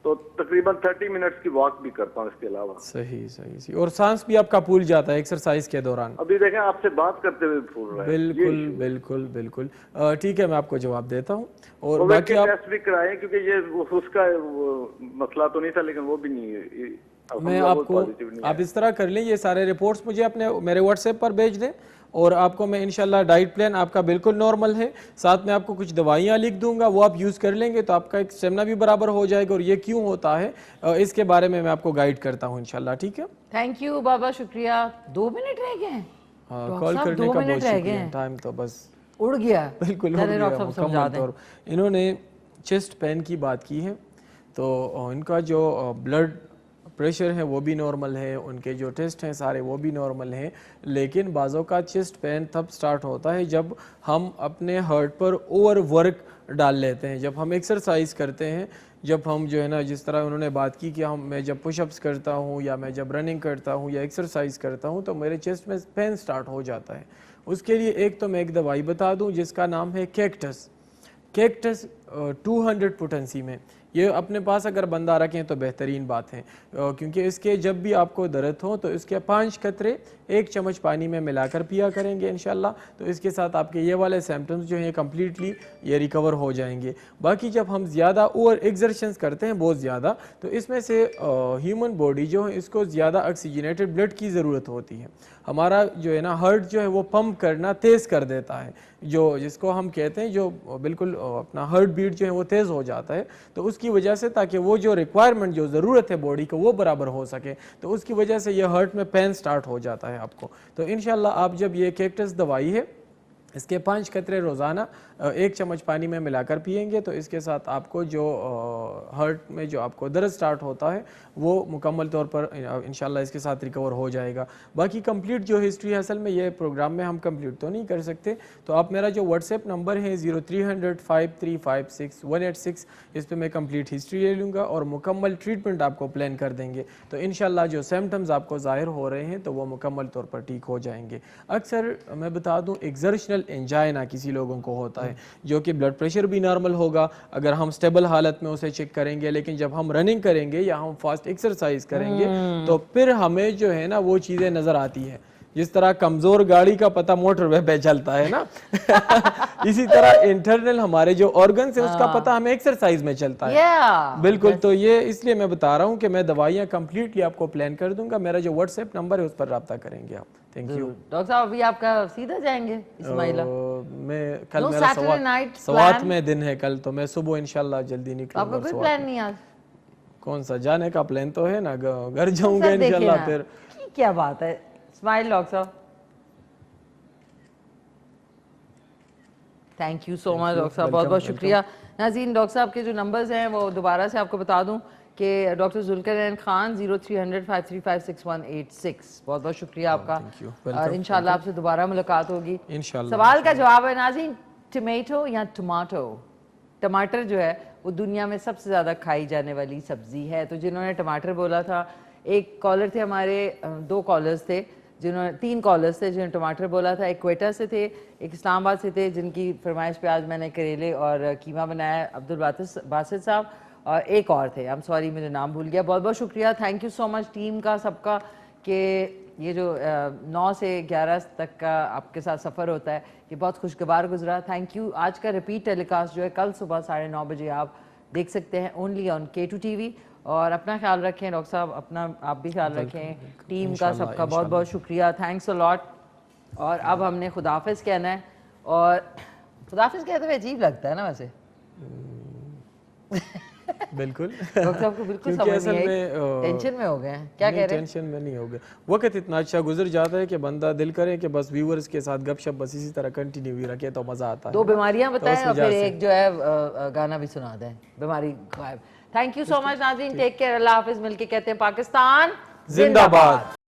तो तकरीबन 30 मिनट्स की वॉक भी करता हूँ इसके अलावा। सही सही सही। और सांस भी आपका फूल जाता है एक्सरसाइज के दौरान? अभी देखें आपसे बात करते हुए फूल रहा है। बिल्कुल बिल्कुल बिल्कुल, ठीक है, मैं आपको जवाब देता हूँ। और तो बाकी आप टेस्ट भी कराए, क्योंकि ये उसका मसला तो नहीं था, लेकिन वो भी नहीं है। मैं आपको, आप इस तरह कर लें, ये सारे रिपोर्ट्स मुझे अपने मेरे व्हाट्सएप पर भेज दें, और आपको मैं इंशाल्लाह डाइट प्लान आपका बिल्कुल नॉर्मल है, साथ में आपको कुछ दवाइयाँ लिख दूंगा, वो आप यूज़ कर लेंगे तो आपका एक स्टेमिना भी बराबर हो जाएगा, और ये क्यों होता है इसके बारे में मैं आपको गाइड करता हूँ इंशाल्लाह। ठीक है, थैंक यू बाबा, शुक्रिया। 2 मिनट रह गए हैं। हाँ, कॉल करने का बहुत शुक्रिया, टाइम तो बस उड़ गया। बिल्कुल उड़ गया मुकम्मल तौर। इन्होंने चेस्ट पेन की बात की है, तो इनका जो ब्लड प्रेशर है वो भी नॉर्मल है, उनके जो टेस्ट हैं सारे वो भी नॉर्मल हैं, लेकिन बाज़ों का चेस्ट पेन तब स्टार्ट होता है जब हम अपने हार्ट पर ओवर वर्क डाल लेते हैं, जब हम एक्सरसाइज करते हैं, जब हम जो है ना, जिस तरह उन्होंने बात की कि मैं जब पुशअप्स करता हूँ या मैं जब रनिंग करता हूँ या एक्सरसाइज करता हूँ तो मेरे चेस्ट में पेन स्टार्ट हो जाता है। उसके लिए एक तो मैं एक दवाई बता दूँ जिसका नाम है कैक्टस। कैक्टस 200 पोटेंसी में, ये अपने पास अगर बंदा रखें तो बेहतरीन बात है, क्योंकि इसके जब भी आपको दर्द हो तो इसके 5 कतरे 1 चम्मच पानी में मिलाकर पिया करेंगे इंशाल्लाह, तो इसके साथ आपके ये वाले सिम्टम्स जो हैं कम्प्लीटली ये रिकवर हो जाएंगे। बाकी जब हम ज़्यादा ओवर एक्सर्शंस करते हैं बहुत ज़्यादा, तो इसमें से ह्यूमन बॉडी जो है इसको ज़्यादा ऑक्सीजनेटेड ब्लड की ज़रूरत होती है। हमारा जो है ना हार्ट जो है वो पंप करना तेज़ कर देता है, जो जिसको हम कहते हैं जो बिल्कुल अपना हार्ट बीट जो है वो तेज़ हो जाता है, तो उसकी वजह से ताकि वो जो रिक्वायरमेंट जो ज़रूरत है बॉडी को वो बराबर हो सके, तो उसकी वजह से ये हार्ट में पेन स्टार्ट हो जाता है आपको। तो इंशाल्लाह आप जब ये कैक्टस दवाई है इसके 5 कतरे रोज़ाना 1 चम्मच पानी में मिलाकर पिएंगे तो इसके साथ आपको जो हार्ट में जो आपको दर्द स्टार्ट होता है वो मुकम्मल तौर पर इंशाल्लाह इसके साथ रिकवर हो जाएगा। बाकी कंप्लीट जो हिस्ट्री है असल में ये प्रोग्राम में हम कंप्लीट तो नहीं कर सकते, तो आप मेरा जो व्हाट्सएप नंबर है 0300-5356-186, इस पर मैं कंप्लीट हिस्ट्री ले लूँगा और मुकम्मल ट्रीटमेंट आपको प्लान कर देंगे, तो इंशाल्लाह जो सिम्टम्स आपको ज़ाहिर हो रहे हैं तो वो मुकम्मल तौर पर ठीक हो जाएंगे। अक्सर मैं बता दूँ एक्सर्शनल एंजाइना किसी लोगों को होता है, जो कि ब्लड प्रेशर भी नॉर्मल होगा अगर हम स्टेबल हालत में उसे चेक करेंगे, लेकिन जब हम रनिंग करेंगे या हम फास्ट एक्सरसाइज करेंगे तो फिर हमें जो है ना वो चीज़ें नज़र आती है। जिस तरह कमज़ोर गाड़ी का पता मोटरवे पे चलता है ना इसी तरह इंटरनल हमारे जो ऑर्गन्स है उसका पता हमें एक्सरसाइज में चलता है। बिल्कुल, तो ये इसलिए मैं बता रहा हूँ कि मैं दवाइयाँ कंप्लीटली आपको प्लान कर दूंगा। मेरा जो व्हाट्सएप नंबर है उस पर रब्ता करेंगे आप। थैंक यू डॉक्टर साहब। अभी आपका सीधा जाएंगे इस्माइला? मैं कल मेरा सवात में दिन है कल, तो मैं सुबह इंशाल्लाह जल्दी निकलूंगा। आपका कोई प्लान नहीं आज? कौन सा जाने का प्लान तो है ना, घर जाऊंगा इंशाल्लाह। फिर क्या बात है, स्माइल डॉक्टर साहब। Thank you so much doctor साहब, बहुत बहुत शुक्रिया। नाज़रीन, डॉक्टर साहब के जो नंबर्स हैं वो दोबारा से आपको बता दूं कि डॉक्टर जुल्करनैन खान 0300-535-6186। बहुत बहुत शुक्रिया आपका, और इंशाल्लाह आपसे दोबारा मुलाकात होगी इंशाल्लाह। सवाल का जवाब है नाज़रीन, टमाटो या टमाटो। टमाटर जो है वो दुनिया में सबसे ज़्यादा खाई जाने वाली सब्ज़ी है। तो जिन्होंने टमाटर बोला था, एक कॉलर थे हमारे, 2 कॉलर्स थे जिन्होंने, 3 कॉलर्स थे जिन्होंने टमाटर बोला था। एक क्वेटा से थे, एक इस्लामाबाद से थे, जिनकी फरमाइश पे आज मैंने करेले और कीमा बनाया, अब्दुल बासित साहब, और एक और थे, आई एम सॉरी मुझे नाम भूल गया। बहुत बहुत शुक्रिया, thank you so much team का सबका, कि ये जो 9 से 11 तक का आपके साथ सफ़र होता है ये बहुत खुशगवार गुजरा। Thank you. आज का रिपीट टेलीकास्ट जो है कल सुबह 9:30 बजे आप देख सकते हैं ओनली ऑन K2 TV। और अपना ख्याल रखें डॉक्टर साहब, अपना आप भी ख्याल रखें, टीम का सबका बहुत बहुत शुक्रिया, थैंक्स अ लॉट। और अब हमने खुदाफिज कहना है, और खुदाफिज कहते हुए अजीब लगता है ना वैसे बिल्कुल डॉक्टर साहब को बिल्कुल समझ नहीं आई, टेंशन में हो गए हैं, क्या कह रहे हैं? टेंशन में नहीं हो गए, वक्त इतना अच्छा गुजर जाता है कि बंदा दिल करे कि बस व्यूअर्स के साथ गपशप बस इसी तरह कंटिन्यू ही रखे तो मजा आता है। 2 बीमारियां बताएं और फिर एक जो है गाना भी सुना दें, बीमारी गायब। थैंक यू सो मच नाज़रीन, टेक केयर, अल्लाह हाफिज। मिलके कहते हैं पाकिस्तान जिंदाबाद।